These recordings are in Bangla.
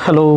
হ্যালো।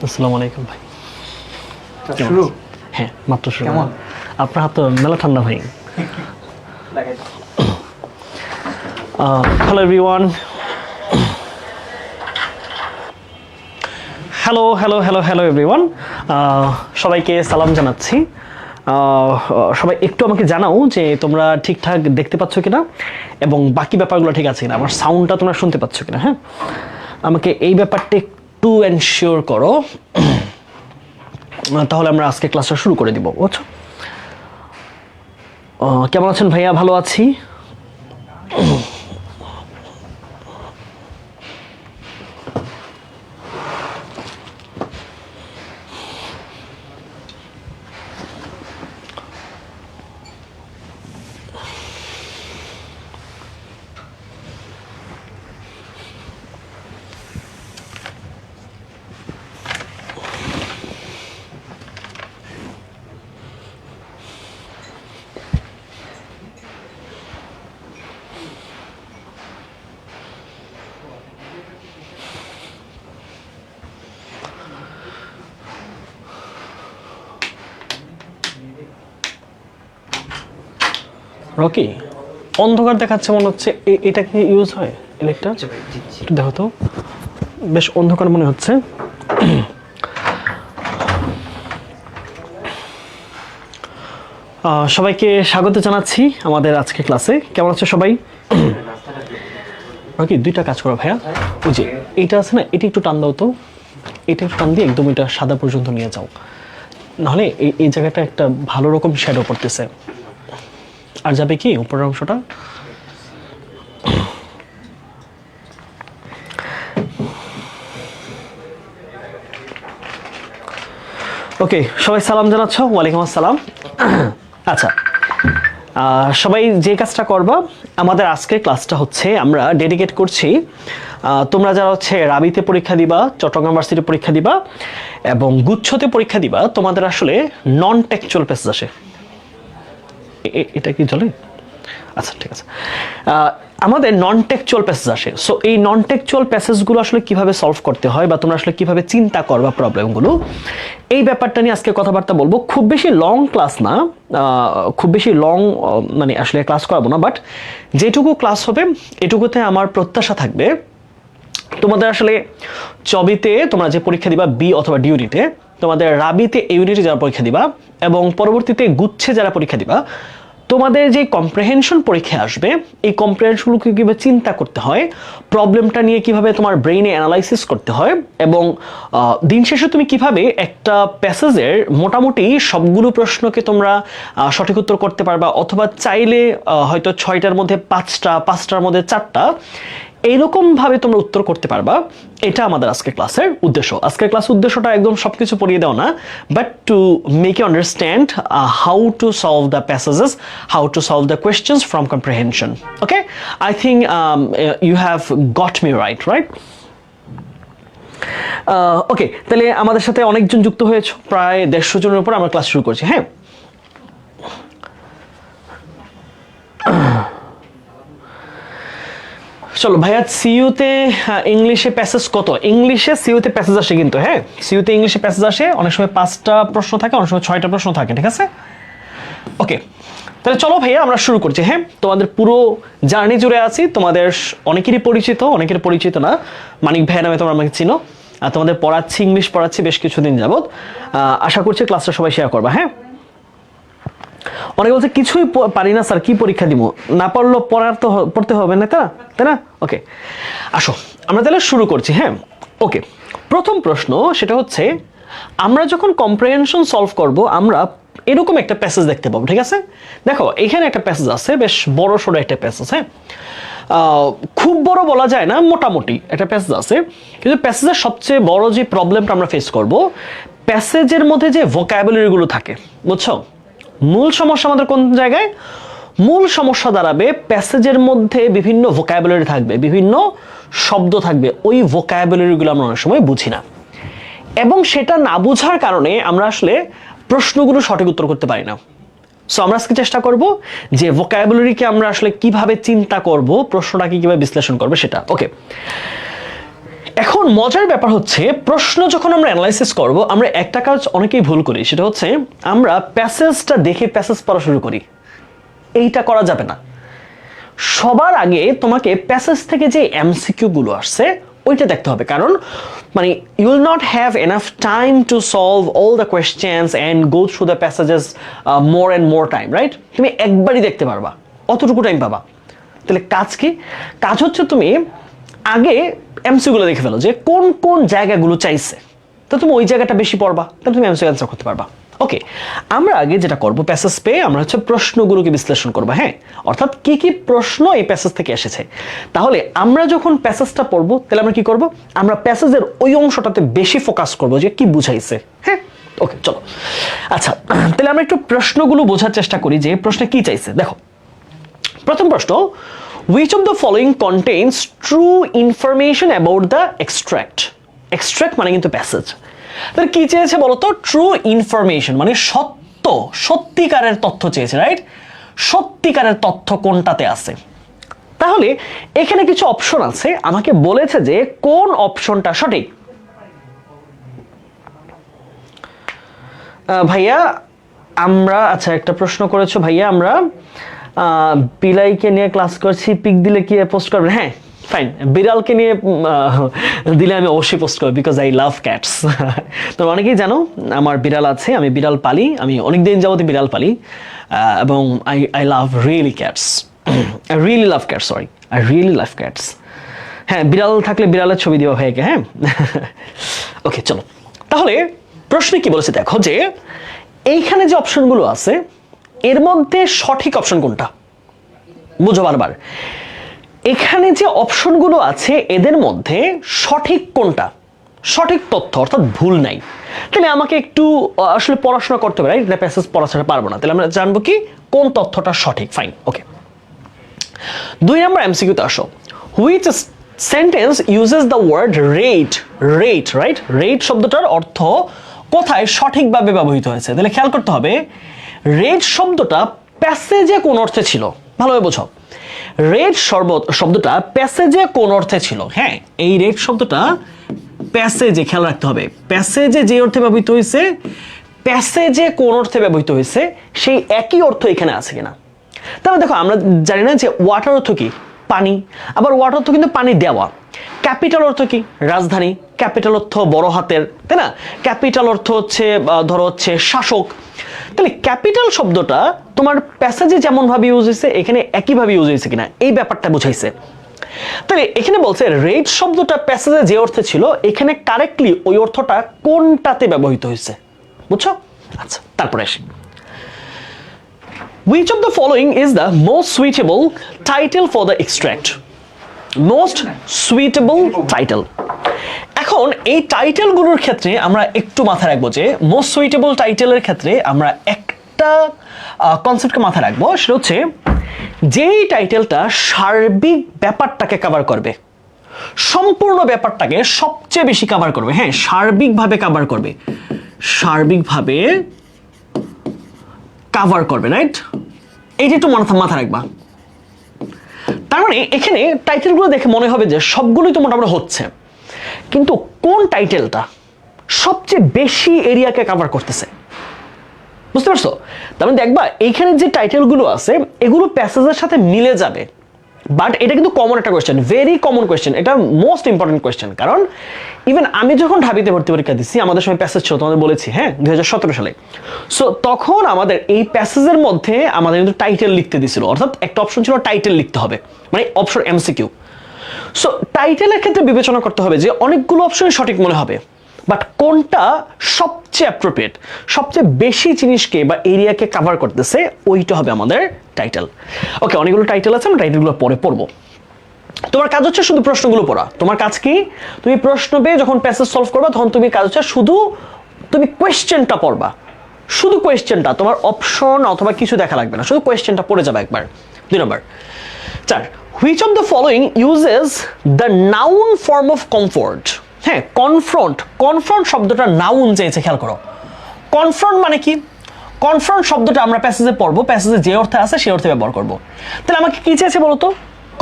আসসালামু আলাইকুম ভাই। শুরু? হ্যাঁ, মাত্র শুরু। কেমন? আপনার হাত তো মেলা ঠান্ডা ভাই। Hello everyone. Hello hello hello hello everyone. সবাইকে সালাম জানাচ্ছি। সবাই একটু আমাকে জানাও যে তোমরা ঠিকঠাক দেখতে পাচ্ছ কিনা এবং বাকি ব্যাপারগুলো ঠিক আছে কিনা, আমার সাউন্ডটা তোমরা শুনতে পাচ্ছ কিনা। হ্যাঁ, আমাকে এই ব্যাপারটা একটু এনশিওর করো, তাহলে আমরা আজকে ক্লাসটা শুরু করে দিব। বুঝছো? কেমন আছেন ভাইয়া? ভালো আছি। রকি, অন্ধকার দেখাচ্ছে মনে হচ্ছে। এটা কি ইউজ হয় ইলেকট্রা? একটু দেখো তো, বেশ অন্ধকার মনে হচ্ছে। সবাইকে স্বাগত জানাচ্ছি আমাদের আজকে ক্লাসে। কেমন আছে সবাই? রকি, দুইটা কাজ করো ভাইয়া। ওই যে এইটা আছে না, এটা একটু টান দাও তো। এটা একটু টান দিয়ে একদম এটা সাদা পর্যন্ত নিয়ে যাও, নাহলে এই জায়গাটা একটা ভালো রকম শ্যাডো পড়তেছে। আর যাবে কি উপরের অংশটা। ওকে, সবাই সালাম জানাচ্ছ? ওয়ালাইকুম আসসালাম। আচ্ছা, সবাই যে কাজটা করবা, আমাদের আজকের ক্লাসটা হচ্ছে আমরা ডেডিকেট করছি তোমরা যারা হচ্ছে রাবিতে পরীক্ষা দিবা, চট্টগ্রাম ভার্সিটি পরীক্ষা দিবা এবং গুচ্ছতে পরীক্ষা দিবা, তোমাদের আসলে নন টেক্সচুয়াল প্যাসেজ আসে। এটা কি চলে? আচ্ছা, ঠিক আছে। আমাদের নন টেক্সচুয়াল প্যাসেজ আসে। সো এই নন টেক্সচুয়াল প্যাসেজগুলো আসলে কিভাবে সলভ করতে হয় বা তোমরা আসলে কিভাবে চিন্তা করবা প্রবলেমগুলো, এই ব্যাপারটা নিয়ে আজকে কথাবার্তা বলবো। খুব বেশি লং ক্লাস না, খুব বেশি লং মানে আসলে ক্লাস করাবো না, বাট যেটুকু ক্লাস হবে এটুকুতে আমার প্রত্যাশা থাকবে তোমাদের আসলে চবিতে তোমরা যে পরীক্ষা দিবা বি অথবা ডি ইউনিটে, তোমাদের রাবিতে এ ইউনিটে যারা পরীক্ষা দিবা এবং পরবর্তীতে গুচ্ছে যারা পরীক্ষা দিবা, তোমাদের যে কম্প্রিহেনশন পরীক্ষা আসবে, এই কম্প্রিহেনশনগুলোকে কীভাবে চিন্তা করতে হয়, প্রবলেমটা নিয়ে কিভাবে তোমার ব্রেইনে অ্যানালাইসিস করতে হয় এবং দিন শেষে তুমি কিভাবে একটা প্যাসেজের মোটামুটি সবগুলো প্রশ্নকে তোমরা সঠিক উত্তর করতে পারবা, অথবা চাইলে হয়তো 6টার মধ্যে 5টার মধ্যে 4টা, এইরকমভাবে তোমরা উত্তর করতে পারবা। এটা আমাদের আজকে ক্লাসের উদ্দেশ্য। আজকের ক্লাস উদ্দেশ্যটা একদম সব কিছু পড়িয়ে দাও না, but to make you understand how to solve the passages, how to solve the questions from comprehension. Okay, I think you have got me right. Okay, তাহলে আমাদের সাথে অনেকজন যুক্ত হয়েছে, প্রায় 150 জনের উপর। আমরা ক্লাস শুরু করছি। হ্যাঁ, চলো ভাইয়া, সিইউতে ইংলিশে প্যাসেজ কত? ইংলিশে সিইউতে প্যাসেজ আসে কিন্তু। হ্যাঁ, সিইউতে ইংলিশে প্যাসেজ আসে, অনেক সময় 5টা প্রশ্ন থাকে, অনেক সময় 6টা প্রশ্ন থাকে। ঠিক আছে, ওকে, তাহলে চলো ভাইয়া আমরা শুরু করছি। হ্যাঁ, তোমাদের পুরো জার্নি জুড়ে আছি, তোমাদের অনেকেরই পরিচিত, অনেকের পরিচিত না। মানিক ভাইয়া নামে তোমরা আমাকে চিনো। তোমাদের পড়াচ্ছি, ইংলিশ পড়াচ্ছি বেশ কিছুদিন যাবত। আশা করছি ক্লাসটা সবাই শেয়ার করবা। হ্যাঁ, অনেকে বলছে কিছুই পারি না স্যার, কি পরীক্ষা দিব? না পারলেও পড়তে হবে না, তাই না? ওকে, আসো আমরা তাহলে শুরু করছি। হ্যাঁ, ওকে, প্রথম প্রশ্ন সেটা হচ্ছে আমরা যখন কম্প্রিহেনশন সলভ করব আমরা এরকম একটা প্যাসেজ দেখতে পাবো, ঠিক আছে? দেখো এখানে একটা প্যাসেজ আছে, বেশ বড় সড়ো একটা প্যাসেজ, হ্যাঁ, খুব বড় বলা যায় না, মোটামুটি একটা প্যাসেজ আছে। কিন্তু প্যাসেজের সবচেয়ে বড় যে প্রবলেমটা আমরা ফেস করব, প্যাসেজের মধ্যে যে ভোকাবুলারিগুলো থাকে, বুঝছো? মূল সমস্যা আমাদের কোন জায়গায়? মূল সমস্যা দাঁড়াবে প্যাসেজের মধ্যে বিভিন্ন ভোকাবুলারি থাকবে, বিভিন্ন শব্দ থাকবে, ওই ভোকাবুলারিগুলো আমরা অনেক সময় বুঝি না, এবং সেটা না বোঝার কারণে আমরা আসলে প্রশ্নগুলো সঠিক উত্তর করতে পারি না। সো আমরা আজকে চেষ্টা করব যে ভোকাবুলারিকে আমরা আসলে কিভাবে চিন্তা করব, প্রশ্নটাকে কিভাবে বিশ্লেষণ করবে সেটা। ওকে, এখন মজার ব্যাপার হচ্ছে প্রশ্ন যখন আমরা অ্যানালাইসিস করব, আমরা একটা কাজ অনেকেই ভুল করি, সেটা হচ্ছে আমরা প্যাসেজটা দেখে প্যাসেজ পড়া শুরু করি। এইটা করা যাবে না। সবার আগে তোমাকে প্যাসেজ থেকে যে এমসিকিউ গুলো আসছে ওইটা দেখতে হবে, কারণ মানে you will not have enough time to solve all the questions and go through the passages more and more time, right? তুমি একবারই দেখতে পারবা, অতটুকু টাইম পাবা। তাহলে কাজ কি? কাজ হচ্ছে তুমি আগে এমসিকিউগুলো দেখে ফেলো যে কোন কোন জায়গাগুলো চাইছে, তো তুমি ওই জায়গাটা বেশি পড়বা, তাহলে তুমি এমসিকিউ অ্যান্সার করতে পারবা। ওকে, আমরা আগে যেটা করব, প্যাসেজ পেয়ে আমরা হচ্ছে প্রশ্নগুলোকে বিশ্লেষণ করবো, হ্যাঁ, অর্থাৎ কি কি প্রশ্ন এই প্যাসেজ থেকে এসেছে। তাহলে আমরা যখন প্যাসেজটা পড়বো তাহলে আমরা কি করব, আমরা প্যাসেজের ওই অংশটাতে বেশি ফোকাস করব যে কি বুঝাইছে, হ্যাঁ। ওকে, চলো। আচ্ছা, তাহলে আমরা একটু প্রশ্নগুলো বোঝার চেষ্টা করি যে প্রশ্নে কি চাইছে। দেখো, প্রথম প্রশ্ন, which of the following contains true information about the extract? extract মানে কিন্তু প্যাসেজ। তাহলে কি চেয়েছে বলতো? ট্রু ইনফরমেশন মানে সত্য, সত্যিকারের তথ্য চেয়েছে, রাইট? সত্যিকারের তথ্য কোনটাতে আছে? তাহলে এখানে কিছু অপশন আছে, আমাকে বলেছে যে কোন অপশনটা সঠিক। ভাইয়া আমরা, আচ্ছা একটা প্রশ্ন করেছো ভাইয়া, আমরা বিলাইকে নিয়ে ক্লাস করছি, পিক দিলে কি পোস্ট করবেন? হ্যাঁ, ফাইন, বিড়ালকে নিয়ে দিলে আমি অবশ্যই পোস্ট করবো, বিকজ আই লাভ ক্যাটস। তো অনেকেই জানো আমার বিড়াল আছে, আমি বিড়াল পালি, আমি অনেকদিন যাবতীয় বিড়াল পালি, এবং I love really cats, I really love cats, sorry, I really love cats. হ্যাঁ, বিড়াল থাকলে বিড়ালের ছবি দিও ভাইয়াকে, হ্যাঁ। ওকে, চলো। তাহলে প্রশ্নে কি বলেছে দেখো, যে এইখানে যে অপশনগুলো আছে এর মধ্যে সঠিক অপশন কোনটা? বুঝো বারবার, এখানে যে অপশনগুলো আছে এদের মধ্যে সঠিক কোনটা, সঠিক তথ্য অর্থাৎ ভুল নাই। তাহলে আমাকে একটু আসলে পড়াশোনা করতে হবে, রাইট? প্যাসেজ পড়া ছাড়া পারবো না। তাহলে আমরা জানবো কি কোন তথ্যটা সঠিক। ফাইন, ওকে। 2 নম্বর এমসিকিউতে আসো, which sentence uses the word rate? Rate, right? Rate শব্দটার অর্থ কোথায় সঠিকভাবে ব্যবহৃত হয়েছে? তাহলে খেয়াল করতে হবে রেট শব্দটা প্যাসেজে কোন অর্থে ছিল, ভালোভাবে বোঝো। রেট শব্দটা প্যাসেজে কোন অর্থে ছিল? হ্যাঁ, এই রেট শব্দটা প্যাসেজে, খেয়াল রাখতে হবে প্যাসেজে যে অর্থে ব্যবহৃত হয়েছে, প্যাসেজে কোন অর্থে ব্যবহৃত হয়েছে সেই একই অর্থ এখানে আছে কিনা। তাহলে দেখো, আমরা জানি না যে ওয়াটার অর্থ কি? পানি। আবার ওয়াটার অর্থ কিন্তু পানি দেওয়া। ক্যাপিটাল অর্থ কি? রাজধানী। ক্যাপিটাল অর্থ বড় হাতের, তাই না? ক্যাপিটাল অর্থ হচ্ছে ধরো হচ্ছে শাসক। তাহলে ক্যাপিটাল শব্দটা তোমার প্যাসেজে যেমন ভাবে ইউজ হয়েছে এখানে একই ভাবে ইউজ হয়েছে কিনা, এই ব্যাপারটা বুঝাইছে। তাহলে এখানে বলছে রেট শব্দটা প্যাসেজে যে অর্থে ছিল এখানে কারেক্টলি ওই অর্থটা কোনটাতে ব্যবহৃত হয়েছে, বুঝছো? আচ্ছা, তারপরে আসি, which of the following is the most suitable title for the extract? most suitable title. এখন এই টাইটেলগুলোর ক্ষেত্রে আমরা একটু মাথায় রাখবো যে মোস্ট সুইটেবল টাইটেলের ক্ষেত্রে আমরা একটা কনসেপ্টকে মাথায় রাখবো, সেটা হচ্ছে যেই টাইটেলটা সার্বিক ব্যাপারটাকে কভার করবে, সম্পূর্ণ ব্যাপারটাকে সবচেয়ে বেশি কভার করবে। হ্যাঁ, সার্বিকভাবে কভার করবে, সার্বিকভাবে কভার করবে, রাইট? এইটা একটু মাথা রাখবা। তার মানে এখানে টাইটেলগুলো দেখে মনে হবে যে সবগুলোই তো মোটামুটি হচ্ছে, কিন্তু কোন টাইটেলটা সবচেয়ে বেশি এরিয়াকে কভার করতেছে, বুঝতে পারছো? তার মানে দেখবা এইখানে যে টাইটেলগুলো আছে এগুলো প্যাসেজের সাথে মিলে যাবে, বাট এটা কিন্তু কমন একটা কোয়েশ্চেন, ভেরি কমন কোয়েশ্চেন, এটা মোস্ট ইম্পর্টেন্ট কোয়েশ্চেন। কারণ ইভেন আমি যখন ঢাবিতে ভর্তি পরীক্ষা দিচ্ছি আমাদের সময় প্যাসেজ ছিল, তোমাদের বলেছি, হ্যাঁ, 2017 সালে। সো তখন আমাদের এই প্যাসেজের মধ্যে আমাদের কিন্তু টাইটেল লিখতে দিছিল, অর্থাৎ একটা অপশন ছিল টাইটেল লিখতে হবে, মানে অপশন এমসিকিউ। সো টাইটেলের ক্ষেত্রে বিবেচনা করতে হবে যে অনেকগুলো অপশন সঠিক মনে হবে, বাট কোনটা সবচেয়ে অ্যাপ্রোপ্রিয়েট, সবচেয়ে বেশি জিনিসকে বা এরিয়াকে কভার করতেছে, ওইটা হবে আমাদের টাইটেল। ওকে, অনেকগুলো টাইটেল আছে, আমরা টাইটেলগুলো পরে পড়বো। তোমার কাজ হচ্ছে শুধু প্রশ্নগুলো পড়া। তোমার কাজ কি, তুমি প্রশ্ন পেয়ে যখন প্যাসেজ সলভ করবা তখন তুমি কাজ হচ্ছে শুধু তুমি কোয়েশ্চেনটা পড়বা, শুধু কোয়েশ্চেনটা, তোমার অপশন অথবা কিছু দেখা লাগবে না, শুধু কোয়েশ্চেনটা পড়ে যাবে একবার। 2 নম্বর 4, which of the following uses the noun form of comfort. হ্যাঁ, কনফ্রন্ট, কনফ্রন্ট শব্দটা নাউন চেয়েছে, খেয়াল করো। কনফ্রন্ট মানে কি? কনফ্রন্ট শব্দটা আমরা প্যাসেজে পড়বো, প্যাসেজে যে অর্থে আছে সেই অর্থে ব্যবহার করবো। তাহলে আমাকে কি চেয়েছে বলতো?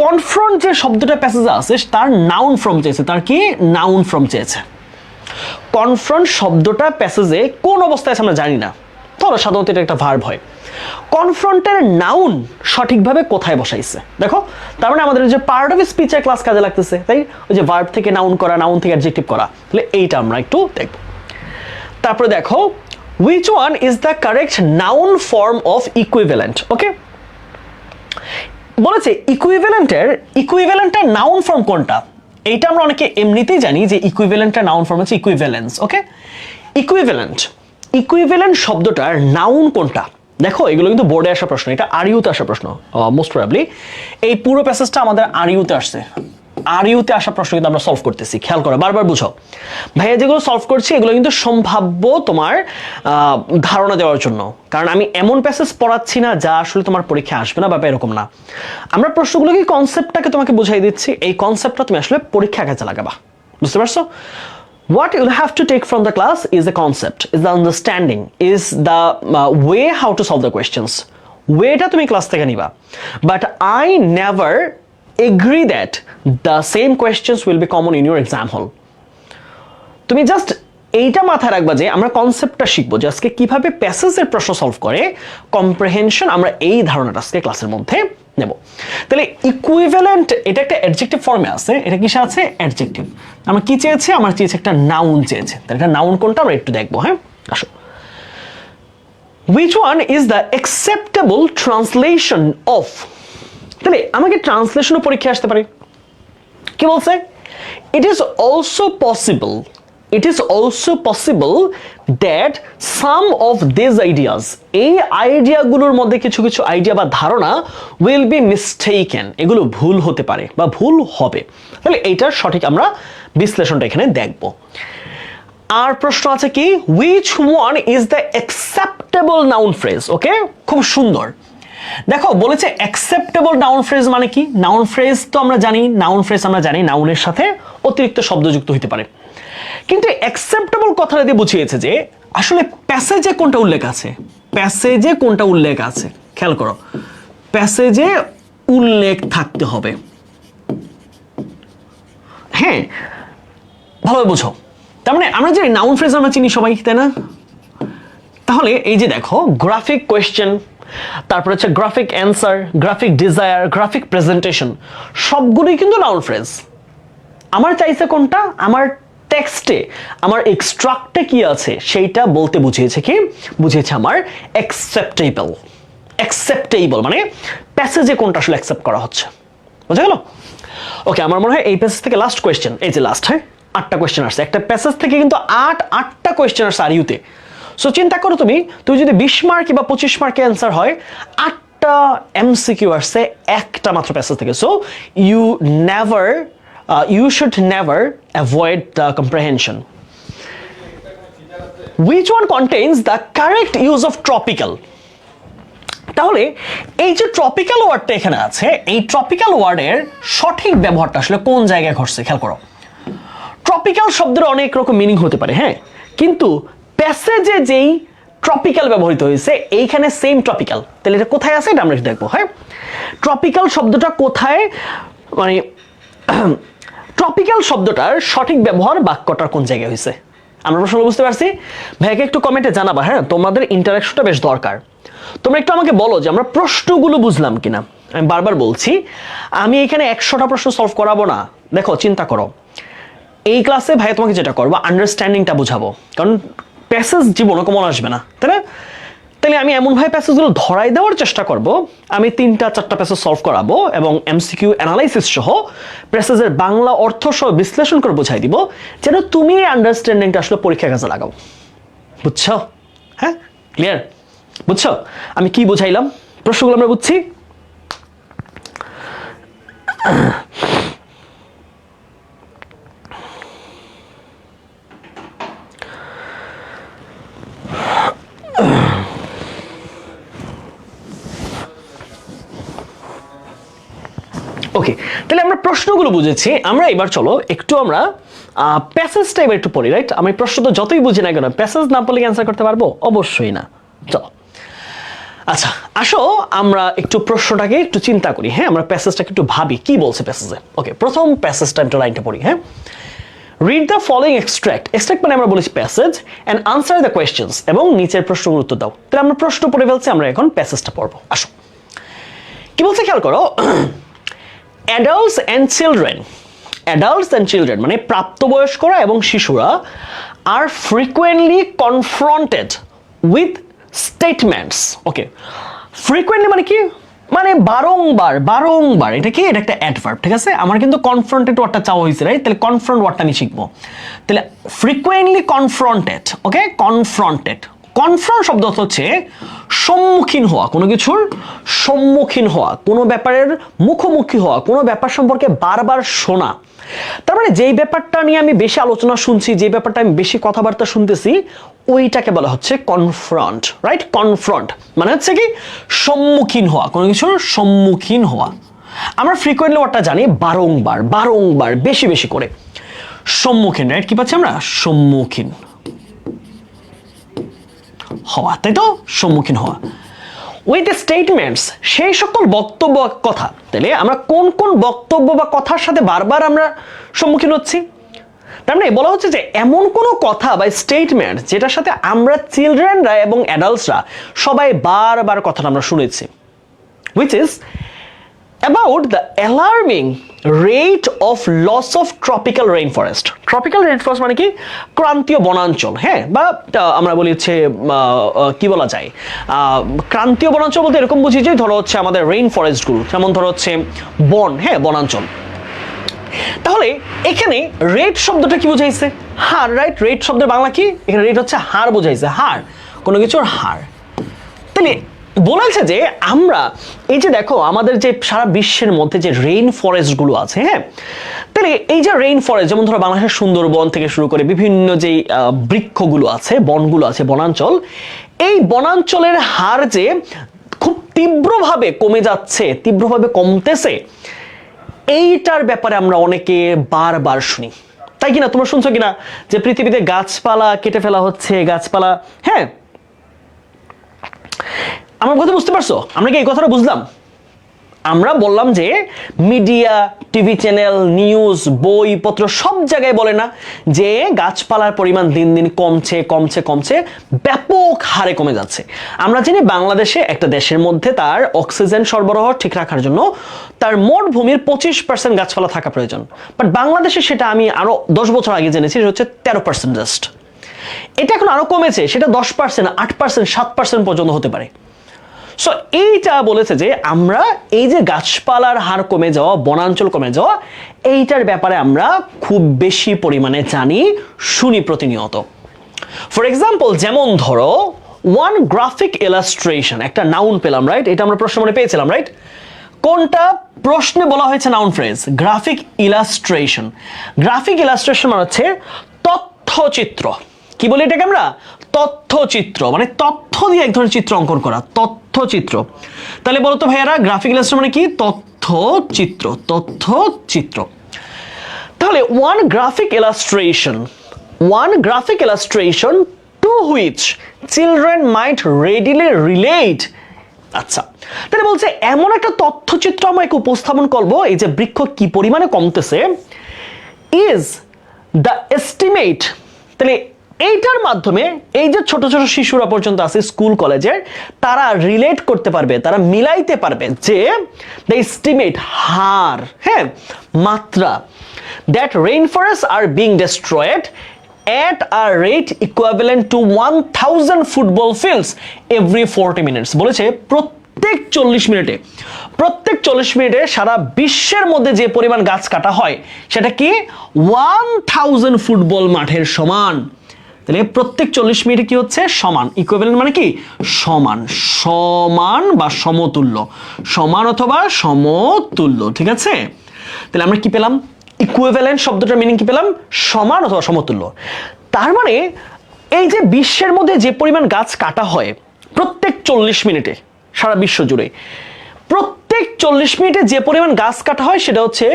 কনফ্রন্ট যে শব্দটা প্যাসেজে আছে তার নাউন ফর্ম চেয়েছে। তার কি নাউন ফর্ম চেয়েছে? কনফ্রন্ট শব্দটা প্যাসেজে কোন অবস্থায় আছে আমরা জানি না, ধরো সাধারণত এটা একটা ভার্ব হয়। কনফ্রন্টের নাউন সঠিকভাবে কোথায় বসাইছে দেখো, তার মানে আমাদের যে পার্ট অফ স্পিচের ক্লাস কাজে লাগতেছে, তাই ওই যে ভার্ব থেকে নাউন করা, নাউন থেকে অ্যাডজেক্টিভ করা, তাহলে এইটা আমরা একটু দেখব। তারপরে দেখো, which one is the correct noun form of equivalent? ওকে, বলেছে ইকুইভ্যালেন্টের নাউন ফর্ম কোনটা। এইটা আমরা অনেকে এমনিতেই জানি যে ইকুইভ্যালেন্টের নাউন ফর্ম হচ্ছে ইকুইভ্যালেন্স। ওকে, ইকুইভ্যালেন্ট শব্দটার নাউন কোনটা? দেখো, এগুলো কিন্তু বোর্ডে আসা প্রশ্ন, এটা আরইউতে আসা প্রশ্ন মোস্ট প্রবাবলি। এই পুরো প্যাসেজটা আমাদের আরইউতে আসছে, আরইউতে আসা প্রশ্ন কিন্তু আমরা সলভ করতেছি, খেয়াল করো, বারবার বুঝো। ভাইয়া যেগুলো সলভ করছি এগুলো কিন্তু সম্ভাব্য তোমার ধারণা দেওয়ার জন্য, কারণ আমি এমন প্যাসেজ পড়াচ্ছি না যা আসলে তোমার পরীক্ষা আসবে না, ব্যাপার এরকম না। আমরা প্রশ্নগুলো কি কনসেপ্টটাকে তোমাকে বুঝাই দিচ্ছি, এই কনসেপ্টটা তুমি আসলে পরীক্ষা কাজে লাগাবা, বুঝতে পারছো? What you'll have to take from the class is the concept, is the understanding, is the way how to solve the questions. Wayটা তুমি ক্লাস থেকে নিবা, but I never agree that the same questions will be common in your exam hall. তুমি জাস্ট এইটা মাথায় রাখবা যে আমরা কনসেপ্টটা শিখবো যে আজকে কিভাবে প্যাসেজের প্রশ্ন সলভ করে, কম্প্রিহেনশন, আমরা এই ধারণাটা আজকে ক্লাসের মধ্যে নেব। তাহলে ইকুইভ্যালেন্ট এটা একটা অ্যাডজেক্টিভ ফর্মে আছে, এটা কিসে আছে? অ্যাডজেক্টিভ। আমরা কি চেয়েছে? আমরা চেয়েছি একটা নাউন চেয়েছে, তাহলে এটা নাউন কোনটা আমরা একটু দেখবো। হ্যাঁ, আসো। Which one is the acceptable translation of? তাহলে আমাকে ট্রান্সলেশনও পরীক্ষা আসতে পারে। কি বলছে? It is also possible that some of these ideas, এই আইডিয়াগুলোর মধ্যে কিছু কিছু আইডিয়া বা ধারণা will be mistaken, এগুলো ভুল হতে পারে বা ভুল হবে। তাহলে এইটার সঠিক আমরা বিশ্লেষণটা এখানে দেখব। আর প্রশ্ন আছে কি, which one is the acceptable noun phrase? ওকে, খুব সুন্দর। দেখো, বলেছে অ্যাকসেপ্টেবল নাউন ফ্রেজ মানে কি? নাউন ফ্রেজ তো আমরা জানি, নাউনের সাথে অতিরিক্ত শব্দ যুক্ত হতে পারে, কিন্তু অ্যাকসেপ্টেবল কথাটা দিয়ে বুঝিয়েছে যে আসলে প্যাসেজে কোনটা উল্লেখ আছে, খেয়াল করো, প্যাসেজে উল্লেখ থাকতে হবে। হ্যাঁ, ভালোভাবে বুঝো। তার মানে আমরা যে নাউন ফ্রেজ আমরা চিনি সবাই, তাই না? তাহলে এই যে দেখো, গ্রাফিক কোয়েশ্চেন, তারপর হচ্ছে graphic answer, graphic desire, graphic presentation, সবগুলোই কিন্তু নাউন ফ্রেজ। আমার চাইছে কোনটা? আমার টেক্সটে, আমার এক্সট্রাক্টে কি আছে সেইটা বলতে বুঝিয়েছে কি? বুঝিয়েছে আমার অ্যাকসেপ্টেবল মানে প্যাসেজে কোনটা আসলে অ্যাকসেপ্ট করা হচ্ছে। বুঝা গেল? ওকে, আমার মনে হয় এই প্যাসেজ থেকে লাস্ট কোয়েশ্চেন, এই যে লাস্ট, হ্যাঁ 8টা কোয়েশ্চেন আসছে একটা প্যাসেজ থেকে, কিন্তু 8টা কোয়েশ্চেন আসছে আর ইউতে। সো চিন্তা করো, তুমি যদি 20 মার্ক বা 25 মার্কের অ্যান্সার হয়, 8টা এমসিকিউ আসছে একটা মাত্র প্যাসেজ থেকে। So you should never avoid the comprehension. Which one contains the correct use of tropical? তাহলে এই যে ট্রপিক্যাল ওয়ার্ডটা এখানে আছে, এই ট্রপিক্যাল ওয়ার্ডের সঠিক ব্যবহারটা আসলে কোন জায়গায় ঘটছে খেয়াল করো। ট্রপিক্যাল শব্দের অনেক রকম মিনিং হতে পারে, হ্যাঁ, কিন্তু প্যাসেজে যেই ট্রপিক্যাল ব্যবহৃত হয়েছে এইখানে সেম ট্রপিক্যাল, তাহলে এটা কোথায় আছে এটা আমরা একটু দেখবো। হ্যাঁ, ট্রপিক্যাল শব্দটা কোথায়, মানে ট্রপিক্যাল শব্দটার সঠিক ব্যবহার বাক্যটার কোন জায়গায় হয়েছে, আমরা প্রশ্ন বুঝতে পারছি? ভাইকে একটু কমেন্টে জানাবা। হ্যাঁ, তোমাদের ইন্টারাকশনটা বেশ দরকার। তোমরা একটু আমাকে বলো যে আমরা প্রশ্নগুলো বুঝলাম কিনা। আমি বারবার বলছি, আমি এখানে 100টা প্রশ্ন সলভ করাবো না। দেখো, চিন্তা করো, এই ক্লাসে ভাই তোমাকে যেটা করবো, আন্ডারস্ট্যান্ডিংটা বুঝাবো, কারণ প্যাসেজ জীবনে কমন আসবে না, তাই না? তাহলে আমি এমনভাবে প্যাসেজগুলো ধরাই দেওয়ার চেষ্টা করব, আমি 3-4টা প্যাসেজ সলভ করাবো এবং এমসিকিউ অ্যানালাইসিস সহ প্যাসেজের বাংলা অর্থ সহ বিশ্লেষণ করে বোঝাই দিব, যেন তুমি এই আন্ডারস্ট্যান্ডিংটা আসলে পরীক্ষার কাজে লাগাও। বুঝছো? হ্যাঁ, ক্লিয়ার? বুঝছো আমি কি বোঝাইলাম? প্রশ্নগুলো আমরা বুঝছি? ওকে, তাহলে আমরা প্রশ্নগুলো বুঝেছি। আমরা এবার চলো একটু আমরা প্যাসেজটা এবার একটু পড়ি, রাইট? আমি প্রশ্ন তো যতই বুঝি না কেন, প্যাসেজ না পড়লে অ্যান্সার করতে পারবো? অবশ্যই না। চলো, আচ্ছা আসো আমরা একটু প্রশ্নটাকে একটু চিন্তা করি। হ্যাঁ, আমরা প্যাসেজটাকে একটু ভাবি কি বলছে প্যাসেজে। ওকে, প্রথম প্যাসেজটা একটু লাইনটা পড়ি। হ্যাঁ, read the following extract. Extract মানে আমরা বলেছি passage, and answer the questions, এবং নিচের প্রশ্নগুলো উত্তর দাও। তাহলে আমরা প্রশ্ন পড়ে ফেলছি, আমরা এখন প্যাসেজটা পড়বো। আসো, কি বলছে খেয়াল করো। অ্যাডাল্টস অ্যান্ড চিলড্রেন মানে প্রাপ্তবয়স্করা এবং শিশুরা আর frequently confronted with statements. Okay, frequently মানে কি? মানে বারংবার। এটা কি? এটা একটা অ্যাডভার্ব, ঠিক আছে? আমার কিন্তু কনফ্রন্টেড ওয়ার্ডটা চাওয়া হয়েছে, রাইট? তাহলে কনফ্রন্ট ওয়ার্ডটা আমি শিখবো। তাহলে ফ্রিকুয়েন্টলি কনফ্রন্টেড। ওকে, কনফ্রন্ট শব্দ হচ্ছে সম্মুখীন হওয়া, কোনো কিছুর সম্মুখীন হওয়া, কোনো ব্যাপারের মুখোমুখি হওয়া, কোনো ব্যাপার সম্পর্কে বারবার শোনা। তার মানে যেই ব্যাপারটা নিয়ে আমি বেশি আলোচনা শুনছি, যে ব্যাপারটা আমি বেশি কথাবার্তা শুনতেছি, ওইটাকে বলা হচ্ছে কনফ্রন্ট, রাইট? কনফ্রন্ট মানে হচ্ছে কি? সম্মুখীন হওয়া, কোনো কিছুর সম্মুখীন হওয়া। আমরা ফ্রিকুয়েন্টলি ওয়ার্ডটা জানি বারংবার, বেশি করে। সম্মুখীন, রাইট? কি পাচ্ছি আমরা? সম্মুখীন হওয়া, তাই তো? সম্মুখীন হওয়া। উইথ স্টেটমেন্টস, সেই সকল বক্তব্য, কথা। তাহলে আমরা কোন কোন বক্তব্য বা কথার সাথে বারবার আমরা সম্মুখীন হচ্ছি? তার মানে বলা হচ্ছে যে এমন কোন কথা বা স্টেটমেন্ট যেটার সাথে আমরা চিলড্রেনরা এবং অ্যাডাল্টসরা সবাই বারবার কথাটা আমরা শুনেছি, which is about the alarming rate of loss of tropical rainforest. Tropical rainforest মানে কি? ক্রান্তীয় বনাঞ্চল। হ্যাঁ, বা আমরা বলি হচ্ছে কি বলা যায়, ক্রান্তীয় বনাঞ্চল বলতে এরকম বুঝি যে ধরো হচ্ছে আমাদের রেইন ফরেস্টগুলো, যেমন ধরো হচ্ছে বন, হ্যাঁ, বনাঞ্চল। তাহলে এখানে রেট শব্দটা কি বুঝাইছে? হার, রাইট? রেট শব্দের বাংলা কি? এখানে রেট হচ্ছে হার বুঝাইছে, হার, কোনো কিছুর হার। তাহলে বলেছে যে আমরা এই যে দেখো আমাদের যে সারা বিশ্বের মধ্যে যে রেইন ফরেস্টগুলো আছে, হ্যাঁ, তাহলে এই যে রেইন ফরেস্ট, যেমন ধরো বাংলাদেশের সুন্দরবন থেকে শুরু করে বিভিন্ন যেই বৃক্ষগুলো আছে, বনগুলো আছে, বনাঞ্চল, এই বনাঞ্চলের হার যে খুব তীব্রভাবে কমে যাচ্ছে, তীব্রভাবে কমতেছে, এইটার ব্যাপারে আমরা অনেকে বারবার শুনি, তাই কিনা? তোমরা শুনছো কিনা যে পৃথিবীতে গাছপালা কেটে ফেলা হচ্ছে, গাছপালা, হ্যাঁ? আমার কথা বুঝতে পারছো? আমরা কি এই কথাটা বুঝলাম? আমরা বললাম যে মিডিয়া, টিভি চ্যানেল, নিউজ, বইপত্র সব জায়গায় বলে না যে গাছপালার পরিমাণ দিন দিন কমছে, ব্যাপক হারে কমে যাচ্ছে। আমরা জানি বাংলাদেশে, একটা দেশের মধ্যে, তার অক্সিজেন সরবরাহ ঠিক রাখার জন্য তার মোট ভূমির 25% গাছপালা থাকা প্রয়োজন। বাট বাংলাদেশে সেটা আমি আরো 10 বছর আগে জেনেছি, সেটা হচ্ছে 13% জাস্ট। এটা এখন আরো কমেছে, সেটা 10%, 8%, 7% পর্যন্ত হতে পারে। সো এইটা বলেছে যে আমরা এই যে গাছপালার হার কমে যাওয়া, বনাঞ্চল কমে যাওয়া, এইটার ব্যাপারে আমরা খুব বেশি পরিমাণে জানি, শুনি প্রতিনিয়ত। ফর এক্সাম্পল, যেমন ধরো ওয়ান গ্রাফিক ইলাস্ট্রেশন, একটা নাউন পেলাম, রাইট? এটা আমরা প্রশ্ন মনে পেয়েছিলাম, রাইট? কোনটা প্রশ্নে বলা হয়েছে noun phrase? Graphic illustration. Graphic illustration মানে হচ্ছে তথ্যচিত্র। কি বলি এটাকে আমরা? তথ্যচিত্র, মানে তথ্য দিয়ে এক ধরনের চিত্র অঙ্কন করা, তথ্যচিত্র। তাহলে বলতো ভাইয়ারা, গ্রাফিক ইলাস্ট্রেশন মানে কি? তথ্যচিত্র। তাহলে one graphic illustration to which children might readily relate. আচ্ছা, তাহলে বলছে এমন একটা তথ্যচিত্র আমাকে উপস্থাপন করবো, এই যে বৃক্ষ কি পরিমাণে কমতেছে, ইজ দ্য এস্টিমেট। তাহলে এইটার মাধ্যমে এই যে ছোট ছোট শিশুরা পর্যন্ত আছে স্কুল কলেজের, তারা রিলেট করতে পারবে, তারা মিলাইতে পারবে যে দ্য এস্টিমেট, হার, হ্যাঁ, মাত্রা, that rain forest are being destroyed, at a rate equivalent to 1000 football fields every 40 minutes বলেছে প্রত্যেক 40 মিনিটে সারা বিশ্বের মধ্যে যে পরিমাণ গাছ কাটা হয় সেটা কি 1000 ফুটবল মাঠের সমান। তাহলে প্রত্যেক 40 মিনিটে কি হচ্ছে সমান, ইকুইভ্যালেন্ট মানে কি সমান বা সমতুল্য, সমান অথবা সমতুল্য, ঠিক আছে। তাহলে আমরা কি পেলাম, ইকুইভ্যালেন্ট শব্দটার মিনিং কি পেলাম, সমান অথবা সমতুল্য। তার মানে এই যে বিশ্বের মধ্যে যে পরিমাণ গাছ কাটা হয় প্রত্যেক 40 মিনিটে সারা বিশ্ব জুড়ে, প্রত্যেক 40 মিনিটে যে পরিমাণ গাছ কাটা হয় সেটা হচ্ছে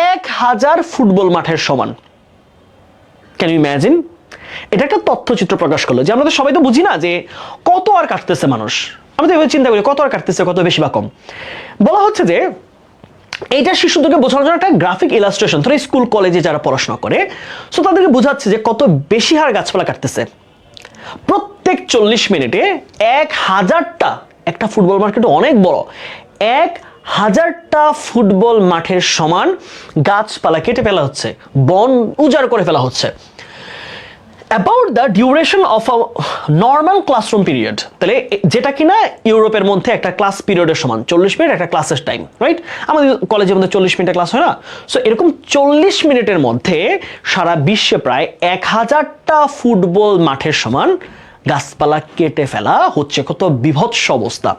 1000 ফুটবল মাঠের সমান। Can you imagine? এটা একটা তথ্যচিত্র প্রকাশ করলো যে আমরা তো সবাই তো বুঝি না যে কত আর কাটতেছে মানুষ, আমরা তো এভাবে চিন্তা করি কত আর কাটতেছে, কত বেশি বা কম। বলা হচ্ছে যে এইটা শিশুদেরকে বোঝানোর জন্য একটা গ্রাফিক ইলাস্ট্রেশন, ধরো স্কুল কলেজে যারা পড়াশোনা করে সো তাদেরকে বোঝাচ্ছে যে কত বেশি হার গাছপালা কাটতেছে। প্রত্যেক 40 মিনিটে 1000টা, একটা ফুটবল মাঠ কিন্তু অনেক বড়, 1000টা ফুটবল মাঠের সমান গাছপালা কেটে ফেলা হচ্ছে, বন উজাড় করে ফেলা হচ্ছে। About the duration of a normal classroom period, তাহলে যেটা কিনা ইউরোপের মধ্যে একটা ক্লাস পিরিয়ডের সমান, 40 মিনিট একটা ক্লাসের টাইম, রাইট? আমাদের কলেজের মধ্যে 40 মিনিটের ক্লাস হয় না? সো এরকম 40 মিনিটের মধ্যে সারা বিশ্বে প্রায় 1000টা ফুটবল মাঠের সমান গাছপালা কেটে ফেলা হচ্ছে। কত বিভৎস অবস্থা।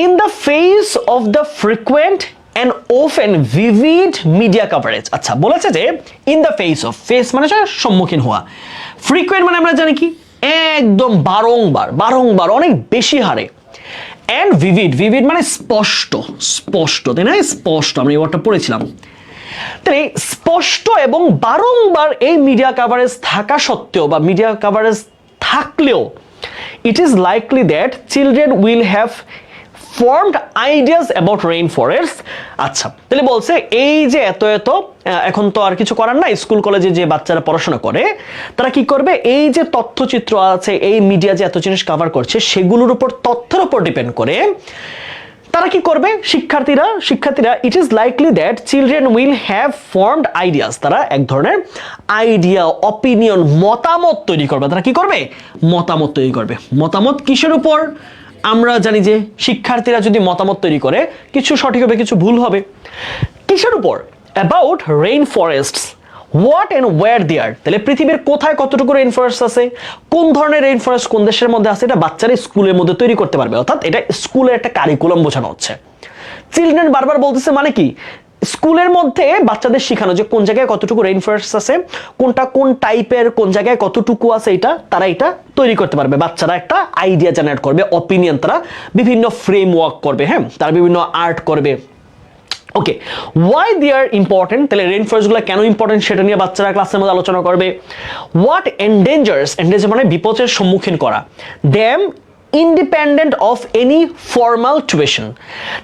In the face of the frequent and often vivid media coverage, আচ্ছা বলেছে যে in the face of, face মানে সম্মুখীন হওয়া, frequent মানে আমরা জানি কি একদম বারংবার অনেক বেশি হারে, and vivid মানে স্পষ্ট, তাই না? স্পষ্ট, আমরা এই ওয়ার্ডটা পড়েছিলাম। তাহলে স্পষ্ট এবং বারংবার এই মিডিয়া কভারেজ থাকা সত্ত্বেও বা মিডিয়া কভারেজ থাকলেও it is likely that children will have formed ideas about rainforests। আচ্ছা তাহলে বলছে এই যে এত এখন তো আর কিছু করার নাই, স্কুল কলেজে যে বাচ্চারা পড়াশোনা করে তারা কি করবে, এই যে তথ্যচিত্র আছে, এই মিডিয়া যে এত জিনিস কভার করছে সেগুলোর উপর, তথ্যের উপর ডিপেন্ড করে তারা কি করবে, শিক্ষার্থীরা it is likely that children will have formed ideas, তারা এক ধরনের আইডিয়া, অপিনিয়ন, মতামত তৈরি করবে। তারা কি করবে, মতামত তৈরি করবে। মতামত কিসের উপর? আমরা জানি যে শিক্ষার্থীরা যদি মতামত তৈরি করে কিছু সঠিক হবে, কিছু ভুল হবে। কিসের উপর? About rain forests, what and where they are. তাহলে পৃথিবীর কোথায় কতটুকু রেইন ফরেস্ট আছে, কোন ধরনের রেইন ফরেস্ট কোন দেশের মধ্যে আছে, এটা বাচ্চারা স্কুলের মধ্যে তৈরি করতে পারবে। অর্থাৎ এটা স্কুলের একটা কারিকুলাম বোঝানো হচ্ছে। চিলড্রেন বারবার বলতেছে মানে কি, স্কুলের মধ্যে বাচ্চাদের শেখানো যে কোন জায়গায় কতটুকু রেইন ফরেস্ট আছে, কোনটা কোন টাইপের, কোন জায়গায় কতটুকু আছে, তারা এটা তৈরি করতে পারবে। বাচ্চারা একটা আইডিয়া জেনারেট করবে, অপিনিয়ন, তারা বিভিন্ন ফ্রেমওয়ার্ক করবে, হ্যাঁ, তারা বিভিন্ন আর্ট করবে। ওকে, ওয়াই দে আর ইম্পর্টেন্ট, তাহলে রেইন ফরেস্টগুলো কেন ইম্পর্টেন্ট সেটা নিয়ে বাচ্চারা ক্লাসের মধ্যে আলোচনা করবে। হোয়াট এন্ডেঞ্জার্স মানে বিপদের সম্মুখীন করা, them independent of any formal tuition.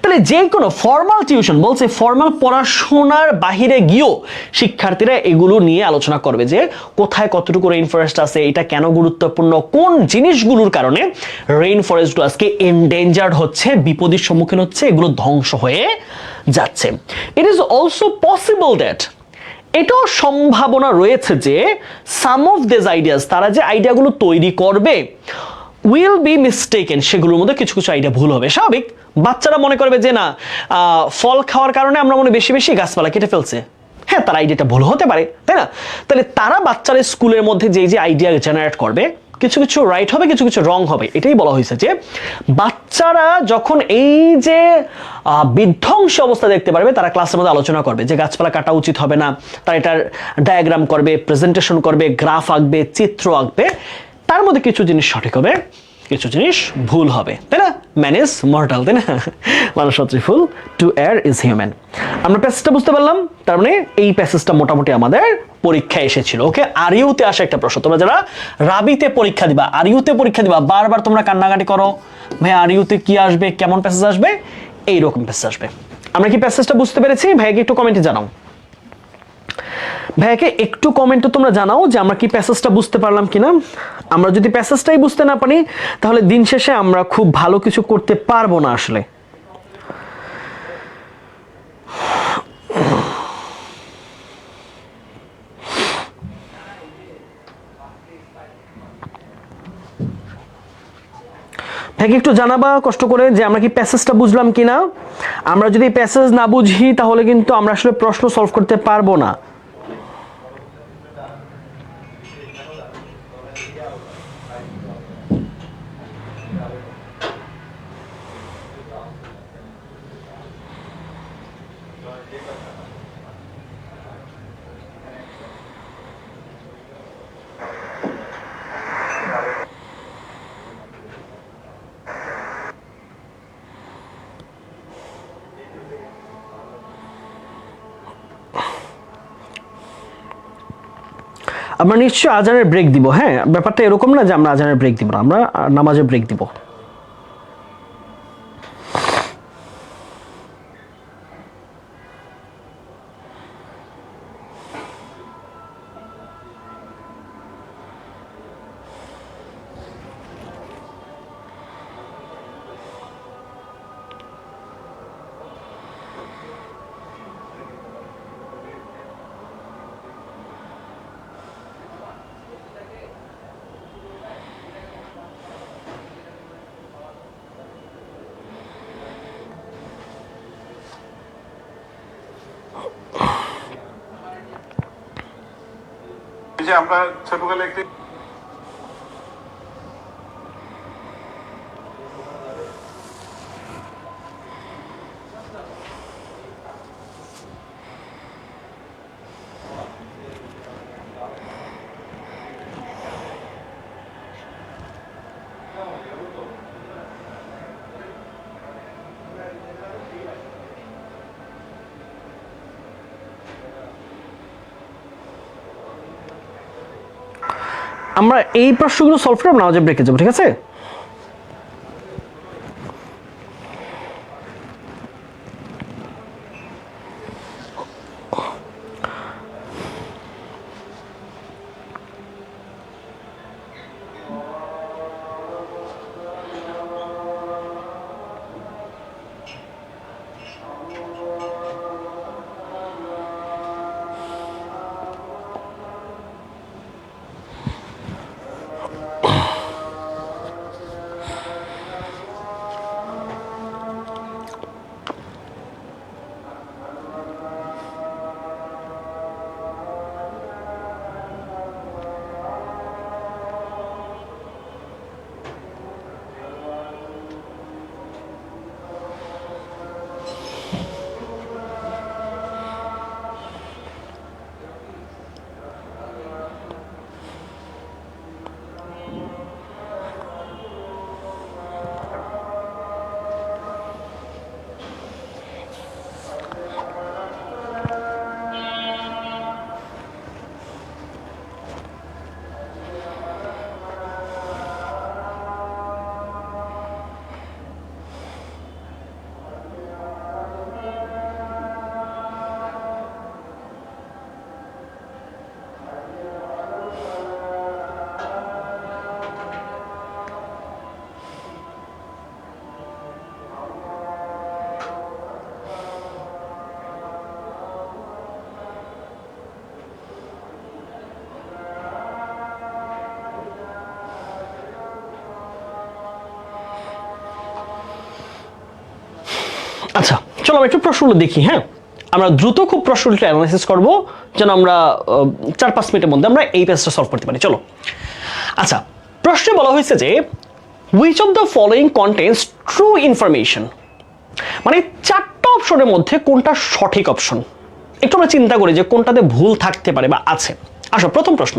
তাহলে যে কোনো ফর্মাল টিউশন, বলছে ফর্মাল পড়াশোনার বাহিরে গিয়েও শিক্ষার্থীরা এগুলো নিয়ে আলোচনা করবে যে কোথায় কতটুকু রেইন ফরেস্ট আছে, এটা কেন গুরুত্বপূর্ণ, কোন জিনিসগুলোর কারণে রেইন ফরেস্টগুলো আজকে এন্ডেঞ্জার্ড হচ্ছে, বিপদের সম্মুখীন হচ্ছে, এগুলো ধ্বংস হয়ে যাচ্ছে। It is also possible that, এটাও সম্ভাবনা রয়েছে যে সাম অফ দিস আইডিয়াস, তারা যে আইডিয়াগুলো তৈরি করবে উইল বি মিস্টেকেন, সেগুলোর মধ্যে কিছু আইডিয়া ভুল হবে। স্বাভাবিক, বাচ্চারা মনে করবে যে না ফল খাওয়ার কারণে আমরা মনে বেশি গাছপালা কেটে ফেলছে, হ্যাঁ তার আইডিয়াটা ভুল হতে পারে, তাই না? তাহলে তারা বাচ্চারা স্কুলের মধ্যে যে আইডিয়া জেনারেট করবে কিছু রাইট হবে, কিছু রং হবে। এটাই বলা হয়েছে যে বাচ্চারা যখন এই যে বিধ্বংস অবস্থা দেখতে পারবে, তারা ক্লাসের মধ্যে আলোচনা করবে যে গাছপালা কাটা উচিত হবে না, তারা এটার ডায়াগ্রাম করবে, প্রেজেন্টেশন করবে, গ্রাফ আঁকবে, চিত্র আঁকবে। তার মধ্যে কিছু জিনিস সঠিক হবে, কিছু জিনিস ভুল হবে, তাই না? ম্যান ইজ মর্টাল, তাই না? মানুষ হচ্ছে ফুল, টু এয়ার ইজ হিউম্যান। আমরা প্যাসেজটা বুঝতে পারলাম। তার মানে এই প্যাসেজটা মোটামুটি আমাদের পরীক্ষায় এসেছিল। ওকে, আরিউতে আসা একটা প্রশ্ন। তোমরা যারা রাবিতে পরীক্ষা দিবা, আরিউতে পরীক্ষা দিবা, বারবার তোমরা কান্নাকাটি করো ভাই আরিউতে কি আসবে, কেমন প্যাসেজ আসবে, এইরকম প্যাসেজ আসবে। আমরা কি প্যাসেজটা বুঝতে পেরেছি? ভাইয়াকে একটু কমেন্টে জানাও, ভাইয়াকে একটু কমেন্টে তোমরা জানাও যে আমরা কি প্যাসেজটা বুঝতে পারলাম কিনা। আমরা যদি প্যাসেজটাই বুঝতে না পারি তাহলে দিন শেষে আমরা খুব ভালো কিছু করতে পারবো না আসলে। ভাইকে একটু জানাবা কষ্ট করে যে আমরা কি প্যাসেজটা বুঝলাম কিনা। আমরা যদি প্যাসেজ না বুঝি তাহলে কিন্তু আমরা আসলে প্রশ্ন সলভ করতে পারবো না। আমরা নিশ্চয়ই আজানের ব্রেক দিব। হ্যাঁ, ব্যাপারটা এরকম না যে আমরা আজানের ব্রেক দিব না, আমরা নামাজের ব্রেক দিব। যে আমরা ছোটবেলায় একটি আমরা এই প্রশ্নগুলো সলভ করে নামাজের ব্রেকে যাবো, ঠিক আছে? আচ্ছা, চলো আমরা একটু প্রশ্নগুলো দেখি। হ্যাঁ, আমরা দ্রুত খুব প্রশ্নগুলো অ্যানালাইসিস করবো যেন আমরা 4-5 মিনিটের মধ্যে আমরা এই পেজটা সলভ করতে পারি। চলো, আচ্ছা, প্রশ্নে বলা হয়েছে যে which of the following contents true information, মানে 4টা অপশনের মধ্যে কোনটা সঠিক অপশন। একটু আমরা চিন্তা করি যে কোনটাতে ভুল থাকতে পারে বা আছে। আসো, প্রথম প্রশ্ন,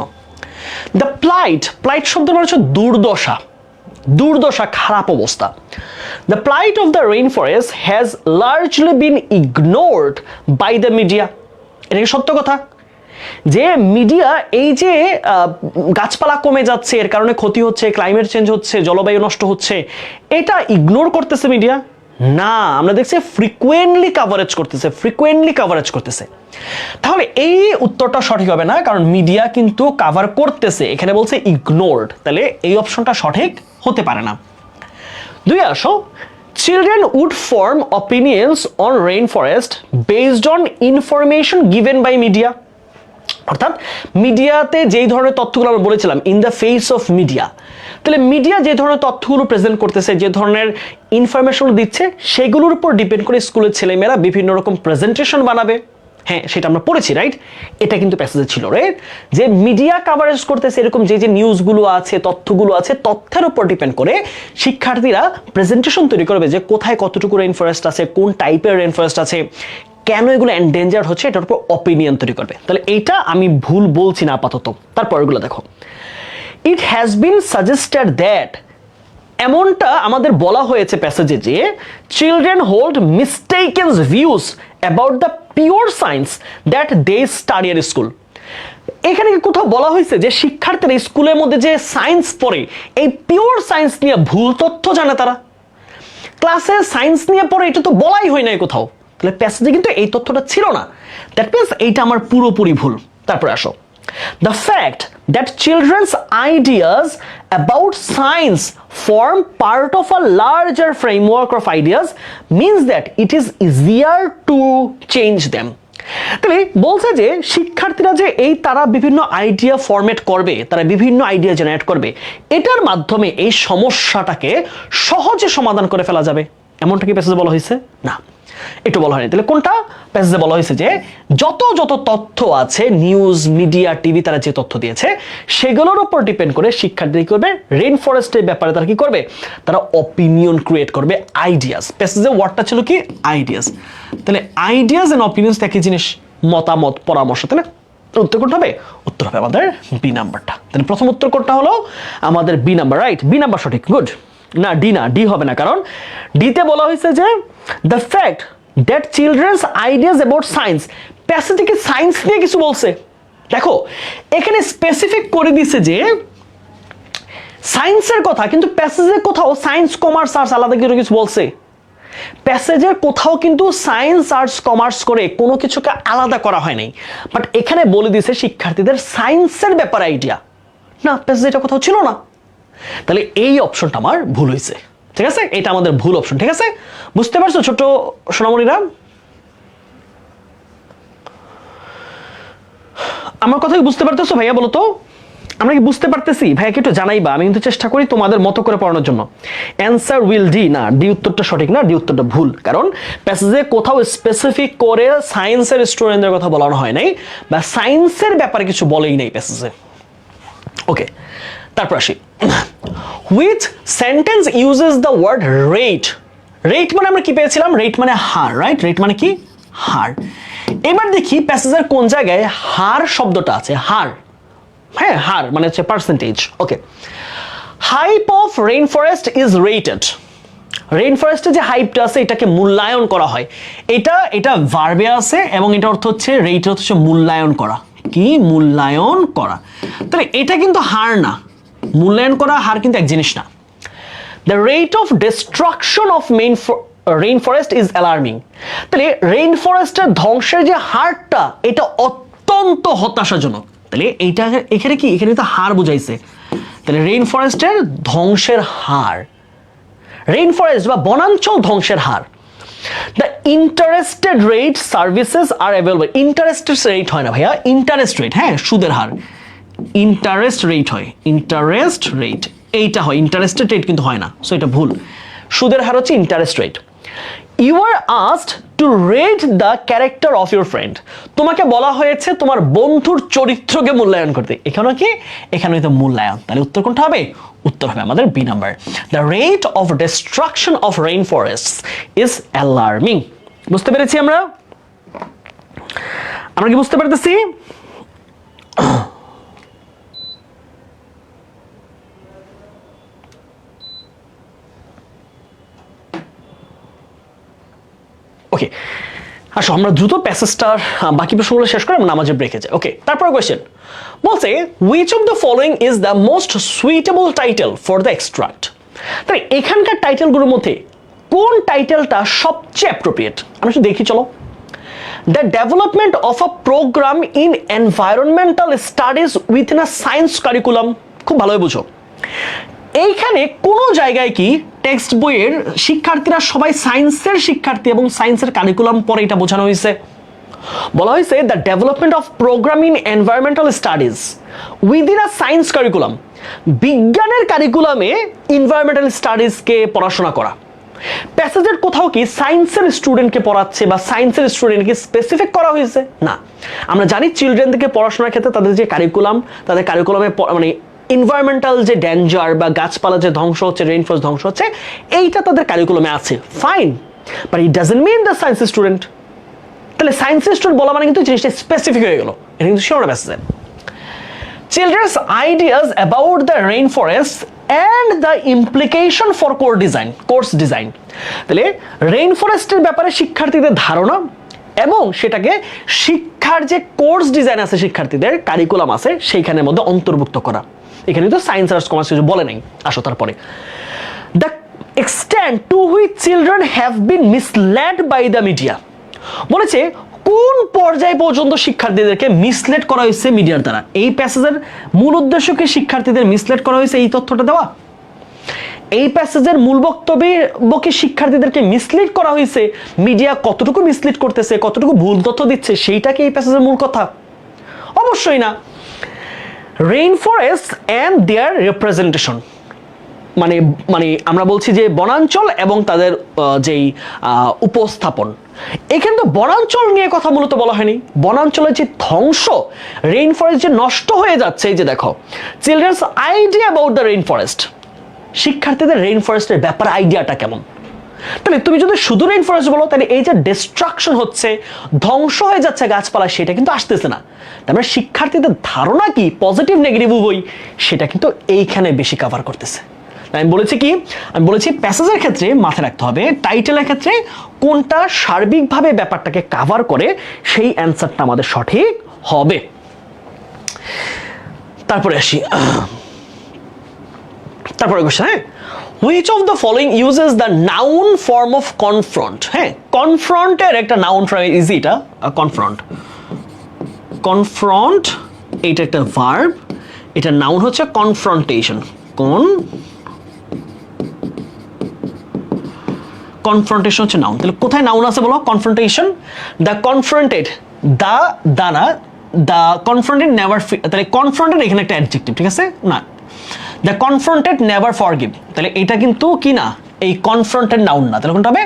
দ্য প্লাইট, প্লাইট শব্দের মানে হচ্ছে দুর্দশা, দুর্দশা, খারাপ অবস্থা। The plight of the rain forest has largely been ignored by the media. এটা কি সত্য কথা যে মিডিয়া এই যে গাছপালা কমে যাচ্ছে, এর কারণে ক্ষতি হচ্ছে, ক্লাইমেট চেঞ্জ হচ্ছে, জলবায়ু নষ্ট হচ্ছে, এটা ইগনোর করতেছে মিডিয়া? না, আমরা দেখছি ফ্রিকুয়েন্টলি কাভারেজ করতেছে, ফ্রিকুয়েন্টলি কাভারেজ করতেছে। তাহলে এই উত্তরটা সঠিক হবে না, কারণ মিডিয়া কিন্তু কাভার করতেছে, এখানে বলছে ইগনোরড, তাহলে এই অপশনটা সঠিক হতে পারে না। 2 আসো, children would form opinions on rain forest based on information given by media. অর্থাৎ মিডিয়াতে যেই ধরনের তথ্যগুলো আমরা বলেছিলাম, in the face of media, তাহলে মিডিয়া যে ধরনের তথ্যগুলো প্রেজেন্ট করতেছে, যে ধরনের ইনফরমেশন দিচ্ছে, সেগুলোর উপর ডিপেন্ড করে স্কুলের ছেলেমেয়েরা বিভিন্ন রকম প্রেজেন্টেশন বানাবে। হ্যাঁ, সেটা আমরা পড়েছি, রাইট? এটা কিন্তু প্যাসেজে ছিল, রাইট? যে মিডিয়া কাভারেজ করতেছে এরকম যে নিউজগুলো আছে, তথ্যগুলো আছে, তথ্যের উপর ডিপেন্ড করে শিক্ষার্থীরা প্রেজেন্টেশন তৈরি করবে যে কোথায় কতটুকু রেইন ফরেস্ট আছে, কোন টাইপের রেইন ফরেস্ট আছে, কেন এগুলো এন্ডেঞ্জার হচ্ছে, এটার উপর অপিনিয়ন তৈরি করবে। তাহলে এইটা আমি ভুল বলছি না আপাতত। তারপরগুলো দেখো, it has been suggested that, এমনটা আমাদের বলা হয়েছে প্যাসেজে যে children hold mistaken views about the pure science that they study এর স্কুল। এখানে কি কোথাও বলা হয়েছে যে শিক্ষার্থীরা স্কুলের মধ্যে যে সায়েন্স পড়ে এই পিওর সায়েন্স নিয়ে ভুল তথ্য জানে? তারা ক্লাসে সায়েন্স নিয়ে পড়ে, এটা তো বলাই হয় নাই কোথাও। তাহলে প্যাসেজে কিন্তু এই তথ্যটা ছিল না। দ্যাট মিনস এইটা আমার পুরোপুরি ভুল। তারপরে আসো, the fact that children's ideas about science form part of a larger framework of ideas means that it is easier to change them. তাহলে বলছে যে শিক্ষার্থীরা যে তারা বিভিন্ন আইডিয়া ফরম্যাট করবে, তারা বিভিন্ন আইডিয়া জেনারেট করবে, এটার মাধ্যমে এই সমস্যাটাকে সহজে সমাধান করে ফেলা যাবে। এমনটা কি প্যাসেজে বলা হয়েছে? না, একটু বলা হয়নি। তাহলে কোনটা? প্যাসেজে বলা হয়েছে যে যত তথ্য আছে, নিউজ, মিডিয়া, টিভি, তারা যে তথ্য দিয়েছে সেগুলোর উপর ডিপেন্ড করে শিক্ষার্থী করবে রেইন ফরেস্টের ব্যাপারে তারা কি করবে? তারা অপিনিয়ন ক্রিয়েট করবে, আইডিয়াস। প্যাসেজে ওয়ার্ডটা ছিল কি? আইডিয়াস। তাহলে আইডিয়াস এন্ড অপিনিয়ন্স একই জিনিস, মতামত, পরামর্শ। তাহলে উত্তর কোনটা হবে? উত্তর হবে আমাদের বি নাম্বারটা। তাহলে প্রথম উত্তর কোনটা হলো? আমাদের B number, right? B number সঠিক, গুড। না, ডি না, ডি হবে না, কারণ ডিতে বলা হয়েছে যে the fact that children's ideas about science. প্যাসেজে কি সায়েন্স নিয়ে কিছু বলছে? দেখো এখানে স্পেসিফিক করে দিছে যে সায়েন্সের কথা, কিন্তু প্যাসেজে কোথাও সায়েন্স, কমার্স, আর্টস আলাদা কিছু বলছে? প্যাসেজের কোথাও কিন্তু সায়েন্স, আর্টস, কমার্স করে কোনো কিছুকে আলাদা করা হয় নাই। বাট এখানে বলে দিছে শিক্ষার্থীদের সায়েন্সের ব্যাপারে আইডিয়া। না, প্যাসেজে এটা কোথাও ছিল না। তাহলে এই অপশনটা আমার ভুল হয়েছে, ঠিক আছে? এটা আমাদের ভুল অপশন, ঠিক আছে? বুঝতে পারছো ছোট সোনামণিরা? আমার কথা কি বুঝতে পারতেছো ভাইয়া? বলো তো, আমরা কি বুঝতে পারতেছি? ভাইয়া কি একটু জানাইবা? আমি কিন্তু চেষ্টা করি তোমাদের মতো করে পড়ানোর জন্য। Answer will D. না, ডি উত্তরটা সঠিক না, ডি উত্তরটা ভুল। কারণ প্যাসেজে কোথাও স্পেসিফিক করে সায়েন্সের স্টুডেন্টদের কথা বলানো হয় নাই, বা সায়েন্সের ব্যাপারে কিছু বলেই নাই প্যাসেজে। ওকে, তারপর আসি, which sentence uses the word rate? Rate মানে আমরা কি পেয়েছিলাম? রেট মানে হার, রাইট? রেট মানে কি? হার। এবার দেখি প্যাসেজের কোন জায়গায় হার শব্দটা আছে। হার, হ্যাঁ, হার মানে হচ্ছে percentage. Okay, hype of rain forest is rated. Rain ফরেস্টের যে হাইপটা আছে এটাকে মূল্যায়ন করা হয়। এটা ভার্বে আছে এবং এটা অর্থ হচ্ছে রেট হচ্ছে মূল্যায়ন করা। কি? মূল্যায়ন করা। তাহলে এটা কিন্তু হার না, মূল্যায়ন করা হার কিন্তু এক জিনিস না। The rate of destruction of rain forest is alarming. তাহলে রেইন ফরেস্টের ধ্বংসের যে হারটা এটা অত্যন্ত হতাশাজনক। তাহলে এইটা এখানে কি? এখানে তো হার বুঝাইছে। তাহলে রেইন ফরেস্টের ধ্বংসের হার, রেইন ফরেস্ট বা বনাঞ্চল ধ্বংসের হার। The interested rate services are available. Interested rate হয় না ভাইয়া, ইন্টারেস্ট রেট, হ্যাঁ, সুদের হার। ইন্টারেস্ট রেট হয়, ইন্টারেস্ট রেট এইটা হয়, ইন্টারেস্টেড রেট কিন্তু হয় না, সো এটা ভুল। সুদের হার হচ্ছে interest rate. You are asked to rate the character of your friend. তোমাকে বলা হয়েছে তোমার বন্ধুর চরিত্রকে মূল্যায়ন করতে। এখানে কি? এখানে তো মূল্যায়ন। তাহলে উত্তর কোনটা হবে? উত্তর হবে আমাদের B number. The rate of destruction of rain forest is alarming. বুঝতে পেরেছি আমরা? আমরা কি বুঝতে পারতেছি? ওকে, আসো আমরা দ্রুত প্যাসেজটার বাকি প্রশ্নগুলো শেষ করে আমরা নামাজের ব্রেকে যাই। ওকে, তারপর কোয়েশ্চেন বলছে which of the following is the most suitable title for the extract? তাহলে এখানকার টাইটেলগুলোর মধ্যে কোন টাইটেলটা সবচেয়ে অ্যাপ্রোপ্রিয়েট? আমরা একটু দেখি, চলো। The development of a program in environmental studies within a science curriculum. খুব ভালোভাবে বুঝো, এইখানে কোনো জায়গায় কি টেক্সট বইয়ের শিক্ষার্থীরা সবাই সায়েন্সের শিক্ষার্থী এবং সায়েন্সের কারিকুলাম পরে এটা বোঝানো হয়েছে? বলা হয়েছে the development of program in environmental studies within a science curriculum. বিজ্ঞানের কারিকুলামে এনভায়রনমেন্টাল স্টাডিজকে পড়াশোনা করা। প্যাসেজের কোথাও কি সায়েন্সের স্টুডেন্টকে পড়াচ্ছে বা সায়েন্সের স্টুডেন্টকে স্পেসিফিক করা হয়েছে? না। আমরা জানি চিলড্রেনদেরকে পড়াশোনার ক্ষেত্রে তাদের যে কারিকুলাম, তাদের কারিকুলামে মানে এনভায়রনমেন্টাল যে ডেঞ্জার বা গাছপালা যে ধ্বংস হচ্ছে, রেইন ফরেস্ট ধ্বংস হচ্ছে, এইটা তাদের কারিকুলামে আছে, fine, but it doesn't mean the science student. তাহলে সায়েন্সের স্টুডেন্ট বলা মানে কিন্তু জিনিসটা স্পেসিফিক হয়ে গেল, এটা কিন্তু sure প্যাসেজে। Children's ideas about the rainforest and the implication for course design. তাহলে রেইন ফরেস্টের ব্যাপারে শিক্ষার্থীদের ধারণা এবং সেটাকে শিক্ষার যে কোর্স ডিজাইন আছে, শিক্ষার্থীদের কারিকুলাম আছে, সেইখানের মধ্যে অন্তর্ভুক্ত করা। এখানে তো সায়েন্স আর্টস কমার্স কিছু বলে নাই, আসো তারপরে। The extent to which children have been misled by the media, বলেছে কোন পর্যায় পর্যন্ত শিক্ষার্থীদেরকে মিসলেড করা হয়েছে মিডিয়ার দ্বারা। এই প্যাসেজের মূল উদ্দেশ্যকে শিক্ষার্থীদের মিসলেড করা হয়েছে এই তথ্যটা দেওয়া। এই প্যাসেজের মূল বক্তব্যকে শিক্ষার্থীদেরকে মিসলিড করা হয়েছে, মিডিয়া কতটুকু মিসলিড করতেছে, কতটুকু ভুল তথ্য দিচ্ছে, সেইটাকে এই প্যাসেজের মূল কথা? অবশ্যই না। Rain forest and their representation, মানে মানে আমরা বলছি যে বনাঞ্চল এবং তাদের যেই উপস্থাপন, এখানে তো বনাঞ্চল নিয়ে কথা মূলত বলা হয়নি। বনাঞ্চলের যে ধ্বংস, রেইন ফরেস্ট যে নষ্ট হয়ে যাচ্ছে, এই যে দেখো, children's idea about the rain forest, শিক্ষার্থীদের রেইন ফরেস্টের ব্যাপারে আইডিয়াটা কেমন? তাহলে তুমি যদি শুধু রেইন ফরেস্ট বলো, তাহলে এই যে ডিস্ট্রাকশন হচ্ছে, ধ্বংস হয়ে যাচ্ছে গাছপালা, সেটা কিন্তু আসতেছে না। তারপরে শিক্ষার্থীদের ধারণা কি, পজিটিভ নেগেটিভ উভয়, সেটা কিন্তু এইখানে বেশি কভার করতেছে। আমি বলেছি কি, আমি বলেছি প্যাসেজের ক্ষেত্রে মাথায় রাখতে হবে টাইটেলের ক্ষেত্রে কোনটা সার্বিকভাবে ব্যাপারটাকে কভার করে, সেই অ্যান্সারটা আমাদের সঠিক হবে। তারপরে আসি, তারপরে কোশ্চেন, হ্যাঁ, which of the following uses the noun form of confront? হ্যাঁ, কনফ্রন্টের একটা নাউন ফর্ম, ইজি এটা, কনফ্রন্ট। কনফ্রন্ট এটা একটা ভার্ব, এটা নাউন হচ্ছে কনফ্রন্টেশন। কনফ্রন্টেশন হচ্ছে নাউন। তাহলে কোথায় নাউন আছে বলো? Confrontation. The confronted, the confronted never, তাহলে কনফ্রন্টেড এখানে একটা অ্যাডজেক্টিভ, ঠিক আছে না? দ্য কনফ্রন্টেড নেভার ফরগিভ, তাহলে এটা কিন্তু কি না, এই কনফ্রন্টেড নাউন না। তাহলে কোনটা হবে?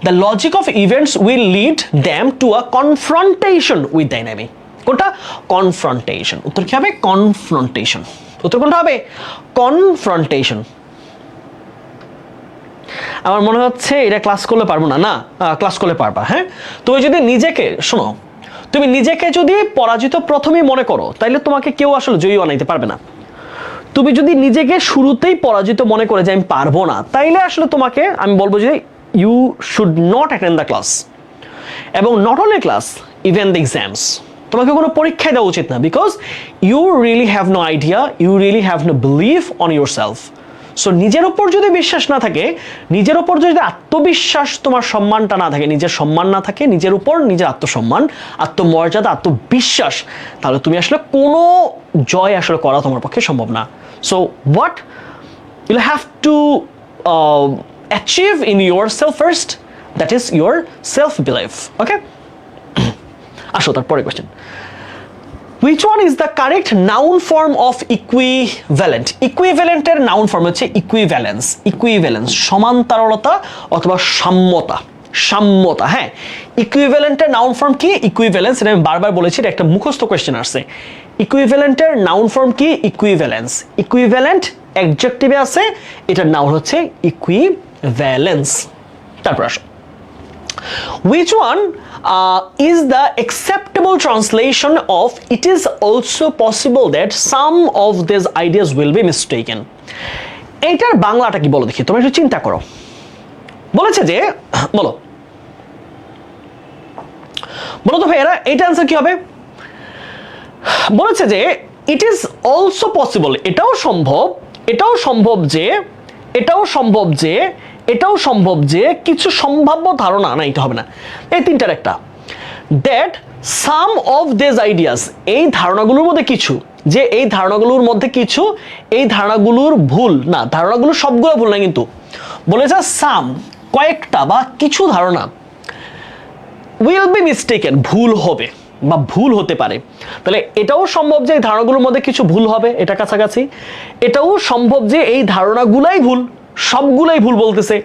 The logic of events will lead them to a confrontation with the enemy. কোনটা? কনফ্রন্টেশন। উত্তর কি হবে? কনফ্রন্টেশন। উত্তর কোনটা হবে? কনফ্রন্টেশন। আমার মনে হচ্ছে এটা ক্লাস করলে পারবো না। না, ক্লাস করলে পারবা। হ্যাঁ, তুমি যদি নিজেকে, শোনো, তুমি নিজেকে যদি পরাজিত প্রথমেই মনে করো, তাইলে তোমাকে কেউ আসলে জয়ী বানাইতে পারবে না। তুমি যদি নিজেকে শুরুতেই পরাজিত মনে করে যে আমি পারবো না, তাইলে আসলে তোমাকে আমি বলবো যে you should not attend the class, এবং not only class, even the exams. তোমাকে কোনো পরীক্ষায় দেওয়া উচিত না, because you really have no idea, you really have no believe on your self. So নিজের ওপর যদি বিশ্বাস না থাকে, নিজের ওপর যদি আত্মবিশ্বাস, তোমার সম্মানটা না থাকে, নিজের সম্মান না থাকে, নিজের উপর নিজের আত্মসম্মান, আত্মমর্যাদা, আত্মবিশ্বাস, তাহলে তুমি আসলে কোনো জয় আসলে করা তোমার পক্ষে সম্ভব না। So what you'll have to achieve in your self first, that is your self believe. Okay, আসো তারপরে question. Which one is the correct noun form of equivalent? Equivalent এর noun form হচ্ছে equivalence. Equivalence সমান্তরালতা অথবা সাম্যতা। সাম্যতা, হ্যাঁ। Equivalent এর noun form কি? Equivalence, এটা আমি বারবার বলেছি, এটা একটা মুখস্থ কোশ্চেন আসছে। Equivalent এর noun form কি? Equivalence. Equivalent adjective আছে, এটার নাউন হচ্ছে equivalence। তারপর আসো, which one is the acceptable translation of it is also possible that some of these ideas will be mistaken? এইটার বাংলাটা কি বলো দেখি, তোমরা একটু চিন্তা করো। বলেছে যে, বলো বলো তো ভাইয়েরা, এইটা আনসার কি হবে? বলেছে যে ইট ইজ অলসো পসিবল, এটাও সম্ভব, এটাও সম্ভব যে, এটাও সম্ভব যে, এটাও সম্ভব যে, কিছু সম্ভাব্য ধারণা, না এটা হবে না, এই তিনটার একটা, that some of this ideas, এই ধারণাগুলোর মধ্যে কিছু, যে এই ধারণাগুলোর মধ্যে কিছু, এই ধারণাগুলোর ভুল না, ধারণাগুলো সবগুলো ভুল না, কিন্তু বলেছে সাম, কয়েকটা বা কিছু ধারণা, উইল বি মিস্টেকেন, ভুল হবে। বা ভুল হতে পারে, তাহলে এটাও সম্ভব যে এই ধারণাগুলোর মধ্যে কিছু ভুল হবে, এটা কাছাকাছি। এটাও সম্ভব যে এই ধারণাগুলাই ভুল, সবগুলাই ভুল বলতেছে।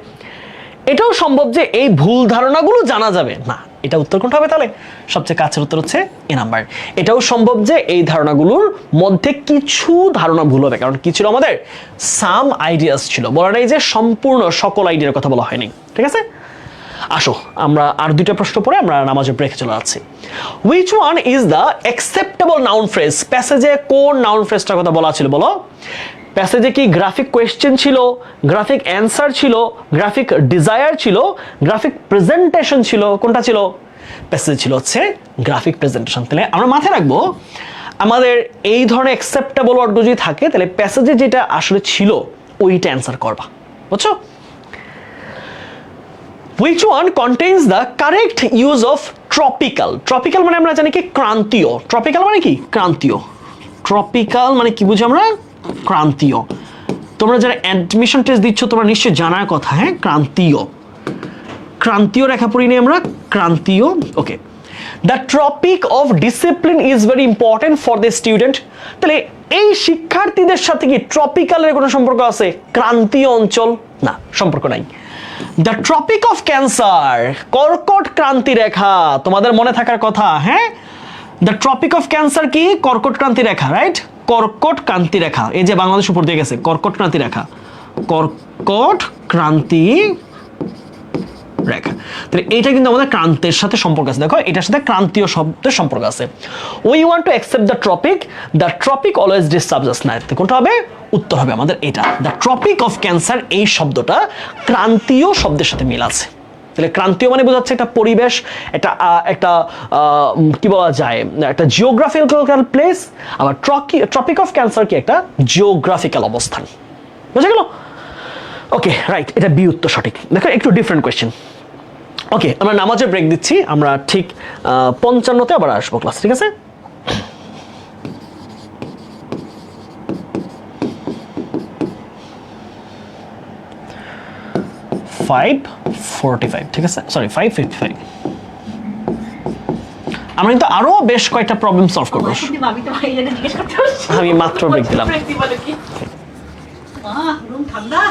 এটাও সম্ভব যে এই ভুল ধারণাগুলো জানা যাবে না। এটা উত্তর কোনটা হবে তাহলে? সবচেয়ে কাছের উত্তর হচ্ছে এ নাম্বার। এটাও সম্ভব যে এই ধারণাগুলোর মধ্যে কিছু ধারণা ভুল হবে, কারণ কি ছিল আমাদের? সাম আইডিয়াস ছিল, বলা নাই যে সম্পূর্ণ সকল আইডিয়ার কথা বলা হয়নি। ঠিক আছে, আসো আমরা আর দুইটা প্রশ্ন পরে আমরা নামাজের ব্রেকে চলে যাচ্ছি। Which one is the acceptable noun phrase? প্যাসেজে কোন নাউন ফ্রেজটার কথা বলা ছিল বলো? প্যাসেজে কি গ্রাফিক কোয়েশ্চেন ছিল, গ্রাফিক অ্যান্সার ছিল, গ্রাফিক ডিজায়ার ছিল, গ্রাফিক প্রেজেন্টেশন ছিল? কোনটা ছিল? প্যাসেজ ছিল হচ্ছে গ্রাফিক প্রেজেন্টেশন। তাহলে আমরা মাথায় রাখবো আমাদের এই ধরনের অ্যাকসেপ্টেবল ওয়ার্ডগুলো যদি থাকে তাহলে প্যাসেজে যেটা আসলে ছিল ওইটা অ্যান্সার করবা, বুঝছো? Which one contains the correct use of tropical? Tropical মানে আমরা জানি কি ক্রান্তীয়। Tropical মানে কি? ক্রান্তীয়। Tropical মানে কি বুঝি আমরা? ক্রান্তীয়। তোমরা যারা অ্যাডমিশন টেস্ট দিচ্ছ তোমরা নিশ্চয়ই জানার কথা, হ্যাঁ, ক্রান্তীয়। ক্রান্তীয় রেখা পড়ি নি আমরা, ক্রান্তীয়। Okay, the tropic of discipline is very important for the student. তাহলে এই শিক্ষার্থীদের সাথে কি ট্রপিক্যালের কোনো সম্পর্ক আছে? ক্রান্তীয় অঞ্চল না, সম্পর্ক নাই। দ্য ট্রপিক অফ ক্যান্সার, কর্কট ক্রান্তি রেখা, তোমাদের মনে থাকার কথা, হ্যাঁ। দ্য ট্রপিক অফ ক্যান্সার কি? কর্কট ক্রান্তি রেখা, রাইট? কর্কট ক্রান্তি রেখা, এই যে বাংলাদেশ উপর দিয়ে গেছে, কর্কট ক্রান্তি রেখা, কর্কট ক্রান্তি রেখা। তাহলে এইটা কিন্তু আমাদের ক্রান্তের সাথে সম্পর্ক আছে। দেখো এটার সাথে ক্রান্তীয় শব্দের সম্পর্ক আছে। We want to accept the tropic always disturbs us না। কোনটা হবে? উত্তর হবে আমাদের এটা। দ্য ট্রপিক অফ ক্যান্সার, এই শব্দটা ক্রান্তীয় শব্দের সাথে মিল আছে। তাহলে ক্রান্তীয় মানে বোঝাচ্ছে একটা পরিবেশ, একটা কি বলা যায়, একটা জিওগ্রাফিক্যাল প্লেস। আবার ট্রপিক অফ ক্যান্সার কি? একটা জিওগ্রাফিক্যাল অবস্থান। বুঝা গেল? ওকে, রাইট, এটা বি উত্তর সঠিক। দেখো একটু ডিফারেন্ট কোয়েশ্চেন। ওকে, আমরা নামাজের ব্রেক দিচ্ছি, আমরা ঠিক 55-তে আবার আসবো ক্লাস, ঠিক আছে? ঠিক আছে, সরি 5:55। আমরা কিন্তু আরো বেশ কয়েকটা প্রবলেম সলভ করবো। আমি মাত্র ব্রেক দিলাম। ঠান্ডা।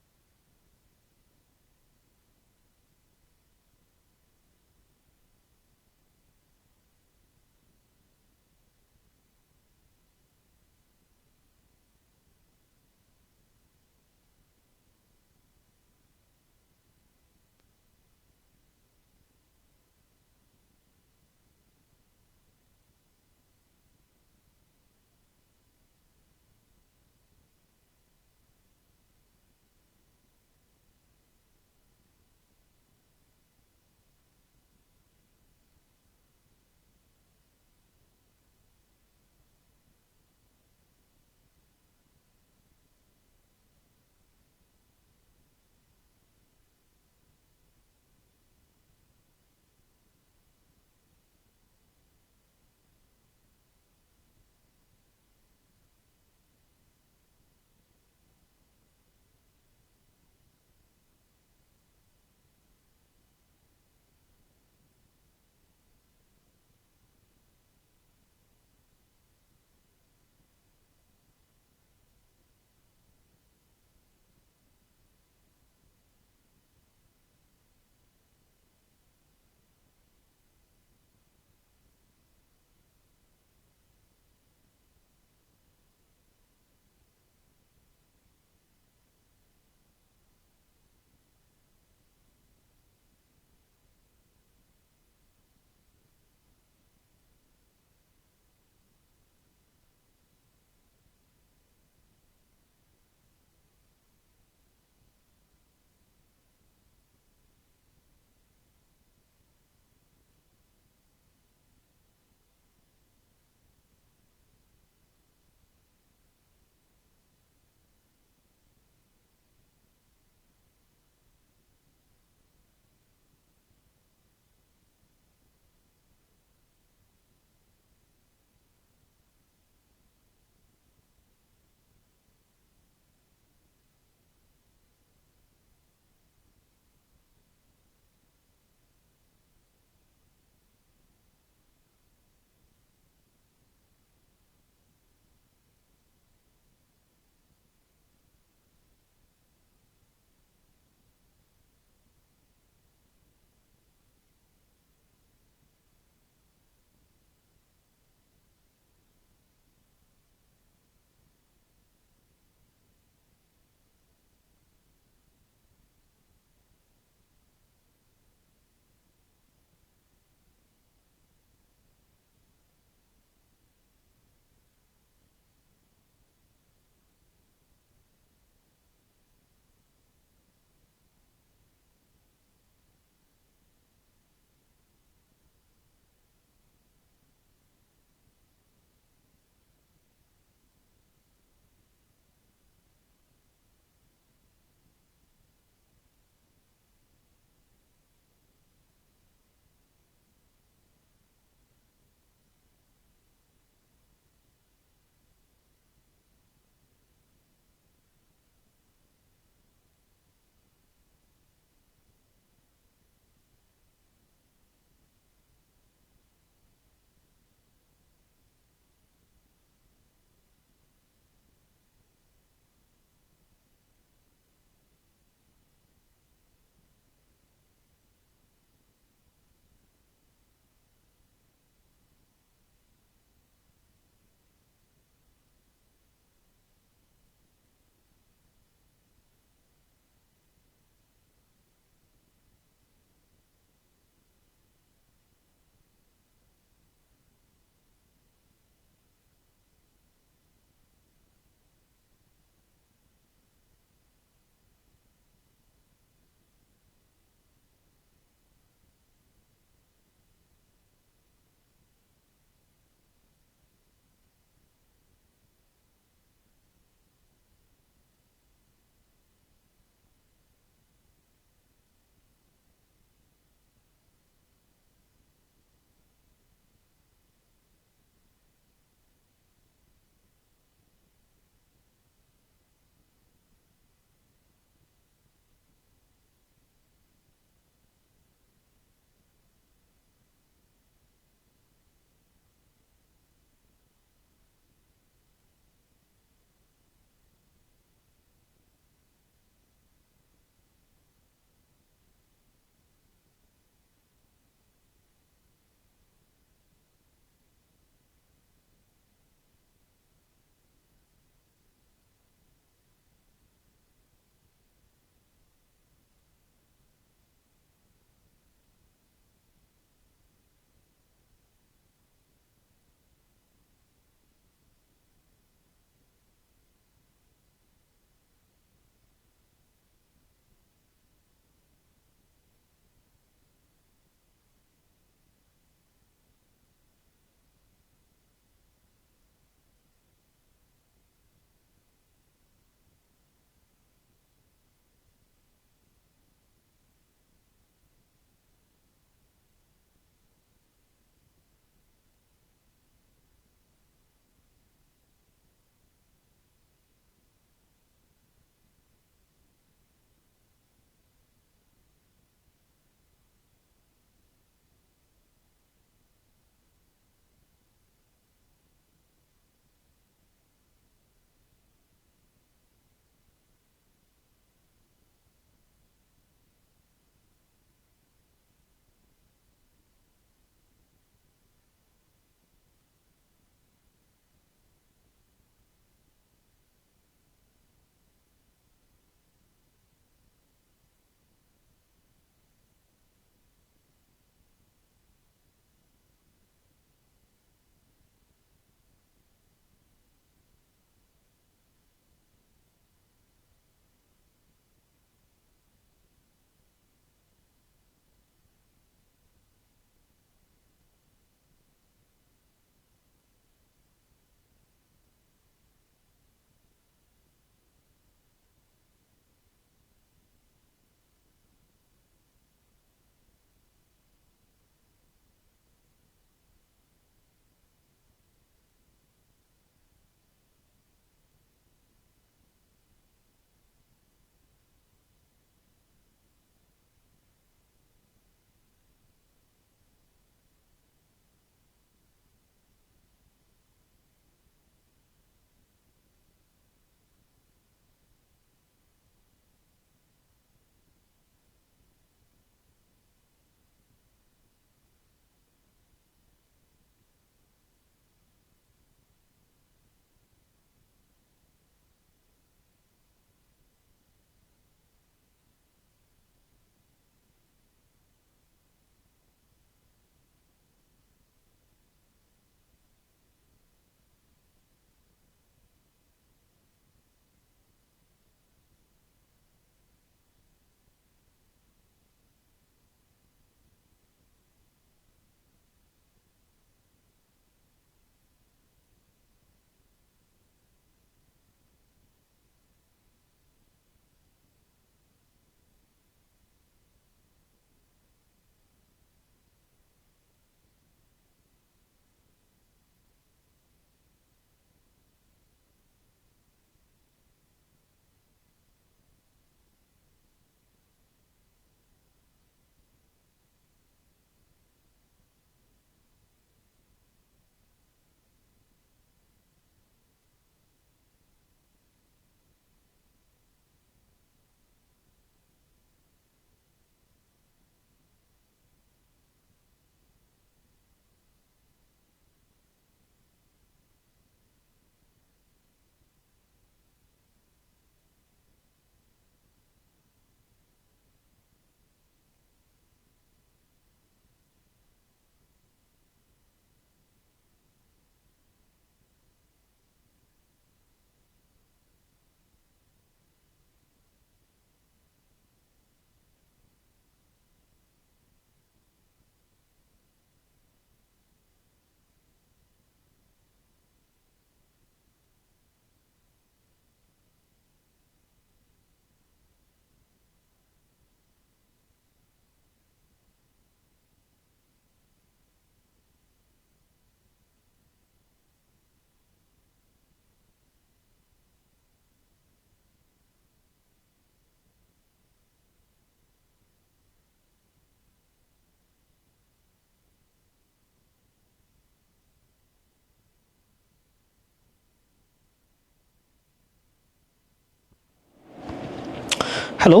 Hello,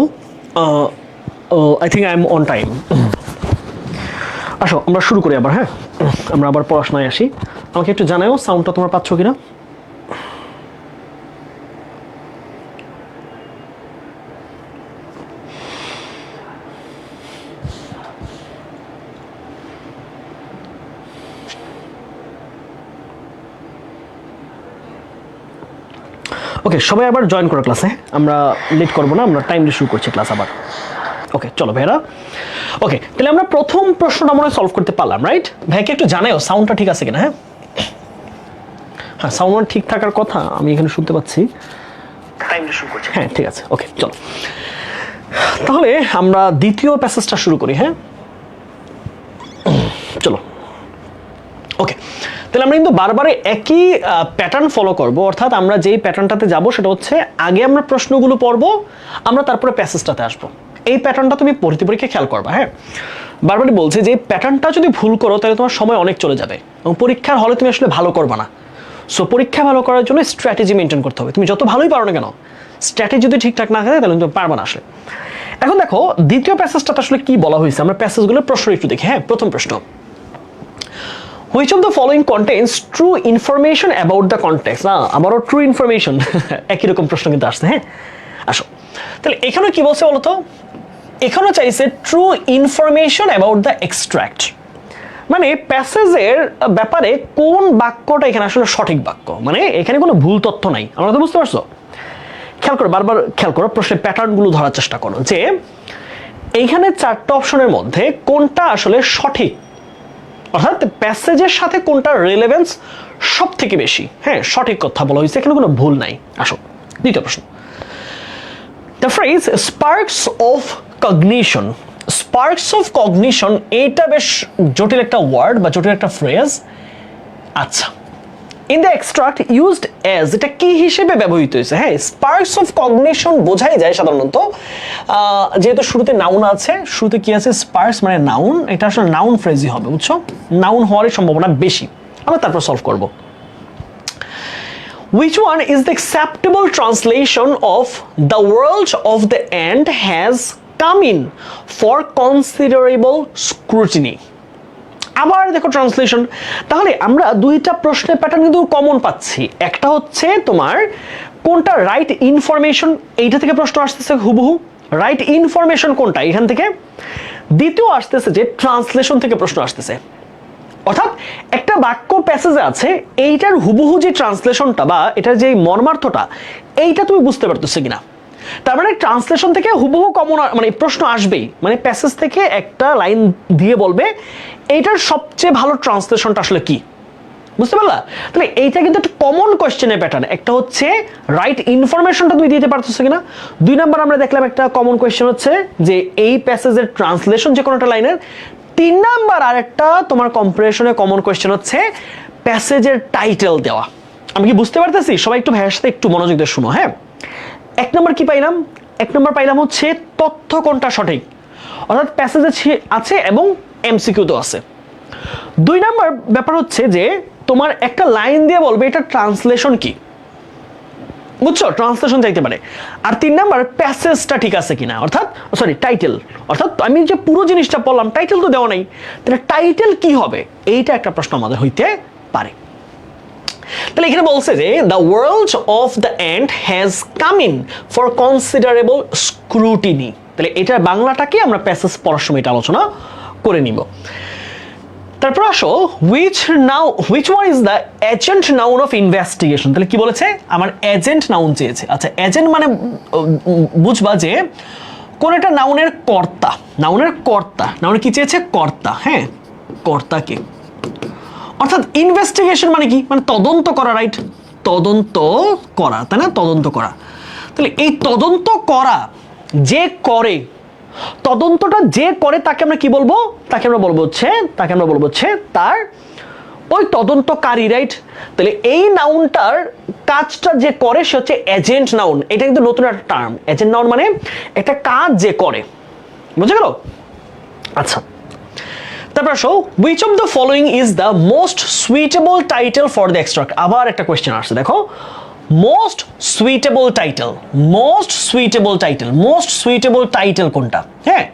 I think I am on time. আসো আমরা শুরু করি আবার। হ্যাঁ, আমরা আবার পড়াশোনায় আসি। আমাকে একটু জানাও সাউন্ডটা তোমরা পাচ্ছ কিনা। ওকে, সবাই আবার জয়েন করো ক্লাসে, আমরা লেট করবো না, আমরা টাইমলি শুরু করছি ক্লাস আবার। ওকে চলো ভাইরা। ওকে, তাহলে আমরা প্রথম প্রশ্নটা মনে হয় সলভ করতে পারলাম, রাইট? ভাইকে একটু জানাও সাউন্ডটা ঠিক আছে কিনা। হ্যাঁ হ্যাঁ, সাউন্ড ঠিক থাকার কথা, আমি এখানে শুনতে পাচ্ছি। টাইমলি শুরু করছি, হ্যাঁ ঠিক আছে। ওকে চলো, তাহলে আমরা দ্বিতীয় প্যাসেজটা শুরু করি। হ্যাঁ চলো। ওকে, তাহলে আমরা কিন্তু বারবার একই প্যাটার্ন ফলো করব, অর্থাৎ আমরা যেই প্যাটার্নটাতে যাব সেটা হচ্ছে আগে আমরা প্রশ্নগুলো পড়বো, আমরা তারপরে প্যাসেজটাতে আসবো। এই প্যাটার্নটা তুমি ভর্তি পরীক্ষায় খেয়াল করবা। হ্যাঁ, বারবারই বলছে যে প্যাটার্নটা যদি ভুল করো তাহলে তোমার সময় অনেক চলে যাবে এবং পরীক্ষার হলে তুমি আসলে ভালো করবা না। সো পরীক্ষা ভালো করার জন্য স্ট্র্যাটেজি মেনটেন করতে হবে। তুমি যত ভালোই পারো না কেন, স্ট্র্যাটেজি যদি ঠিকঠাক না থাকে তাহলে তুমি পারবা না আসলে। এখন দেখো দ্বিতীয় প্যাসেজটাতে আসলে কি বলা হয়েছে, আমরা প্যাসেজগুলোর প্রশ্ন একটু দেখি। হ্যাঁ, প্রথম প্রশ্ন, which of the following contains true information about the context? না, আমারও ট্রু ইনফরমেশন একই রকম প্রশ্ন কিন্তু আসছে। হ্যাঁ আসো, তাহলে এখানে কি বলছে বলতো, এখানে চাইছে true information about the extract, মানে প্যাসেজের ব্যাপারে কোন বাক্যটা এখানে আসলে সঠিক বাক্য, মানে এখানে কোনো ভুল তথ্য নাই। আমরা তো বুঝতে পারছো? খেয়াল করো, বারবার খেয়াল করো, প্রশ্নের প্যাটার্নগুলো ধরার চেষ্টা করো যে এইখানে চারটা অপশনের মধ্যে কোনটা আসলে সঠিক, অর্থাৎ প্যাসেজের সাথে কোনটার রিলেভেন্স সব থেকে বেশি। হ্যাঁ, সঠিক কথা বলা হয়েছে, এখানে কোনো ভুল নাই। আসো দ্বিতীয় প্রশ্ন, the phrase sparks of cognition. Sparks of cognition এইটা বেশ জটিল একটা ওয়ার্ড বা জটিল একটা ফ্রেজ। আচ্ছা, in the extract used as, এটা কি হিসেবে ব্যবহৃত হয়েছে? হ্যাঁ, স্পার্কস অফ কগনিশন বোঝাই যায় সাধারণত, যেহেতু শুরুতে নাউন আছে, শুরুতে কি আছে স্পার্কস মানে নাউন, এটা আসলে নাউন ফ্রেজই হবে, বুঝছো? নাউন হওয়ারই সম্ভাবনা বেশি। আমরা তারপর সলভ করব। Which one is the acceptable translation of the world of the ant has come in for considerable scrutiny? আবার দেখো ট্রান্সলেশন। তাহলে আমরা দুইটা প্রশ্নের প্যাটার্ন কিন্তু কমন পাচ্ছি। একটা হচ্ছে তোমার কোনটা রাইট ইনফরমেশন, এইটা থেকে প্রশ্ন আসতেছে হুবহু, রাইট ইনফরমেশন কোনটা এখান থেকে। দ্বিতীয় আসতেছে যে ট্রান্সলেশন থেকে প্রশ্ন আসতেছে, অর্থাৎ একটা বাক্য প্যাসেজে আছে, এইটার হুবহু যে ট্রান্সলেশনটা বা এটার যে মর্মার্থটা এইটা তুমি বুঝতে পারতেছো কিনা। তার মানে ট্রান্সলেশন থেকে হুবহু কমন মানে প্রশ্ন আসবেই, মানে প্যাসেজ থেকে একটা লাইন দিয়ে বলবে এইটার সবচেয়ে ভালো ট্রান্সলেশনটা আসলে কি, বুঝতে পারলা? তাহলে এইটা কিন্তু একটা কমন কোয়েশ্চেনের প্যাটার্ন। একটা হচ্ছে রাইট ইনফরমেশনটা তুমি দিতে পারতেছো কিনা। দুই নাম্বার আমরা দেখলাম একটা কমন কোয়েশ্চেন হচ্ছে যে এই প্যাসেজের ট্রান্সলেশন যে কোনো একটা লাইনের। তিন নাম্বার আরেকটা তোমার কম্পারিজনের কমন কোয়েশ্চেন হচ্ছে প্যাসেজের টাইটেল দেওয়া। আমি কি বুঝতে পারতেছি? সবাই একটু ভাইয়ের সাথে একটু মনোযোগ দিয়ে শুনো। হ্যাঁ, এক নম্বর কি পাইলাম? এক নম্বর পাইলাম হচ্ছে তথ্য কোনটা সঠিক, অর্থাৎ প্যাসেজে আছে এবং এমসিকিউতেও আছে। দুই নাম্বার ব্যাপার হচ্ছে যে তোমার একটা লাইন দিয়ে বলবে এটা ট্রান্সলেশন কি, বুঝছো? ট্রান্সলেশন চাইতে পারে। আর তিন নাম্বার প্যাসেজটা ঠিক আছে কিনা, অর্থাৎ সরি টাইটেল, অর্থাৎ আমি যে পুরো জিনিসটা বললাম টাইটেল তো দেওয়া নাই, তাহলে টাইটেল কি হবে, এইটা একটা প্রশ্ন আমাদের হইতে পারে। তাহলে এখানে বলছে যে the world of the ant has come in for considerable scrutiny. তাহলে এটার বাংলাটাকে আমরা প্যাসেজ পড়ার সময় এটা আলোচনা করে নিব। তারপর আসো which one is the agent noun of investigation। তাহলে কি বলেছে, আমার এজেন্ট নাউন চেয়েছে। আচ্ছা, এজেন্ট মানে বুঝবা যে কোন একটা নাউনের কর্তা, নাউনের কি চেয়েছে, কর্তা। হ্যাঁ, কর্তাকে, অর্থাৎ ইনভেস্টিগেশন মানে কি, মানে তদন্ত করা, রাইট? তদন্ত করা, তাই না? তদন্ত করা। তাহলে এই তদন্ত করা যে করে, তদন্তটা যে করে তাকে আমরা কি বলবো, তাকে আমরা বলবো হচ্ছে তার ওই তদন্তকারী, রাইট? তাহলে এই নাউনটার কাজটা যে করে সে হচ্ছে এজেন্ট নাউন। এটা কিন্তু নতুন একটা টার্ম, এজেন্ট নাউন মানে একটা কাজ যে করে, বুঝে গেল? আচ্ছা, তারপর আসো which of the following is the most suitable title for the extract। আবার একটা কোয়েশ্চেন আসছে, দেখো most suitable title, most suitable title, most suitable title কোনটা? হ্যাঁ,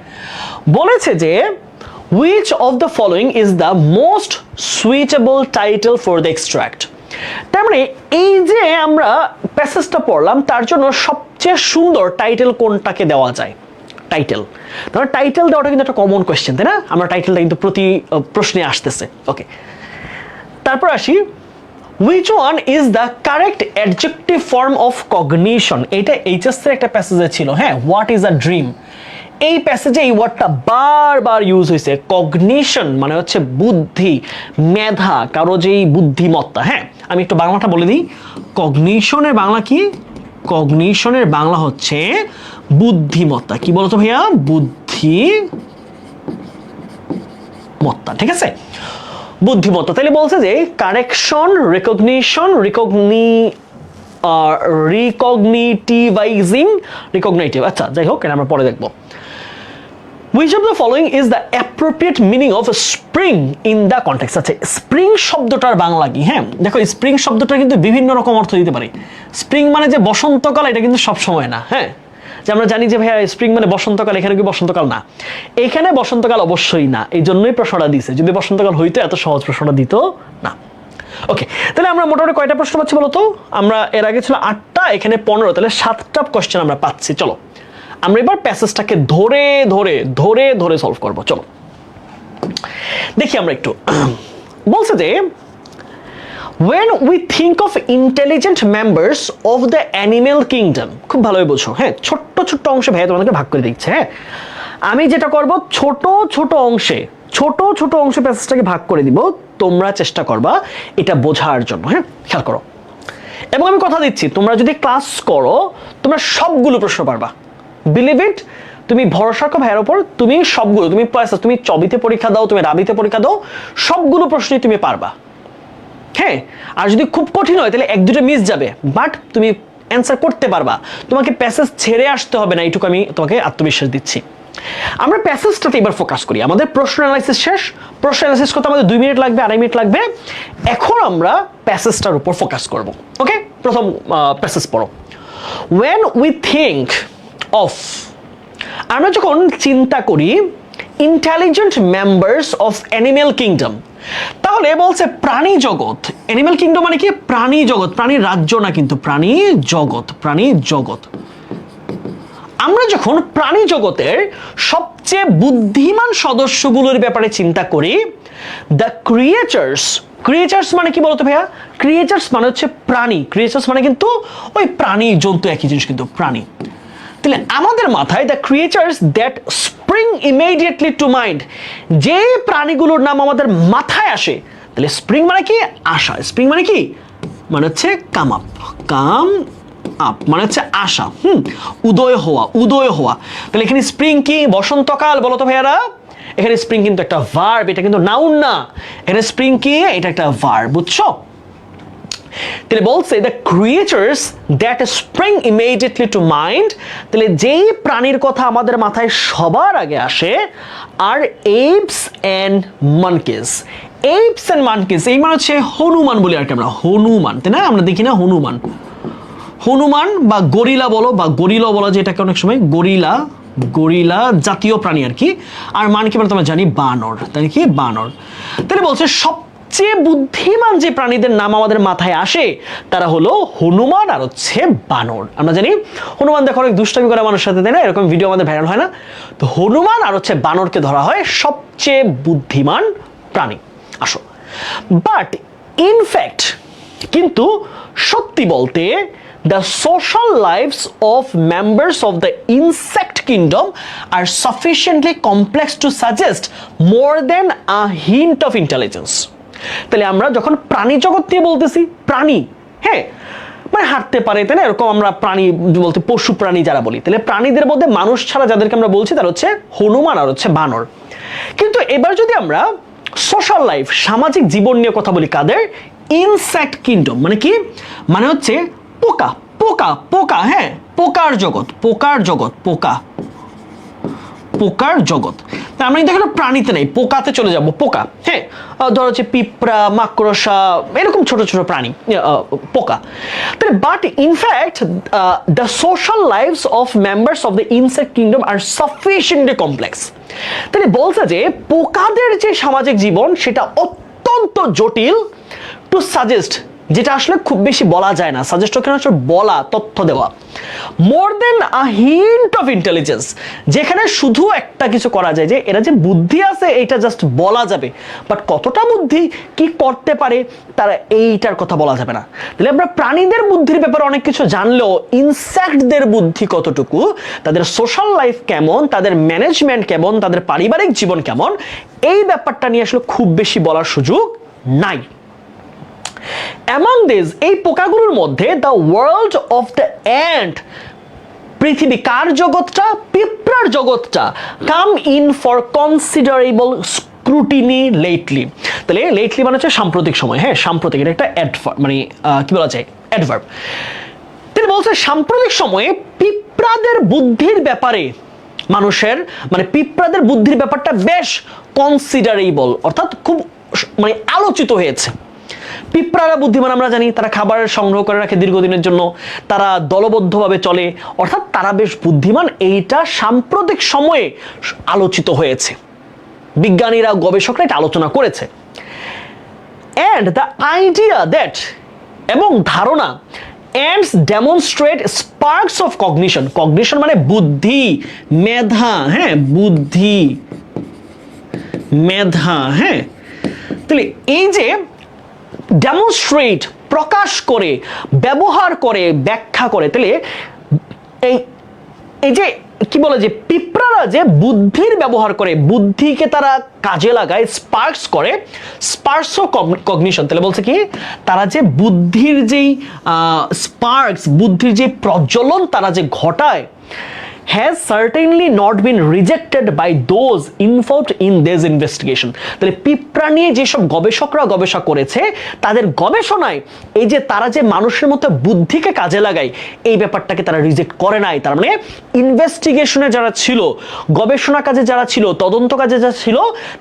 বলেছে যে which of the following is the most suitable title for the extract? তার মানে এই যে আমরা প্যাসেজটা পড়লাম তার জন্য সবচেয়ে সুন্দর টাইটেল কোনটাকে দেওয়া যায়? টাইটেল, তাহলে টাইটেল দেওয়াটা কিন্তু একটা কমন কোয়েশ্চেন, তাই না? আমরা টাইটেলটা কিন্তু প্রতি প্রশ্নে আসতেছে। ওকে, তারপর আসি, which one is the correct adjective form of cognition? এটা এইচএস এর একটা প্যাসেজে ছিল। হ্যাঁ, what is a dream, এই প্যাসেজে এই ওয়ার্ডটা বারবার ইউজ হয়েছে। কগনিশন মানে হচ্ছে বুদ্ধি, মেধা, কারো যেই বুদ্ধিমত্তা। হ্যাঁ, আমি একটু বাংলাটা বলে দিই। কগনিশনের বাংলা কি? কগনিশনের বাংলা হচ্ছে বুদ্ধিমত্তা। কি বলতো ভাইয়া? বুদ্ধিমত্তা, ঠিক আছে, বুদ্ধিমত্তা। তাহলে বলছে যে কারেকশন, রিকগনিশন, রিকগনিটিভাইজিং, রিকগনিটিভ। আচ্ছা, যাই হোক, এটা আমরা পরে দেখবো। Which of the following is the appropriate meaning of a spring in the context? আচ্ছা, স্প্রিং শব্দটার বাংলা কি? হ্যাঁ, দেখো, স্প্রিং শব্দটা কিন্তু বিভিন্ন রকম অর্থ দিতে পারে। স্প্রিং মানে যে বসন্তকাল, এটা কিন্তু সব সময় না। হ্যাঁ, যে আমরা জানি যে ভাইয়া স্প্রিং মানে বসন্তকাল, এখানে কি বসন্তকাল না? এখানে বসন্তকাল অবশ্যই না, এই জন্যই প্রশ্নটা দিয়েছে। যদি বসন্তকাল হইতো এত সহজ প্রশ্নটা দিত না। ওকে, তাহলে আমরা মোটামুটি কয়টা প্রশ্ন পাচ্ছি বলতো? আমরা এর আগে ছিল 8টা, এখানে 15, তাহলে 7টা কোশ্চেন আমরা পাচ্ছি। চলো আমরা এবার প্যাসেজটাকে ধরে ধরে ধরে ধরে সলভ করব। চলো দেখি আমরা একটু। বলছে যে when we think of intelligent members of the animal kingdom, খুব ভালোই বলছো। হ্যাঁ, ছোট্ট ছোট্ট অংশে ভাইয়া তোমাদেরকে ভাগ করে দিচ্ছে। হ্যাঁ, আমি যেটা করব, ছোট ছোট অংশে প্যাসেজটাকে ভাগ করে দিব। তোমরা চেষ্টা করবা এটা বোঝার জন্য। হ্যাঁ, খেয়াল করো, এবং আমি কথা দিচ্ছি তোমরা যদি ক্লাস করো তোমরা সবগুলো প্রশ্ন পারবা। বিলিভ ইট, তুমি ভরসা করো ভাইয়ের উপর, তুমি সবগুলো, তুমি চবিতে পরীক্ষা দাও, তুমি রাবিতে পরীক্ষা দাও, সবগুলো প্রশ্নই তুমি পারবা। হ্যাঁ, আর যদি খুব কঠিন হয় তাহলে 1-2টা মিস যাবে, বাট তুমি অ্যান্সার করতে পারবা। তোমাকে প্যাসেজ ছেড়ে আসতে হবে না, এইটুকু আমি তোমাকে আত্মবিশ্বাস দিচ্ছি। আমরা প্যাসেজটাতে এবার ফোকাস করি। আমাদের প্রশ্ন অ্যানালাইসিস শেষ। প্রশ্ন অ্যানালাইসিস করতে আমাদের 2 মিনিট লাগবে, 2.5 মিনিট লাগবে। এখন আমরা প্যাসেজটার উপর ফোকাস করব। ওকে, প্রথম প্যাসেজ পড়ো। when we think of, আমরা যখন চিন্তা করি intelligent members of animal kingdom, তাহলে বলছে প্রাণী জগৎ। অ্যানিমেল কিংডম মানে কি? প্রাণী জগৎ, প্রাণীর রাজ্য না কিন্তু, প্রাণী জগৎ, প্রাণী জগৎ। আমরা যখন প্রাণী জগতের সবচেয়ে বুদ্ধিমান সদস্যগুলোর ব্যাপারে চিন্তা করি, দ্য ক্রিয়েচার্স, ক্রিয়েচার্স মানে কি বলতো ভাইয়া? ক্রিয়েচার্স মানে হচ্ছে প্রাণী, ক্রিয়েচার্স মানে কিন্তু ওই প্রাণী, জন্তু একই জিনিস কিন্তু, প্রাণী। তাহলে আমাদের মাথায় the creatures that spring immediately to mind, যে প্রাণীগুলোর নাম আমাদের মাথায় আসে, তাহলে স্প্রিং মানে কি? আশা। স্প্রিং মানে কি? মানে হচ্ছে কাম আপ, কাম আপ মানে হচ্ছে আশা। উদয় হওয়া, উদয় হওয়া। তাহলে এখানে স্প্রিং কি? বসন্তকাল। বলো তো ভাইয়ারা, এখানে স্প্রিং কিন্তু একটা ভার্ব, এটা কিন্তু নাউন না। এখানে স্প্রিং কি? এটা একটা ভার্ব, বুঝছো? তাহলে বলছে the creatures that spring immediately to mind, তাহলে যেই প্রাণীর কথা আমাদের মাথায় সবার আগে আসে আর apes and monkeys. Apes and monkeys, এই মানে হচ্ছে হনুমান বলি আর কি আমরা, হনুমান, তাই না? আমরা দেখি না হনুমান, হনুমান বা গরিলা বলো, বা গরিলা বলা, যেটাকে অনেক সময় গরিলা, গরিলা জাতীয় প্রাণী আর কি। আর মানকি মানে তোমরা জানি বানর, তাই কি? বানর। তাহলে বলছে সবচেয়ে বুদ্ধিমান যে প্রাণীদের নাম আমাদের মাথায় আসে তারা হলো হনুমান আর হচ্ছে বানর। আমরা জানি হনুমান দেখো অনেক দুষ্টামি করে মানুষের সাথে, তাই না? এরকম ভিডিও আমাদের ভাইরাল হয় না? তো হনুমান আর হচ্ছে বানরকে ধরা হয় সবচেয়ে বুদ্ধিমান প্রাণী। আসো, বাট ইনফ্যাক্ট, কিন্তু সত্যি বলতে, the social lives of members of the insect kingdom are sufficiently complex to suggest more than a hint of intelligence. তাহলে আমরা যখন প্রাণী জগৎ নিয়ে বলতেছি, প্রাণী, হ্যাঁ, মানে হাঁটতে পারে, তাই না? এরকম আমরা প্রাণী বলতে পশু প্রাণী যারা বলি, তাহলে প্রাণীদের মধ্যে মানুষ ছাড়া যাদেরকে আমরা বলছি তারা হচ্ছে হনুমান আর হচ্ছে বানর। কিন্তু এবার যদি আমরা সোশ্যাল লাইফ, সামাজিক জীবন নিয়ে কথা বলি, কাদের? ইনসেক্ট কিংডম মানে কি? মানে হচ্ছে পোকা, পোকা, পোকা, হ্যাঁ, পোকার জগৎ, পোকার জগৎ, পোকা, পোকার জগৎ। আমরা কিন্তু এখানে প্রাণীতে নেই, পোকাতে চলে যাব। পোকা, হ্যাঁ, ধরো হচ্ছে পিঁপড়া, মাকড়সা, এরকম ছোট ছোট প্রাণী, পোকা। But in fact the social lifes of members of the insect kingdom are sufficiently complex. তাহলে বলছে যে পোকাদের যে সামাজিক জীবন সেটা অত্যন্ত জটিল টু সাজেস্ট, যেটা আসলে খুব বেশি বলা যায় না। সাজেস্ট ওখানে আসলে বলা, তথ্য দেওয়া। মোর দেন আ হিন্ট অফ ইন্টেলিজেন্স, যেখানে শুধু একটা কিছু করা যায় যে এরা যে বুদ্ধি আছে এইটা জাস্ট বলা যাবে, বাট কতটা বুদ্ধি, কি করতে পারে তারা, এইটার কথা বলা যাবে না। তাহলে আমরা প্রাণীদের বুদ্ধির ব্যাপারে অনেক কিছু জানলেও ইনসেক্টদের বুদ্ধি কতটুকু, তাদের সোশ্যাল লাইফ কেমন, তাদের ম্যানেজমেন্ট কেমন, তাদের পারিবারিক জীবন কেমন, এই ব্যাপারটা নিয়ে আসলে খুব বেশি বলার সুযোগ নাই। Among these, এই পোকাগুলোর মধ্যে the world of the ant, পৃথিবী কার জগৎটা, পিঁপড়ার জগৎটা, come in for considerable scrutiny lately. তাহলে লেটলি মানে হচ্ছে সাম্প্রতিক সময়, হ্যাঁ সাম্প্রতিক, এটা একটা মানে কি বলা যায়, অ্যাডভার্ব। তিনি বলছে সাম্প্রতিক সময়ে পিঁপড়াদের বুদ্ধির ব্যাপারে মানুষের, মানে পিঁপড়াদের বুদ্ধির ব্যাপারটা বেশ কনসিডারেবল, অর্থাৎ খুব মানে আলোচিত হয়েছে। পিঁপড়ারা বুদ্ধিমান আমরা জানি, তারা খাবার সংগ্রহ করে রাখে দীর্ঘদিনের জন্য, তারা দলবদ্ধভাবে চলে, অর্থাৎ তারা বেশ বুদ্ধিমান। এইটা সাম্প্রতিক সময়ে আলোচিত হয়েছে, বিজ্ঞানীরা গবেষকরা এটা আলোচনা করেছে। অ্যান্ড দ্য আইডিয়া দ্যাট, এবং ধারণা, ants demonstrate sparks of cognition, cognition মানে বুদ্ধি, মেধা, হ্যাঁ বুদ্ধি, মেধা, হ্যাঁ। তাহলে এই যে ডেমনস্ট্রেট, প্রকাশ করে, ব্যবহার করে, ব্যাখ্যা করে, তাহলে এই যে কি বলে যে পিঁপড়ারা যে বুদ্ধির ব্যবহার করে, বুদ্ধিকে তারা কাজে লাগায়, স্পার্কস করে, স্পার্কস অফ কগনিশন। তাহলে বলছে কি, তারা যে বুদ্ধির যেই স্পার্কস, বুদ্ধির যে প্রজ্বলন তারা যে ঘটায়, has certainly not been rejected by those involved in this investigation. তাহলে পিঁপড়া নিয়ে যেসব গবেষকরা গবেষণা করেছে, তাদের গবেষণায় এই যে তারা যে মানুষের মতো বুদ্ধিকে কাজে লাগায়, এই ব্যাপারটাকে তারা রিজেক্ট করে নাই। তার মানে ইনভেস্টিগেশনে যারা ছিল, গবেষণা কাজে যারা ছিল, তদন্ত কাজে যারা ছিল,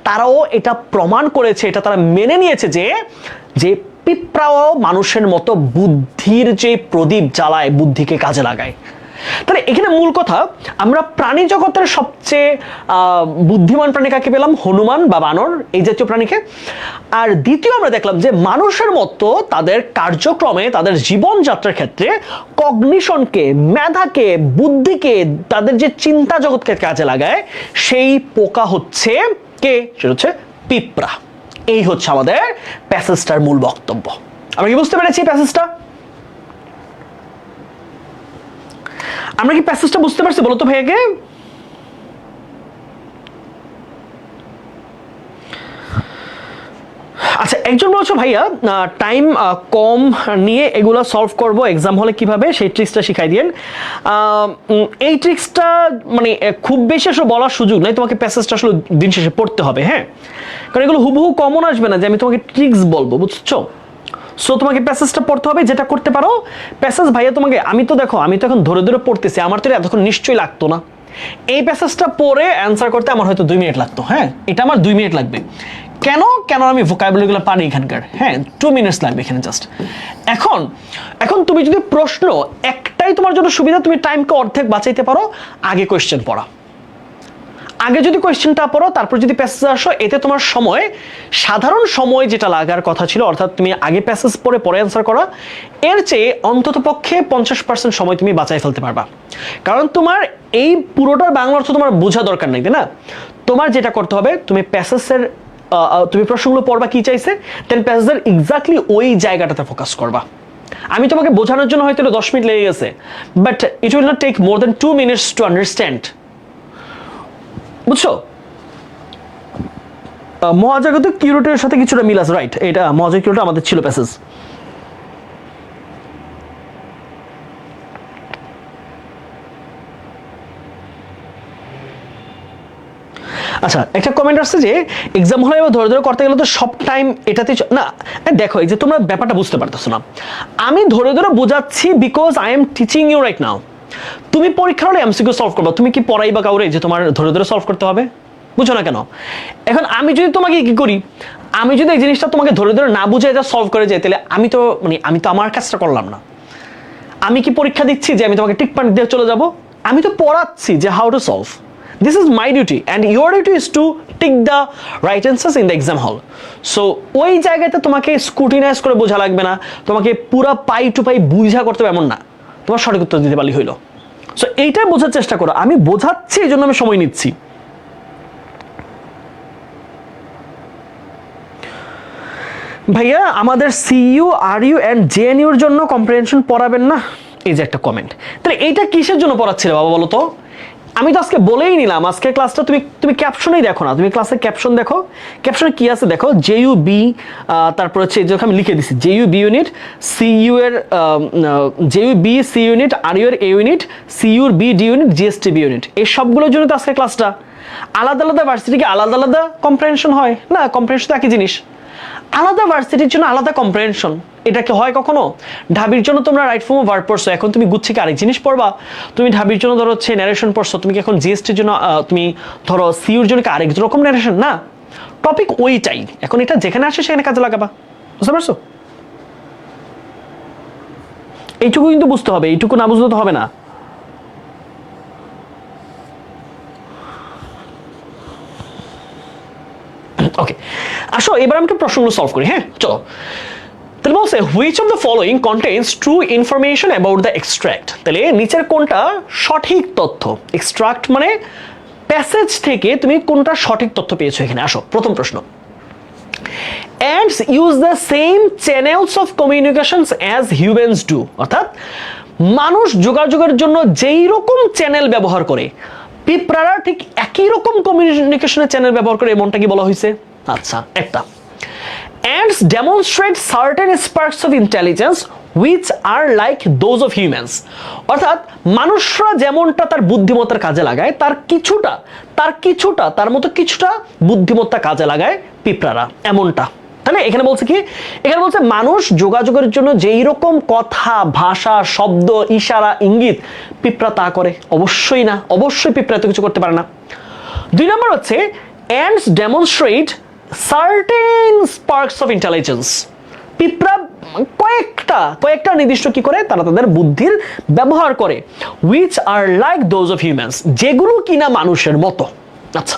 তারাও এটা প্রমাণ করেছে, এটা তারা মেনে নিয়েছে যে পিঁপড়াও মানুষের মতো বুদ্ধির যে প্রদীপ জ্বালায়, বুদ্ধিকে কাজে লাগায়। তাহলে এখানে মূল কথা, আমরা প্রাণী জগতের সবচেয়ে বুদ্ধিমান প্রাণী কাকে পেলাম, হনুমান বা বানর, এই জাতীয় প্রাণীকে। আর দ্বিতীয় আমরা দেখলাম যে মানুষের মতো তাদের কার্যক্রমে, তাদের জীবনযাত্রার ক্ষেত্রে কগনিশনকে, মেধাকে, বুদ্ধিকে, তাদের যে চিন্তা জগৎকে কাজে লাগায়, সেই পোকা হচ্ছে কে, সেটা হচ্ছে পিঁপড়া। এই হচ্ছে আমাদের প্যাসেজটার মূল বক্তব্য। আমরা কি বুঝতে পেরেছি প্যাসেজটা? আমরা কি প্যাসেজটা বুঝতে পারছি বলো তো ভাইয়াকে? আচ্ছা, একজন বলছো ভাইয়া টাইম কম নিয়ে এগুলো সলভ করব এক্সাম হলে কিভাবে, সেই ট্রিক্সটা শিখাই দিয়েন। এই ট্রিক্সটা মানে খুব বেশি আসলে বলার সুযোগ নাই, তোমাকে প্যাসেজটা আসলে দিন শেষে পড়তে হবে, হ্যাঁ, কারণ এগুলো হুবহু কমন আসবে না যে আমি তোমাকে ট্রিক্স বলবো, বুঝছো? সো তোমাকে প্যাসেজটা পড়তে হবে। যেটা করতে পারো, প্যাসেজ ভাইয়া তোমাকে, আমি তো দেখো আমি তো এখন ধরে ধরে পড়তেছি, আমার তো এতক্ষণ নিশ্চয়ই লাগতো না। এই প্যাসেজটা পড়ে অ্যান্সার করতে আমার হয়তো 2 মিনিট লাগতো, হ্যাঁ, এটা আমার 2 মিনিট লাগবে। কেন? আমি ভোকাবুলারিগুলো পারি এখানকার, হ্যাঁ, 2 মিনিটস লাগবে এখানে জাস্ট। এখন তুমি যদি প্রশ্ন একটাই তোমার জন্য সুবিধা, তুমি টাইমকে অর্ধেক বাঁচাইতে পারো, আগে কোয়েশ্চেন পড়া। আগে যদি কোয়েশ্চেনটা পড়ো, তারপর যদি প্যাসেজে আসো, এতে তোমার সময়, সাধারণ সময় যেটা লাগার কথা ছিল, অর্থাৎ তুমি আগে প্যাসেজ পড়ে পরে অ্যান্সার করা, এর চেয়ে অন্তত পক্ষে 50% সময় তুমি বাঁচাই ফেলতে পারবা। কারণ তোমার এই পুরোটার বাংলা অর্থ তোমার বোঝা দরকার নেই, তাই না? তোমার যেটা করতে হবে, তুমি প্যাসেজের তুমি প্রশ্নগুলো পড়বা কি চাইছে, দেন প্যাসেজের এক্স্যাক্টলি ওই জায়গাটাতে ফোকাস করবা। আমি তোমাকে বোঝানোর জন্য হয়তো 10 মিনিট লেগে গেছে, but it will not take more than 2 minutes to understand, বুঝছো? মহাজাগতিক কিউরেটের সাথে কিছুটা মিল আছে, রাইট? এটা মহাজাগতিক কিউরেট আমাদের ছিল প্যাসেজ। আচ্ছা, একটা কমেন্ট আসছে যে এক্সাম হলে ধরে ধরে করতে গেলে তো সব টাইম এটাতে না। দেখো, এই যে তোমরা ব্যাপারটা বুঝতে পারতেছো না, আমি ধরে ধরে বোঝাচ্ছি because I am teaching you right now. তুমি পরীক্ষার হলে এমসিকিউ সলভ করবা, তুমি কি পড়াইবা কাউরে যে তোমার ধরে ধরে সলভ করতে হবে? বুঝো না কেন? এখন আমি যদি তোমাকে কি করি, আমি যদি এই জিনিসটা তোমাকে ধরে ধরে না বুঝে যা সলভ করে যাই, তাহলে আমি তো আমার কাজটা করলাম না। আমি কি পরীক্ষা দিচ্ছি যে আমি তোমাকে টিক পয়েন্ট দিয়ে চলে যাব? আমি তো পড়াচ্ছি যে how to solve. This is my duty and your duty is to tick the right answers in the exam hall. So ওই জায়গাতে তোমাকে স্ক্রুটিনাইজ করে বোঝা লাগবে না, তোমাকে পুরো পাই টু পাই বুঝা করতে হবে এমন না, তোমার সঠিক উত্তর দিতে পারলেই হইলো। সো এইটাই বোঝার চেষ্টা করো, আমি বোঝাচ্ছি এই জন্য আমি সময় নিচ্ছি। ভাইয়া আমাদের সিইউ আরইউ অ্যান্ড জেএনইউর জন্য কম্প্রিহেনশন পড়াবেন না, এই যে একটা কমেন্ট। তাহলে এইটা কিসের জন্য পড়াচ্ছিলে বাবা বলো তো? আমি তো আজকে বলেই নিলাম, আজকের ক্লাসটা তুমি ক্যাপশনেই দেখো না, তুমি ক্লাসের ক্যাপশন দেখো, ক্যাপশনে কি আছে দেখো, জেইউ বি, তারপর হচ্ছে যে আমি লিখে দিছি জেইউ বি ইউনিট, সিইউ এর JU B C unit, RU এর এ ইউনিট, সিইউর B D unit, GST B unit, এই সবগুলোর জন্য তো আজকের ক্লাসটা। আলাদা আলাদা ভার্সিটিকে আলাদা আলাদা কম্প্রিহেনশন হয় না? কম্প্রিহেনশন তো একই জিনিস, আলাদা ভার্সিটির জন্য আলাদা কম্প্রিহেনশন। এটা কি হয় কখনো? ঢাবির জন্য তোমরা রাইট ফর্ম অফ ভার্ব পড়ছো, এখন তুমি গুচ্ছিকে আরেক জিনিস পড়বা। তুমি ঢাবির জন্য ধরো হচ্ছে ন্যারেশন পড়ছো, তুমি কি এখন জিএসটির জন্য তুমি ধরো সিইউর জন্য কি আরেক রকম ন্যারেশন? না, টপিক ওইটাই, এখন এটা যেখানে আসে সেখানে কাজে লাগাবা। বুঝতে পারছো? এইটুকু কিন্তু বুঝতে হবে, এইটুকু না বুঝতে তো হবে না। ওকে, আসো এবার আমি একটু প্রশ্নগুলো সলভ করি। হ্যাঁ চলো, তাহলে বলছে which of the following contains true information about the extract. তাহলে নিচের কোনটা সঠিক তথ্য? এক্সট্রাক্ট মানে প্যাসেজ থেকে তুমি কোনটা সঠিক তথ্য পেয়েছো এখানে। আসো প্রথম প্রশ্ন, ants use the same channels of communications as humans do, অর্থাৎ মানুষ যোগাযোগের জন্য যেই রকম চ্যানেল ব্যবহার করে পিঁপড়ারা ঠিক একই রকম কমিউনিকেশনের চ্যানেল ব্যবহার করে, এমনটা কি বলা হয়েছে? আচ্ছা, একটা ants demonstrate certain sparks of intelligence which are like those of humans, অর্থাৎ মানুষরা যেমনটা তার বুদ্ধিমত্তার কাজে লাগায় তার মতো কিছুটা বুদ্ধিমত্তা কাজে লাগায় পিঁপড়ারা, এমনটা। তাহলে এখানে বলছে কি? এখানে বলছে মানুষ যোগাযোগের জন্য যেই রকম কথা, ভাষা, শব্দ, ইশারা, ইঙ্গিত পিঁপড়া তা করে? অবশ্যই না, অবশ্যই পিঁপড়া তো কিছু করতে পারে না। 2 নম্বর হচ্ছে ants demonstrate certain sparks of intelligence, পিঁপড়া কয়েকটা নির্দিষ্ট কি করে তারা তাদের বুদ্ধির ব্যবহার করে, which are like those of humans, যেগুলো কিনা মানুষের মতো। আচ্ছা,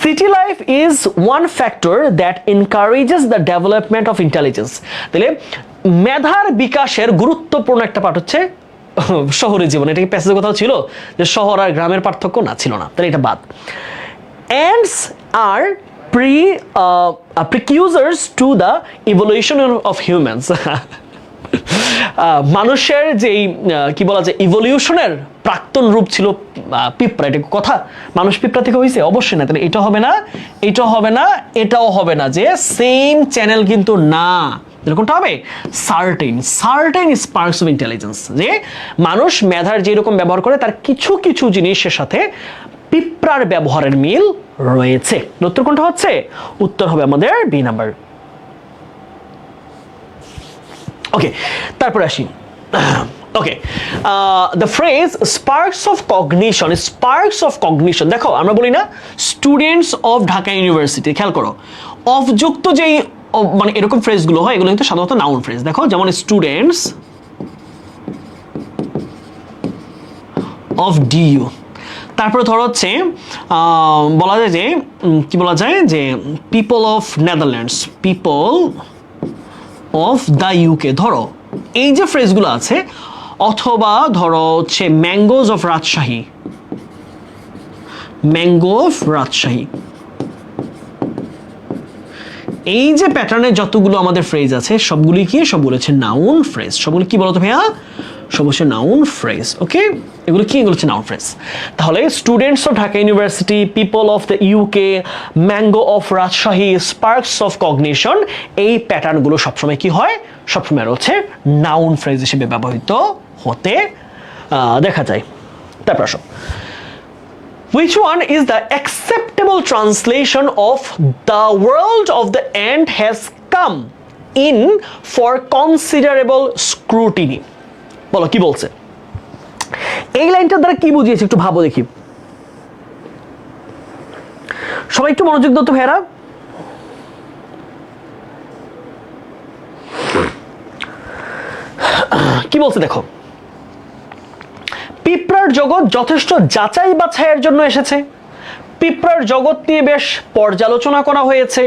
city life is one factor that encourages the development of intelligence, তাহলে মেধার বিকাশের গুরুত্বপূর্ণ একটা পার্ট হচ্ছে শহরের জীবন। এটা কি প্যাসেজে কোথাও ছিল যে শহর আর গ্রামের পার্থক্য? না, ছিল না, তাহলে এটা বাদ। ants are precursors to the evolution of humans, মানুষের যেই কি বলা যায় ইভলিউশনের প্রাক্তন রূপ ছিল পিঁপড়া। এটা কথা মানুষ পিঁপড়া থেকে হয়েছে? অবশ্যই না। তাহলে এটা হবে না, এটাও হবে না, এটাও হবে না, যে সেম চ্যানেল কিন্তু না। কোনটা হবে? সার্টেন স্পার্কস অফ ইন্টেলিজেন্স, যে মানুষ মেধার যেরকম ব্যবহার করে তার কিছু কিছু জিনিসের সাথে পিঁপড়ার ব্যবহারের মিল রয়েছে। উত্তর কোনটা হচ্ছে? উত্তর হবে আমাদের বি নাম্বার। ওকে, তারপর আসি। Okay, the phrase sparks of cognition, দেখো আমরা বলি না স্টুডেন্টস অফ ঢাকা ইউনিভার্সিটি, খেয়াল করো অফযুক্ত যেই মানে এরকম ফ্রেজগুলো হয় এগুলো কিন্তু সাধারণত নাউন ফ্রেজ। দেখো যেমন স্টুডেন্টস অফ ডিইউ, তারপরে ধরো হচ্ছে বলা যায় যে কি বলা যায় যে people of Netherlands, people of the UK, ধরো এই যে ফ্রেজগুলো আছে। অথবা ধরো হচ্ছে mangoes of Rajshahi, mango of Rajshahi, এই যে প্যাটার্নের যতগুলো আমাদের ফ্রেজ আছে সবগুলি কি? সবগুলো হচ্ছে নাউন ফ্রেজ। সবগুলো কি বলতো ভাইয়া? সব হচ্ছে নাউন ফ্রেজ। ওকে, এগুলো কি? এগুলো হচ্ছে নাউন ফ্রেজ। তাহলে students of Dhaka university, people of the UK, mango of Rajshahi, sparks of cognition, এই প্যাটার্নগুলো সবসময় কি হয়? সবসময় হচ্ছে নাউন ফ্রেজ হিসেবে ব্যবহৃত হতে দেখা যায়। তারপর আসো, which one is the acceptable translation of the world of the ant has come in for considerable scrutiny? বলো কি বলছে? এই লাইনটার দ্বারা কি বুঝিয়েছে একটু ভাবো দেখি, সবাই একটু মনোযোগ দাও তো ভাইরা। কি বলছে দেখো, পিঁপড়ার জগৎ যথেষ্ট যাচাই বাছাইয়ের জন্য এসেছে, পিঁপড়ার জগৎ নিয়ে বেশ পর্যালোচনা করা হয়েছে,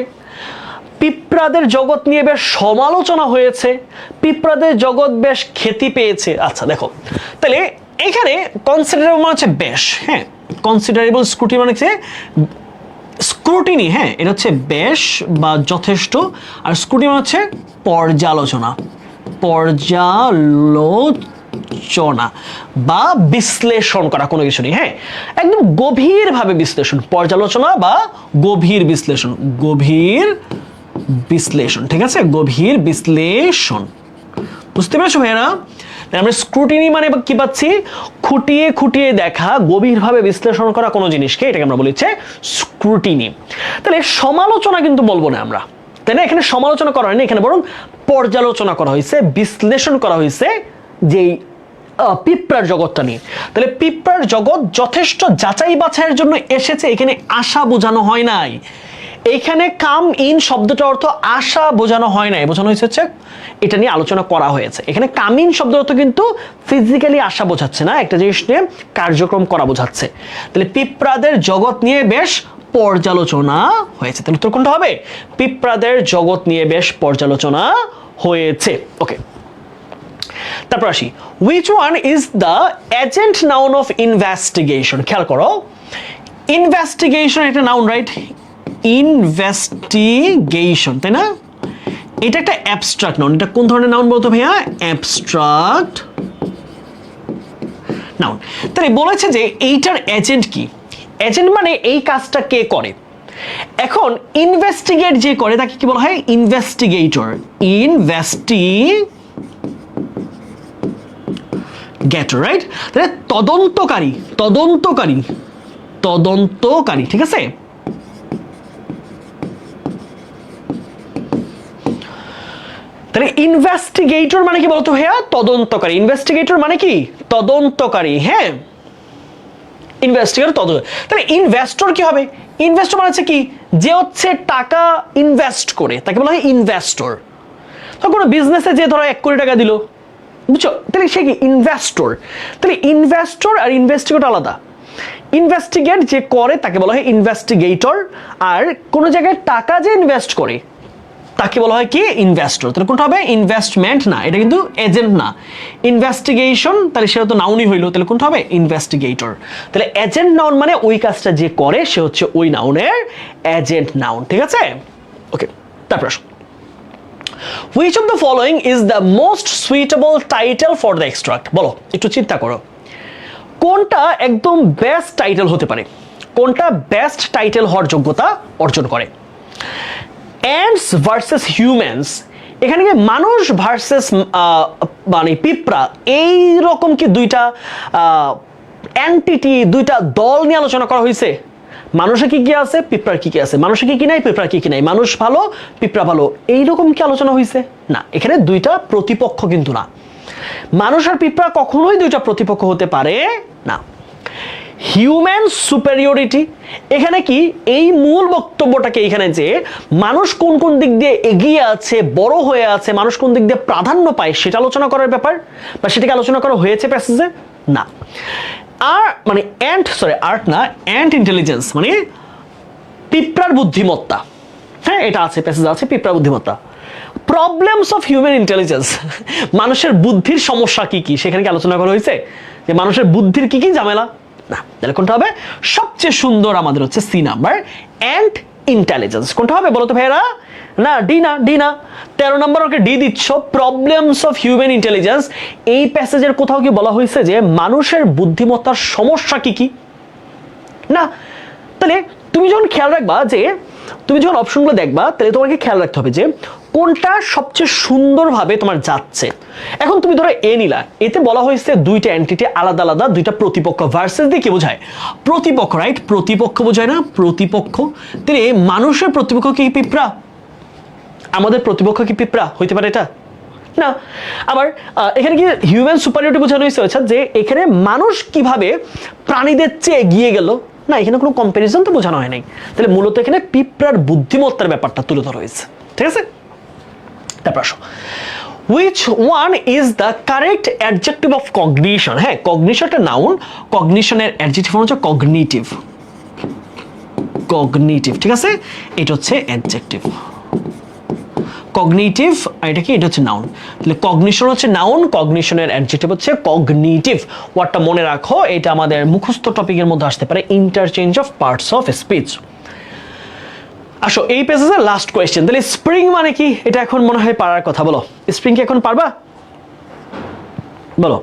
পিঁপড়াদের জগৎ নিয়ে বেশ সমালোচনা হয়েছে, পিঁপড়াদের জগৎ বেশ খ্যাতি পেয়েছে। আচ্ছা দেখো, তাহলে এখানে কনসিডারেবল মানে হচ্ছে বেশ, হ্যাঁ, কনসিডারেবল স্ক্রুটি মানে হচ্ছে স্ক্রুটিনি, হ্যাঁ, এটা হচ্ছে বেশ বা যথেষ্ট, আর স্ক্রুটিনি মানে হচ্ছে পর্যালোচনা, পর্যালোচনা বা বিশ্লেষণ করা কোনো কিছু নেই, হ্যাঁ, একদম গভীরভাবে বিশ্লেষণ, পর্যালোচনা বা গভীর বিশ্লেষণ, গভীর বিশ্লেষণ, ঠিক আছে, গভীর বিশ্লেষণ, বুঝতে পেরেছো ভাইয়া? আমরা স্ক্রুটিনি মানে কি পাচ্ছি, খুঁটিয়ে খুঁটিয়ে দেখা, গভীরভাবে বিশ্লেষণ করা কোনো জিনিসকে, এটাকে আমরা বলি স্ক্রুটিনি। তাহলে সমালোচনা কিন্তু বলবো না আমরা, তাই না? এখানে সমালোচনা করা হয়নি, এখানে বরং পর্যালোচনা করা হয়েছে, বিশ্লেষণ করা হয়েছে যেই পিঁপড়ার জগৎটা নিয়ে। তাহলে পিঁপড়ার জগৎ যথেষ্ট যাচাই বাছাইয়ের জন্য এসেছে, এখানে আশা বোঝানো হয় নাই, এইখানে কাম ইন শব্দটার অর্থ আশা বোঝানো হয় নাই, বোঝানো হয়েছে এটা নিয়ে আলোচনা করা হয়েছে। এখানে কাম ইন শব্দের অর্থ কিন্তু ফিজিক্যালি আশা বোঝাচ্ছে না, একটা জিনিস নিয়ে কার্যক্রম করা বোঝাচ্ছে। তাহলে পিঁপড়াদের জগৎ নিয়ে বেশ পর্যালোচনা হয়েছে, তাহলে উত্তর কোনটা হবে? পিঁপড়াদের জগৎ নিয়ে বেশ পর্যালোচনা হয়েছে। ওকে, তারপর আসি, which one is the agent noun of investigation? খেয়াল করো, ইনভেস্টিগেশন একটা নাউন, রাইট? ইনভেস্টিগেশন, তাই না? এটা একটা অ্যাবস্ট্রাক্ট নাউন। এটা কোন ধরনের নাউন বলতো ভাইয়া? Abstract noun. তাহলে বলেছে যে এইটার এজেন্ট কি? এজেন্ট মানে এই কাজটা কে করে। এখন ইনভেস্টিগেট যে করে তাকে কি বলা হয়? ইনভেস্টিগেটর। Investigator, right? তাহলে তদন্তকারী, তদন্তকারী, তদন্তকারী, ঠিক আছে? তাহলে ইনভেস্টিগেটর মানে কি বলতো ভাইয়া? তদন্তকারী। ইনভেস্টিগেটর মানে কি? তদন্তকারী, হ্যাঁ, ইনভেস্টিগেটর তদন্ত। তাহলে ইনভেস্টর কি হবে? ইনভেস্টর মানে হচ্ছে কি? যে হচ্ছে টাকা ইনভেস্ট করে তাকে বলা হয় ইনভেস্টর। তো কোনো বিজনেসে যে ধরো 1 কোটি টাকা দিল, বুঝছো, তাহলে সে কি? ইনভেস্টর। তাহলে ইনভেস্টর আর ইনভেস্টিগেটর আলাদা। ইনভেস্টিগেট যে করে তাকে বলা হয় ইনভেস্টিগেটর, আর কোনো জায়গায় টাকা যে ইনভেস্ট করে তাকে বলা হয় কি? ইনভেস্টর। তাহলে কোনটা হবে? ইনভেস্টমেন্ট না, এটা কিন্তু এজেন্ট না। ইনভেস্টিগেশন, তাহলে সেটা তো নাউনই হইলো, তাহলে কোনটা হবে? ইনভেস্টিগেটর। তাহলে এজেন্ট নাউন মানে ওই কাজটা যে করে সে হচ্ছে ওই নাউনের এজেন্ট নাউন, ঠিক আছে? ওকে, তারপর আসো, which of the following is the most suitable title for the extract? বলো, একটু চিন্তা করো, কোনটা একদম বেস্ট টাইটেল হতে পারে, কোনটা বেস্ট টাইটেল হওয়ার যোগ্যতা অর্জন করে? অ্যান্টস ভার্সেস হিউম্যানস, এখানে কি মানুষ ভার্সেস মানে পিঁপড়া, এই রকম কি দুইটা এন্টিটি, দুইটা দল নিয়ে আলোচনা করা হয়েছে? মানুষে কি কি আছে, পিঁপড়ার কি কি আছে, মানুষে কি কি নাই, পিঁপড়ার কি কি নাই, মানুষ ভালো, পিঁপড়া ভালো, এইরকম কি আলোচনা হয়েছে? না, এখানে দুইটা প্রতিপক্ষ কিন্তু না। মানুষ আর পিঁপড়া কখনোই দুইটা প্রতিপক্ষ হতে পারে না। হিউম্যান সুপেরিয়রিটি, এখানে কি এই মূল বক্তব্যটাকে এখানে যে মানুষ কোন কোন দিক দিয়ে এগিয়ে আছে, বড় হয়ে আছে, মানুষ কোন দিক দিয়ে প্রাধান্য পায় সেটা আলোচনা করার ব্যাপার, বা সেটাকে আলোচনা করা হয়েছে প্যাসেজে? না। আর মানে আর্ট না, অ্যান্ট ইন্টেলিজেন্স মানে পিঁপড়ার বুদ্ধিমত্তা, হ্যাঁ, এটা আছে প্যাসেজ আছে, পিঁপড়ার বুদ্ধিমত্তা। প্রবলেমস অফ হিউম্যান ইন্টেলিজেন্স, মানুষের বুদ্ধির সমস্যা কি কি সেখানে কি আলোচনা করা হয়েছে? যে মানুষের বুদ্ধির কি কি ঝামেলা? না। তাহলে কোনটা হবে? সবচেয়ে সুন্দর আমাদের হচ্ছে সি নাম্বার, অ্যান্ট ইন্টেলিজেন্স। কোনটা হবে বলো তো ভাইয়েরা? না, ডি না, ডি না। 13 নম্বর ওকে ডি দিচ্ছ, প্রবলেমস অফ হিউম্যান ইন্টেলিজেন্স। এই প্যাসেজের কোথাও কি বলা হয়েছে যে মানুষের বুদ্ধিমত্তার সমস্যা কি কি? না। তাহলে তুমি যখন খেয়াল রাখবা, যে তুমি যখন অপশনগুলো দেখবা, তাহলে তোমাকে খেয়াল রাখতে হবে যে কোনটা সবচেয়ে সুন্দরভাবে তোমার যাচ্ছে। এখন তুমি ধরো এ নিলা, এতে বলা হয়েছে দুইটা এন্টিটি আলাদা আলাদা, দুইটা প্রতিপক্ষ। ভার্সেস দিয়ে কি বোঝায়? প্রতিপক্ষ, রাইট? প্রতিপক্ষ বোঝায় না? প্রতিপক্ষ। তাহলে মানুষের প্রতিপক্ষ কি পিঁপড়া? আমাদের প্রতিপক্ষ কি পিঁপড়া হইতে পারে? এটা না। আবার এখানে কি হিউম্যান সুপারিয়রিটি বোঝানো হয়েছে অর্থাৎ যে এখানে মানুষ কিভাবে প্রাণীদের চেয়ে এগিয়ে গেল, না এখানে কোনো কম্প্যারিজন তো বোঝানো হয় নাই। তাহলে মূলত এখানে পিঁপড়ার বুদ্ধিমত্তার ব্যাপারটা তুলে ধরা হয়েছে, ঠিক আছে। তারপর আসো, which one is the correct adjective of cognition? হ্যাঁ, cognition একটা নাউন, কগনিশনের অ্যাডজেক্টিভ হচ্ছে কগনিটিভ, কগনিটিভ, ঠিক আছে, এটা হচ্ছে অ্যাডজেক্টিভ। কগনিটিভ এটা কি, এটা হচ্ছে নাউন। তাহলে কগনিশন হচ্ছে নাউন, কগনিশনের অ্যাডজেক্টিভ হচ্ছে কগনিটিভ। ওয়ার্ডটা মনে রাখো, এটা আমাদের মুখস্থ টপিকের মধ্যে আসতে পারে, interchange of parts of speech. আসো এই পেজের লাস্ট কোয়েশ্চেন, তাহলে স্প্রিং মানে কি, এটা এখন মনে হয় পারার কথা, বলো স্প্রিং কি এখন পারবা, বলো।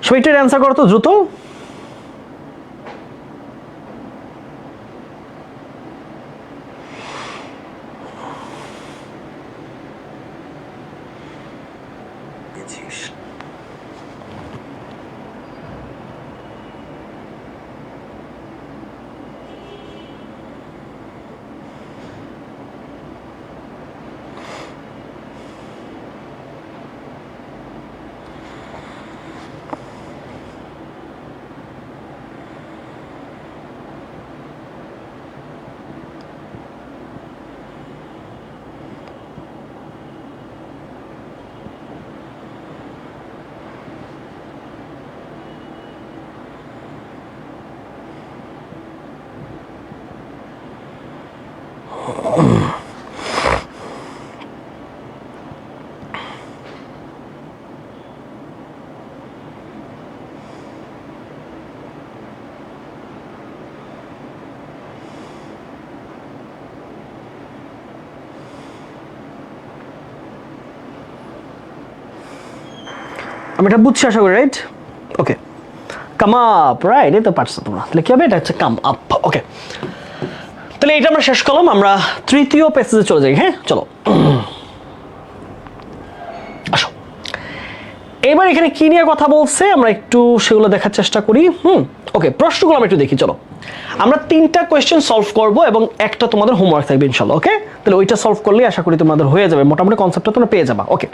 সো এটার অ্যান্সার করো তো দ্রুত। আমি এটা বুঝছি আশা করি, রাইট? ওকে, কাম আপ, রাইট? এই তো পারছো তোমরা। তাহলে কি হবে, এটা হচ্ছে কাম আপ। ওকে, তাহলে এটা আমরা শেষ করলাম, আমরা তৃতীয় প্যাসেজে চলে যাই। হ্যাঁ চলো, আসো এবার এখানে কি নিয়ে কথা বলছে আমরা একটু সেগুলো দেখার চেষ্টা করি। ওকে, প্রশ্নগুলো আমরা একটু দেখি। চলো, আমরা 3টা কোয়েশ্চেন সলভ করব এবং একটা তোমাদের হোমওয়ার্ক থাকবে ইনশাআল্লাহ। ওকে, তাহলে ওইটা সলভ করলে আশা করি তোমাদের হয়ে যাবে, মোটামুটি কনসেপ্টটা তোমরা পেয়ে যাবা। ওকে,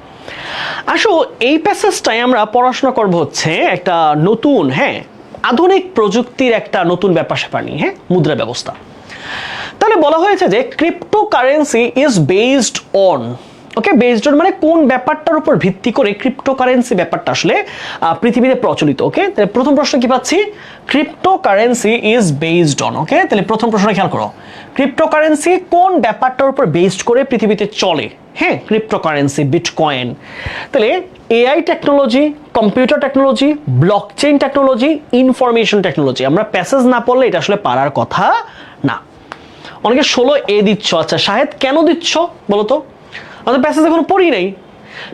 আসো এই প্যাসেজটাই আমরা পড়াশোনা করব হচ্ছে একটা নতুন, হ্যাঁ আধুনিক প্রযুক্তির একটা নতুন ব্যাপার স্যাপার নিয়ে, হ্যাঁ মুদ্রা ব্যবস্থা। তাহলে বলা হয়েছে যে cryptocurrency is based on, okay, based on মানে কোন ব্যাপারটার উপর ভিত্তি করে ক্রিপ্টোকারেন্সি ব্যাপারটা আসলে পৃথিবীতে প্রচলিত। ওকে, তাহলে প্রথম প্রশ্ন কি পাচ্ছি, ক্রিপ্টোকারেন্সি ইজ বেসড অন। ওকে, তাহলে প্রথম প্রশ্ন খেয়াল করো, ক্রিপ্টোকারেন্সি কোন ব্যাপারটার উপর বেসড করে পৃথিবীতে চলে। হ্যাঁ, ক্রিপ্টোকারেন্সি, বিটকয়েন। তাহলে AI technology, computer technology, blockchain technology, information technology. আমরা প্যাসেজ না পড়লে এটা আসলে পারার কথা না। অনেকে 16A দিচ্ছ, আচ্ছা শাহেদ কেন দিচ্ছ বলো তো? আমাদের প্যাসেজ এখনো পড়ি নাই।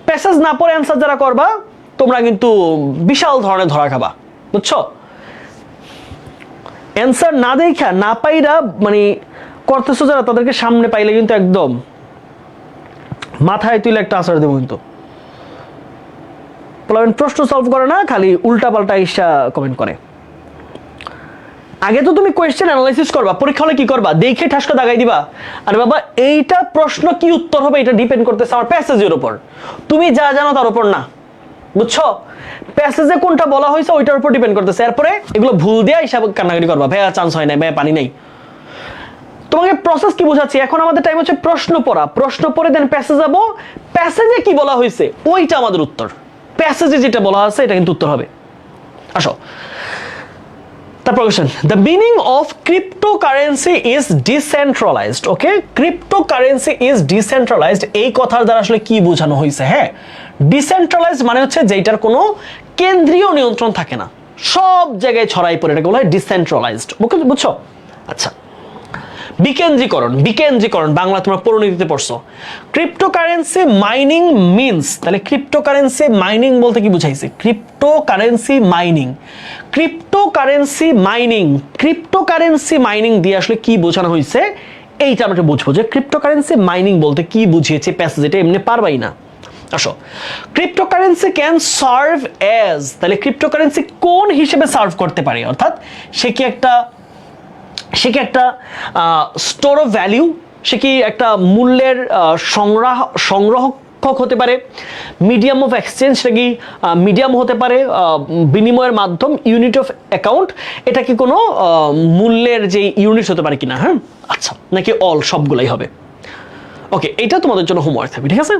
প্যাসেজ না পড়ে অ্যান্সার যারা করবা তোমরা কিন্তু বিশাল ধরনের ধরা খাবা, বুঝছো? অ্যান্সার না দেখা না পাইরা মানে করতেছো যারা, তাদেরকে সামনে পাইলে কিন্তু একদম মাথায় তুলে একটা আসার দেবো। কিন্তু প্রশ্ন সলভ করে না, খালি উল্টা পাল্টা ইসা কমেন্ট করে। আগে তো তুমি কোয়েশ্চেন অ্যানালাইসিস করবা, পরীক্ষা হলে কি করবা, দেখে ঠাসকা দাগাই দিবা। আরে বাবা, এইটা প্রশ্ন কি উত্তর হবে এটা ডিপেন্ড করতেছে আমার প্যাসেজের উপর, তুমি যা জানো তার উপর না, বুঝছো? প্যাসেজে কোনটা বলা হয়েছে ওইটার উপর ডিপেন্ড করতেছে। এরপরে এগুলো ভুল দেয়া হিসাব কান্নাকাটি করবা, ভাইয়া চান্স হয় না, ভাইয়া পানি নেই। তোমাকে প্রসেস কি বোঝাচ্ছি, এখন আমাদের টাইম হচ্ছে প্রশ্ন পড়া, প্রশ্ন পড়ে দেন প্যাসেজ যাবো, প্যাসেজে কি বলা হয়েছে ওইটা আমাদের উত্তর, প্যাসেজে যেটা বলা আছে এটা কিন্তু উত্তর হবে। আসো তারপর question, the meaning of cryptocurrency is decentralised. Okay, cryptocurrency is decentralised এই কথার দ্বারা আসলে কি বোঝানো হয়েছে? হ্যাঁ, ডিসেন্ট্রালাইজড মানে হচ্ছে যেটার কোনো কেন্দ্রীয় নিয়ন্ত্রণ থাকে না, সব জায়গায় ছড়াই পড়ে, এটাকে বলা হয় ডিসেন্ট্রালাইজড। বুঝছো? আচ্ছা, বিকেন্দ্রীকরণ, বিকেন্দ্রীকরণ বাংলা তোমরা পরিণতিতে পড়ছো। ক্রিপ্টোকারেন্সি মাইনিং মিনস, তাহলে ক্রিপ্টোকারেন্সি মাইনিং বলতে কি বুঝাইছে? Cryptocurrency mining, cryptocurrency mining, cryptocurrency mining দিয়ে আসলে কি বোঝানো হয়েছে এইটা আমরা বুঝবো, যে ক্রিপ্টোকারেন্সি মাইনিং বলতে কি বুঝিয়েছে প্যাসেজ, এটা এমনি পারবাই না। আসো, ক্রিপ্টোকারেন্সি ক্যান সার্ভ অ্যাজ, তাহলে ক্রিপ্টোকারেন্সি কোন হিসেবে সার্ভ করতে পারে, অর্থাৎ সে কি একটা সে কি একটা স্টোর অফ ভ্যালিউ, সে কি একটা মূল্যের সংগ্রাহক হতে পারে, মিডিয়াম অফ এক্সচেঞ্জ, সেটা কি মিডিয়াম হতে পারে, বিনিময়ের মাধ্যম, ইউনিট অফ অ্যাকাউন্ট, এটা কি কোনো মূল্যের যে ইউনিট হতে পারে কিনা, হ্যাঁ আচ্ছা, নাকি অল সবগুলাই হবে। ওকে, এটা তোমাদের জন্য হোমওয়ার্ক থাকবে, ঠিক আছে।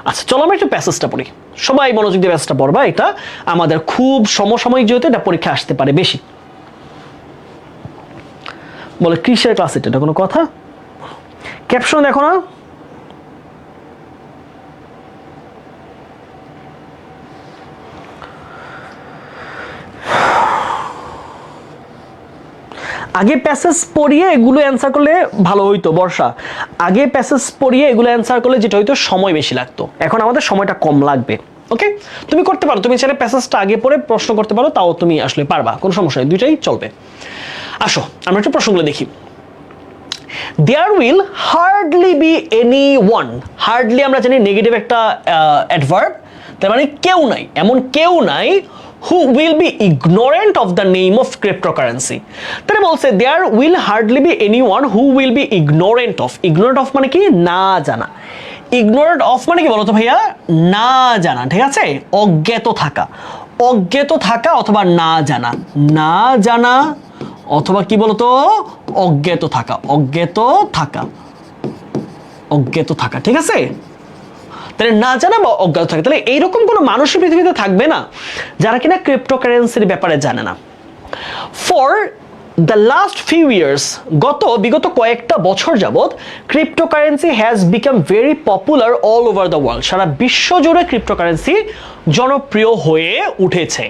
আচ্ছা চলো আমরা একটু প্যাসেজটা পড়ি, সবাই মনোযোগ দিয়ে প্যাসেজটা পড়বা, এটা আমাদের খুব সমসাময়িক, যেহেতু এটা পরীক্ষা আসতে পারে বেশি। বলে কিসের ক্লাস এটা কোনো কথা? ক্যাপশন দেখো না, আগে প্যাসেজ পড়িয়ে এগুলো অ্যান্সার করলে ভালো হইতো। বর্ষা, আগে প্যাসেজ পড়িয়ে এগুলো অ্যান্সার করলে যেটা হইতো সময় বেশি লাগতো, এখন আমাদের সময়টা কম লাগবে। ওকে, তুমি করতে পারো, তুমি চাইলে প্যাসেজটা আগে পড়ে প্রশ্ন করতে পারো, তাও তুমি আসলে পারবা, কোনো সমস্যা নেই, দুইটাই চলবে। আসো আমরা একটু প্রশ্নগুলো দেখি। There will hardly be anyone, hardly আমরা জানি নেগেটিভ একটা অ্যাডভার্ব, তার মানে কেউ নাই, এমন কেউ নাই, who will be ignorant of the name of cryptocurrency। তাহলে বলছে there will hardly be anyone who will be ignorant of মানে কি না জানা, ignorant of মানে কি বলতো ভাইয়া, না জানা, ঠিক আছে, অজ্ঞাত থাকা অথবা না জানা অথবা কি বলতো অজ্ঞাত থাকা, ঠিক আছে। তাহলে না জানা বা অজ্ঞাত থাকে, তাহলে এইরকম কোনো মানুষের পৃথিবীতে থাকবে না যারা কিনা ক্রিপ্টোকারেন্সির ব্যাপারে জানে না। For the last few years, বিগত কয়েকটা বছর যাবৎ cryptocurrency has become very popular all over the world, সারা বিশ্ব জুড়ে ক্রিপ্টোকারেন্সি জনপ্রিয় হয়ে উঠেছে।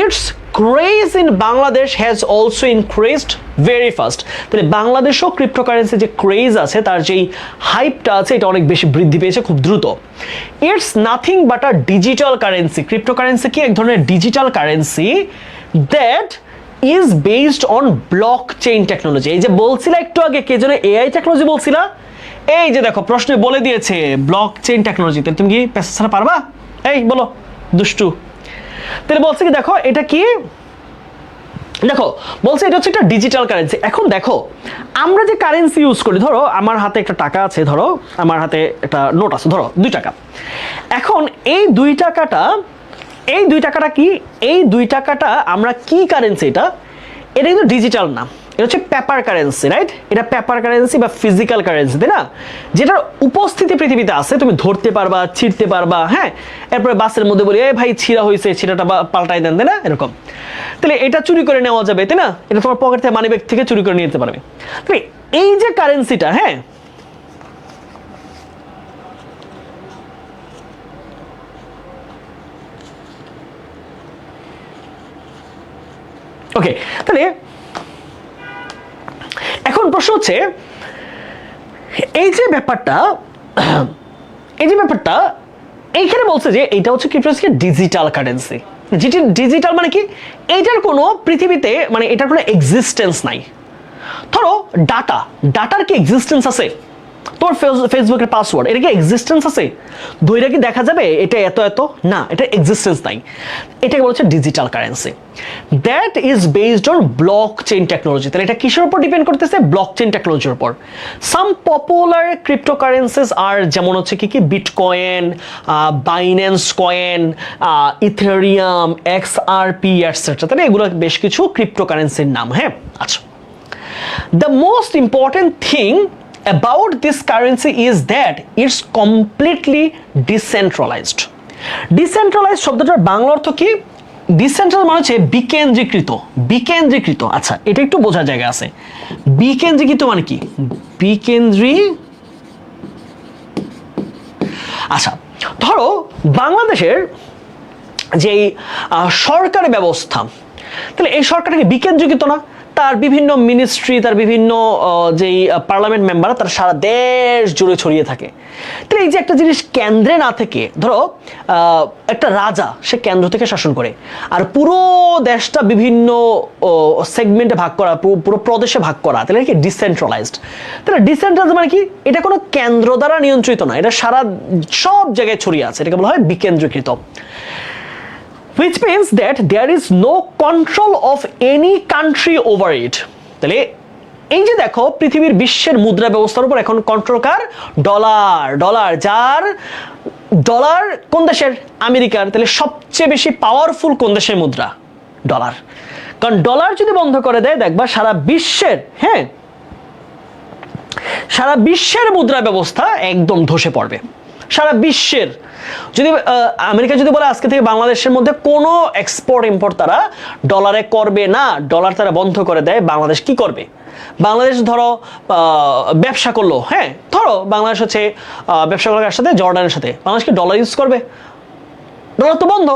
Its craze in Bangladesh has also increased very fast, তাহলে বাংলাদেশও ক্রিপ্টোকারেন্সি যে ক্রেজ আছে, তার যেই হাইপটা আছে, এটা অনেক বেশি বৃদ্ধি পেয়েছে খুব দ্রুত। It's nothing but a digital currency, cryptocurrency কি এক ধরনের digital currency that is based on block chain technology. এই যে বলছিলা একটু আগে, কে যেন এআই টেকনোলজি বলছিলা, এই যে দেখো প্রশ্নে বলে দিয়েছে ব্লক চেইন টেকনোলজি। তাহলে তুমি কি প্যাসেজ ছাড়া পারবা? এই বলো দুষ্টু। তাহলে বলছে কি দেখো এটা কি, দেখো বলছে এটা হচ্ছে একটা ডিজিটাল কারেন্সি। এখন দেখো আমরা যে কারেন্সি ইউজ করি, ধরো আমার হাতে একটা টাকা আছে, ধরো আমার হাতে একটা নোট আছে, ধরো 2 টাকা। এখন এই 2 টাকাটা কি, এই 2 টাকাটা আমরা কি কারেন্সি, এটা কিন্তু ডিজিটাল না, এটা হচ্ছে পেপার কারেন্সি, রাইট? এটা পেপার কারেন্সি বা ফিজিক্যাল কারেন্সি, তাই না? যেটার উপস্থিতি পৃথিবীতে আছে, তুমি ধরতে পারবা, ছিঁড়তে পারবা, হ্যাঁ। এরপরে বাসের মধ্যে বলি এই ভাই ছিঁড়া হয়েছে, ছিঁড়াটা পাল্টাই দেন, তাই না? এরকম। তাহলে এটা চুরি করে নেওয়া যাবে, তাই না? এটা তোমার পকেট থেকে, মানি ব্যাগ থেকে চুরি করে নিতে পারবে। তাহলে এই যে কারেন্সিটা, হ্যাঁ, ওকে, তাহলে এখন প্রশ্ন হচ্ছে এই যে ব্যাপারটা এইখানে বলছে যে এটা হচ্ছে ক্রিপ্টোকারেন্সি ডিজিটাল কারেন্সি। ডিজিটাল মানে কি, এইটার কোনো পৃথিবীতে মানে এটার কোনো এক্সিস্টেন্স নাই। ধরো ডাটার কি এক্সিস্টেন্স আছে? তোর ফেসবুকের পাসওয়ার্ড, এটা কি এক্সিস্টেন্স আছে? ধইরা কি দেখা যাবে এটা এত না, এটা এক্সিস্টেন্স নাই। এটাকে বলা হচ্ছে digital currency that is based on block chain technology. তাহলে এটা কিসের উপর ডিপেন্ড করতেছে? ব্লক চেইন টেকনোলজির উপর। সাম পপুলার ক্রিপ্টোকারেন্সিস আর যেমন হচ্ছে কি bitcoin, Binance coin, Ethereum, XRP etcetera. তাহলে এগুলো বেশ কিছু ক্রিপ্টোকারেন্সির নাম, হ্যাঁ। আচ্ছা, the most important thing about this currency is that it's completely decentralized. Decentralized শব্দটার বাংলা অর্থ কি? ডিসেন্ট্রাল মানে হচ্ছে বিকেন্দ্রীকৃত। আচ্ছা, এটা একটু বোঝার জায়গা আছে। বিকেন্দ্রীকৃত মানে কি? আচ্ছা, ধরো বাংলাদেশের যেই সরকারি ব্যবস্থা, তাহলে এই সরকারটা কি বিকেন্দ্রীকৃত না? তার বিভিন্ন মিনিস্ট্রি, তার বিভিন্ন যেই পার্লামেন্ট মেম্বার, তার সারা দেশ জুড়ে ছড়িয়ে থাকে। তাহলে এই যে একটা জিনিস কেন্দ্রে না থেকে, ধরো একটা রাজা, সে কেন্দ্র থেকে শাসন করে, আর পুরো দেশটা বিভিন্ন সেগমেন্টে ভাগ করা, পুরো প্রদেশে ভাগ করা, তাহলে কি ডিসেন্ট্রালাইজড। তাহলে ডিসেন্ট্রালাইজড মানে কি? এটা কোনো কেন্দ্র দ্বারা নিয়ন্ত্রিত না, এটা সব জায়গায় ছড়িয়ে আছে, এটাকে বলা হয় বিকেন্দ্রীকৃত। Which means that there is no control of any country over it. তাহলে এই যে দেখো পৃথিবীর বিশ্বের মুদ্রা ব্যবস্থার উপর এখন কন্ট্রোল কার? ডলার। ডলার যার ডলার কোন দেশের? আমেরিকার। তাহলে সবচেয়ে বেশি পাওয়ারফুল কোন দেশের মুদ্রা? ডলার। কারণ ডলার যদি বন্ধ করে দেয় দেখবা সারা বিশ্বের, হ্যাঁ, সারা বিশ্বের মুদ্রা ব্যবস্থা একদম ধসে পড়বে। সারা বিশ্বের যদি আমেরিকা যদি বলে আজকে থেকে বাংলাদেশের মধ্যে কোনো এক্সপোর্ট ইম্পোর্ট তারা ডলারে করবে না, ডলার তারা বন্ধ করে দেয়, বাংলাদেশ কি করবে? বাংলাদেশ ধরো ব্যবসা করলো, হ্যাঁ, ধরো বাংলাদেশ হচ্ছে ব্যবসা করার সাথে জর্ডানের সাথে, বাংলাদেশ কি ডলার ইউজ করবে? ডলার তো বন্ধ।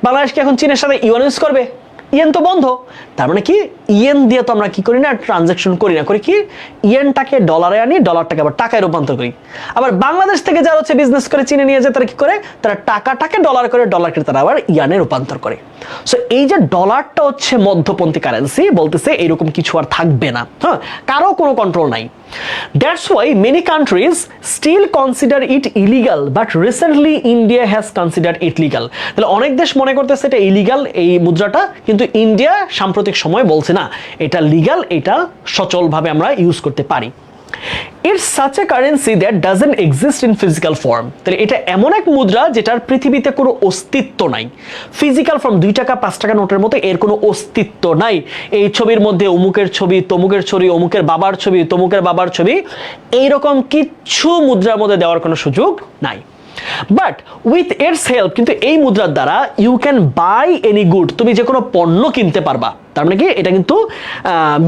বাংলাদেশ কি এখন চীনের সাথে ইউয়ান ইউজ করবে? ইয়েন তো বন্ধ। তার মানে কি ইয়েন দিয়ে তো আমরা কি করি না, ট্রানজাকশন করি না। করি কি, ইয়েনটাকে ডলারে আনি, ডলারটাকে আবার টাকায় রূপান্তর করি। আবার বাংলাদেশ থেকে যারা হচ্ছে বিজনেস করে চীনে নিয়ে যায় তারা কি করে, তারা টাকাটাকে ডলার করে, ডলারকে তারা আবার ইয়ানে রূপান্তর করে। সো এই যে ডলারটা হচ্ছে মধ্যপন্থী কারেন্সি, বলতেছে এরকম কিছু আর থাকবে না, হ্যাঁ, কারো কোনো কন্ট্রোল নাই। That's why many countries still consider it illegal, but recently India has considered it legal. তাহলে অনেক দেশ মনে করতেছে এটা ইলিগাল এই মুদ্রাটা, কিন্তু ইন্ডিয়া সাম্প্রতিক সময় বলছে না এটা লিগাল, এটা সচলভাবে আমরা ইউজ করতে পারি। It's such a currency that doesn't exist in physical form. তাহলে এটা এমন এক মুদ্রা যেটার পৃথিবীতে কোনো অস্তিত্ব নাই। ফিজিক্যাল ফর্ম 2 টাকা 5 টাকা নোটের মতো এর কোনো অস্তিত্ব নাই। এই ছবির মধ্যে অমুকের ছবি, তমুকের ছবি, অমুকের বাবার ছবি, তমুকের বাবার ছবি, এইরকম কিচ্ছু মুদ্রার মধ্যে দেওয়ার কোনো সুযোগ নাই। বাট উইথ এটস হেল্প, কিন্তু এই মুদ্রার দ্বারা you can buy any good, তুমি যে কোনো পণ্য কিনতে পারবা। তার মানে কি এটা কিন্তু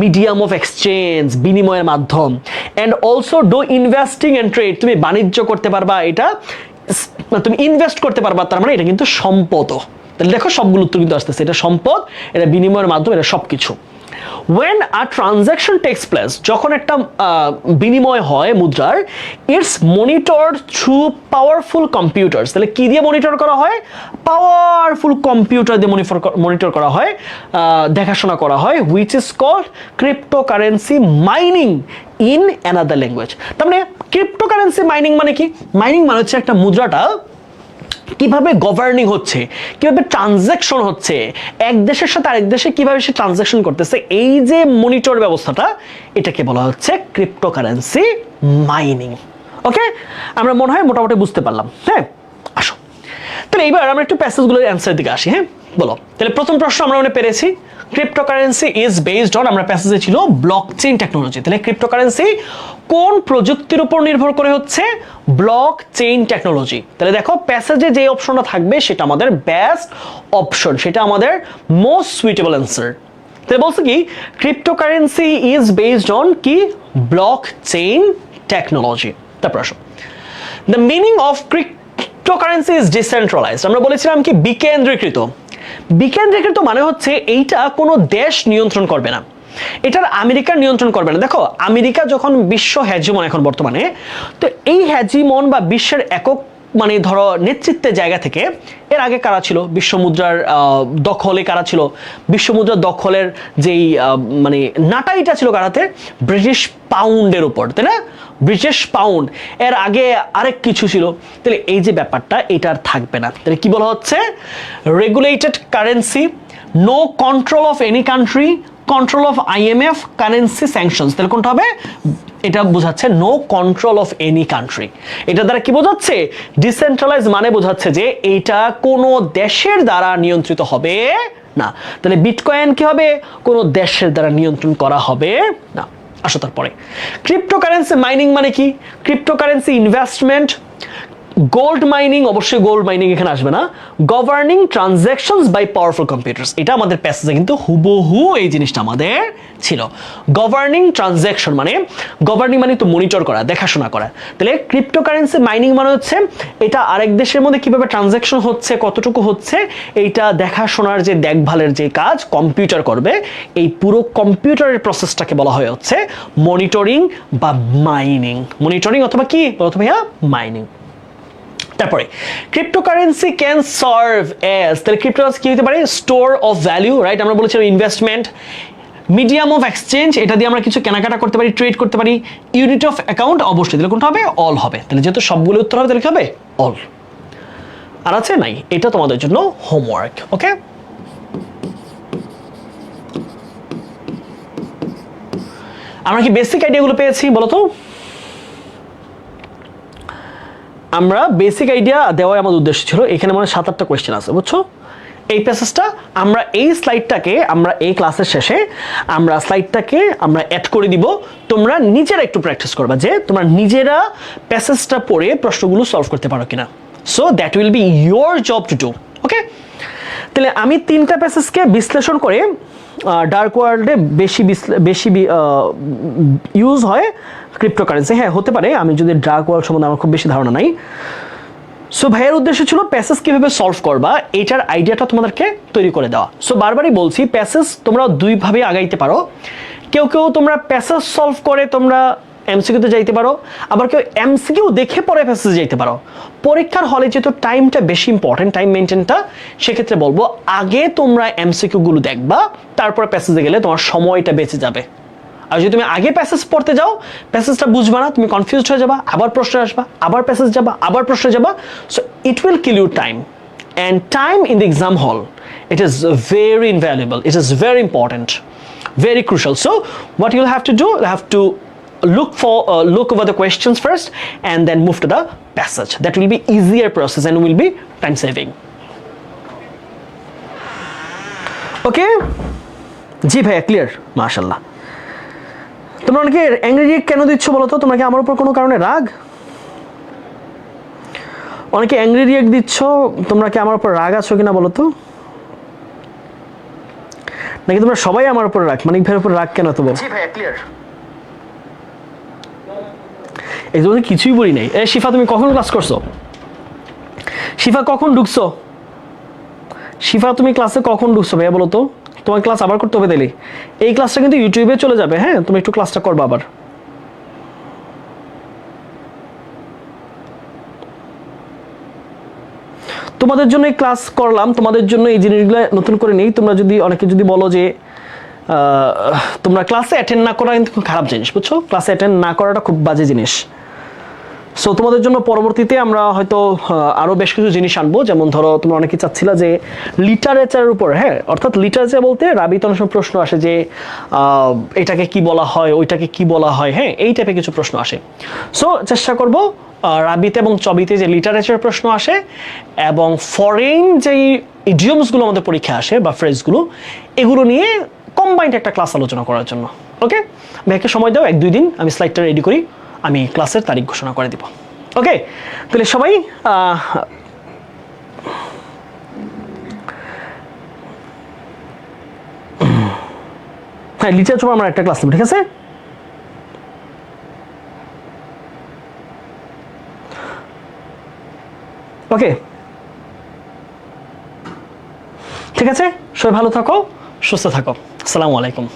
মিডিয়াম অফ এক্সচেঞ্জ, বিনিময়ের মাধ্যম। And also do investing and trade, তুমি বাণিজ্য করতে পারবা, এটা তুমি ইনভেস্ট করতে পারবা, তার মানে এটা কিন্তু সম্পদও। তাহলে দেখো সবগুলো উত্তর কিন্তু আসতেছে, এটা সম্পদ, এটা বিনিময়ের মাধ্যম, এটা সব কিছু। When a transaction takes place, যখন একটা বিনিময় হয় মুদ্রার, it's monitored through powerful computers. তাহলে কি দিয়ে মনিটর করা হয়? পাওয়ারফুল কম্পিউটার দিয়ে মনিটর করা হয়, দেখাশোনা করা হয়, which is called cryptocurrency mining in another language. তার মানে ক্রিপ্টোকারেন্সি মাইনিং মানে কি? মাইনিং মানে হচ্ছে একটা মুদ্রাটা কিভাবে গভর্নিং হচ্ছে, কিভাবে ট্রানজাকশন হচ্ছে, এক দেশের সাথে আরেক দেশে কিভাবে সে ট্রানজাকশন করতেছে, এই যে মনিটর ব্যবস্থাটা, এটাকে বলা হচ্ছে ক্রিপ্টোকারেন্সি মাইনিং। ওকে, আমরা মনে হয় মোটামুটি বুঝতে পারলাম। হ্যাঁ, আসো তাহলে এইবার আমরা একটু প্যাসেজগুলোর অ্যান্সারের দিকে আসি। হ্যাঁ, বলো। তাহলে প্রথম প্রশ্ন আমরা মনে পেরেছি, ক্রিপ্টোকারেন্সি ইজ বেসড অন, আমরা প্যাসেজে ছিল ব্লকচেইন টেকনোলজি। তাহলে ক্রিপ্টোকারেন্সি কোন প্রযুক্তির উপর নির্ভর করে হচ্ছে? Blockchain technology. তাহলে দেখো প্যাসেজে যে অপশনটা থাকবে সেটা আমাদের বেস্ট অপশন, সেটা আমাদের মোস্ট সুইটেবল অ্যান্সার। তাহলে বলছে কি ক্রিপ্টোকারেন্সি ইজ বেসড অন কি? Blockchain technology. তারপর আসো, the meaning of cryptocurrency is decentralised. আমরা বলেছিলাম কি বিকেন্দ্রীকৃত। বিকেন্দ্রীকৃত মানে হচ্ছে এইটা কোনো দেশ নিয়ন্ত্রণ করবে না, এটার আমেরিকা নিয়ন্ত্রণ করবে না। দেখো আমেরিকা যখন বিশ্ব হ্যাজিমন এখন বর্তমানে, তো এই হ্যাজিমন বা বিশ্বের একক মানে ধরো নেতৃত্বের জায়গা থেকে এর আগে কারা ছিল? বিশ্বমুদ্রার দখলে কারা ছিল? বিশ্বমুদ্রার দখলের যেই মানে নাটাইটা ছিল কারাতে? ব্রিটিশ পাউন্ডের উপর, তাই না? ব্রিটিশ পাউন্ড, এর আগে আরেক কিছু ছিল। তাহলে এই যে ব্যাপারটা এটা আর থাকবে না। তাহলে কি বলা হচ্ছে? Regulated currency, no control of any country, control of IMF, currency sanctions. তাহলে কোনটা হবে? এটা বোঝাচ্ছে no control of any country. এটা দ্বারা কি বোঝাচ্ছে? ডিসেন্ট্রালাইজ মানে বোঝাচ্ছে যে এটা কোনো দেশের দ্বারা নিয়ন্ত্রিত হবে না। তাহলে বিটকয়েন কি হবে? কোনো দেশের দ্বারা নিয়ন্ত্রণ করা হবে না। আসো তারপরে, ক্রিপ্টোকারেন্সি মাইনিং মানে কি? ক্রিপ্টোকারেন্সি ইনভেস্টমেন্ট, গোল্ড মাইনিং, অবশ্যই গোল্ড মাইনিং এখানে আসবে না, governing transactions by powerful computers. এটা আমাদের প্যাসেজে কিন্তু হুবহু এই জিনিসটা আমাদের ছিল। গভর্নিং ট্রানজাকশন মানে, গভর্নিং মানে তো মনিটর করা, দেখাশোনা করা। তাহলে ক্রিপ্টোকারেন্সি মাইনিং মানে হচ্ছে এটা আরেক দেশের মধ্যে কিভাবে ট্রানজাকশন হচ্ছে, কতটুকু হচ্ছে, এইটা দেখাশোনার যে দেখভালের যে কাজ কম্পিউটার করবে, এই পুরো কম্পিউটারের প্রসেসটাকে বলা হয় হচ্ছে মনিটরিং বা মাইনিং। মনিটরিং অথবা কি বলতো ভাইয়া? মাইনিং। তারপরে ক্রিপ্টোকারেন্সি ক্যান সার্ভ অ্যাজ, তাহলে ক্রিপ্টোকারেন্সি কি হতে পারে? Store of value, right? আমরা বলেছিলাম ইনভেস্টমেন্ট, মিডিয়াম অফ এক্সচেঞ্জ, এটা দিয়ে আমরা কিছু কেনাকাটা করতে পারি, ট্রেড করতে পারি, ইউনিট অফ অ্যাকাউন্ট, অবশ্যই তাহলে কোনটা হবে? অল হবে। তাহলে যেহেতু সবগুলো উত্তর হবে তাহলে কি হবে? অল। আর আছে নাই? এটা তোমাদের জন্য হোমওয়ার্ক। ওকে, আমরা কি বেসিক আইডিয়াগুলো পেয়েছি বলো তো? আমরা বেসিক আইডিয়া দেওয়াই আমাদের উদ্দেশ্য ছিল। এখানে মানে 7-8টা কোয়েশ্চেন আছে, বুঝছো? এই প্যাসেজটা আমরা এই স্লাইডটাকে আমরা এই ক্লাসের শেষে আমরা স্লাইডটাকে আমরা অ্যাড করে দিব। তোমরা নিজেরা একটু প্র্যাকটিস করবা যে তোমরা নিজেরা প্যাসেজটা পড়ে প্রশ্নগুলো সলভ করতে পারো কিনা। So that will be your job to do. Okay, তাহলে আমি 3টা প্যাসেজকে বিশ্লেষণ করে ডার্ক ওয়ার্ল্ডে বেশি ইউজ হয় ক্রিপ্টোকারেন্সি। হ্যাঁ, হতে পারে, আমি যদি ডার্ক ওয়ার্ল্ড সম্বন্ধে আমার খুব বেশি ধারণা নাই। সো ভাইয়ের উদ্দেশ্য ছিল প্যাসেজ কীভাবে সলভ করবা এইটার আইডিয়াটা তোমাদেরকে তৈরি করে দেওয়া। সো বারবারই বলছি, প্যাসেজ তোমরা দুইভাবে আগাইতে পারো। কেউ তোমরা প্যাসেজ সলভ করে তোমরা এমসিকিউতে যাইতে পারো, আবার কেউ এমসিকিউ দেখে পরে প্যাসেজে যাইতে পারো। পরীক্ষার হলে যেহেতু টাইমটা বেশি ইম্পর্টেন্ট, টাইম মেনটেনটা, সেক্ষেত্রে বলবো আগে তোমরা এমসিকিউগুলো দেখবা, তারপরে প্যাসেজে গেলে তোমার সময়টা বেঁচে যাবে। আর যদি তুমি আগে প্যাসেজ পড়তে যাও, প্যাসেজটা বুঝবা না, তুমি কনফিউজড হয়ে যাবা, আবার প্রশ্ন আসবা, আবার প্যাসেজ যাবা, আবার প্রশ্নে যাবা। So it will kill your time, and time in the exam হল, it is very invaluable, it is very important, very crucial. So what you'll have to do, you have to look over the questions first and then move to the passage. That will be easier process and will be time saving. Okay, জি ভাইয়া, ক্লিয়ার, মাশাআল্লাহ। তোমরা অনেকে অ্যাংরি রিয়েক্ট কেন দিচ্ছ বলো তো? তোমরা কি আমার উপর কোনো কারণে রাগ? অনেকে অ্যাংরি রিয়েক্ট দিচ্ছ, তোমরা কি আমার উপর রাগ আছো কিনা বলো তো? নাকি তোমরা সবাই আমার উপর রাগ? মানিক ভাইয়ের উপর রাগ কেন তো বল? জি ভাইয়া, ক্লিয়ার। এই জন্য কিছুই বলি নাই। শিফা, তুমি কখন ক্লাস করছো? শিফা, কখন ঢুকছো? শিফা, তুমি ক্লাসে কখন ঢুকছো ভাইয়া বলো তো? তোমার ক্লাস আবার করতে হবে তাইলে। এই ক্লাসটা কিন্তু ইউটিউবে চলে যাবে, হ্যাঁ? তুমি একটু ক্লাসটা করবা আবার। তোমাদের জন্য এই ক্লাস করলাম, তোমাদের জন্য এই জিনিসগুলো নতুন করে নেই। তোমরা যদি অনেকে যদি বলো যে তোমরা ক্লাসে অ্যাটেন্ড না করা কিন্তু খুব খারাপ জিনিস, বুঝছো? ক্লাসে অ্যাটেন্ড না করাটা খুব বাজে জিনিস। সো তোমাদের জন্য পরবর্তীতে আমরা হয়তো আরও বেশ কিছু জিনিস আনবো। যেমন ধরো, তোমরা অনেকে চাচ্ছিলা যে লিটারেচারের উপর, হ্যাঁ, অর্থাৎ লিটারেচার বলতে রাবিতে অনেক সময় প্রশ্ন আসে যে এটাকে কি বলা হয়, ওইটাকে কি বলা হয়, হ্যাঁ, এই টাইপের কিছু প্রশ্ন আসে। সো চেষ্টা করব রাবিতে এবং চবিতে যে লিটারেচার প্রশ্ন আসে এবং ফরেন যেই ইডিয়মসগুলো আমাদের পরীক্ষা আসে বা ফ্রেজগুলো, এগুলো নিয়ে কম্বাইন্ড একটা ক্লাস আলোচনা করার জন্য। ওকে, ভাইকে সময় দাও 1-2 দিন, আমি স্লাইডটা রেডি করি, আমি ক্লাসের তারিখ ঘোষণা করে দিব। ওকে, তাহলে সবাই হ্যাঁ, লিটারেচার আমরা একটা ক্লাস নেব, ঠিক আছে? ওকে, ঠিক আছে, সবাই ভালো থাকো, সুস্থ থাকো। আসসালামু আলাইকুম।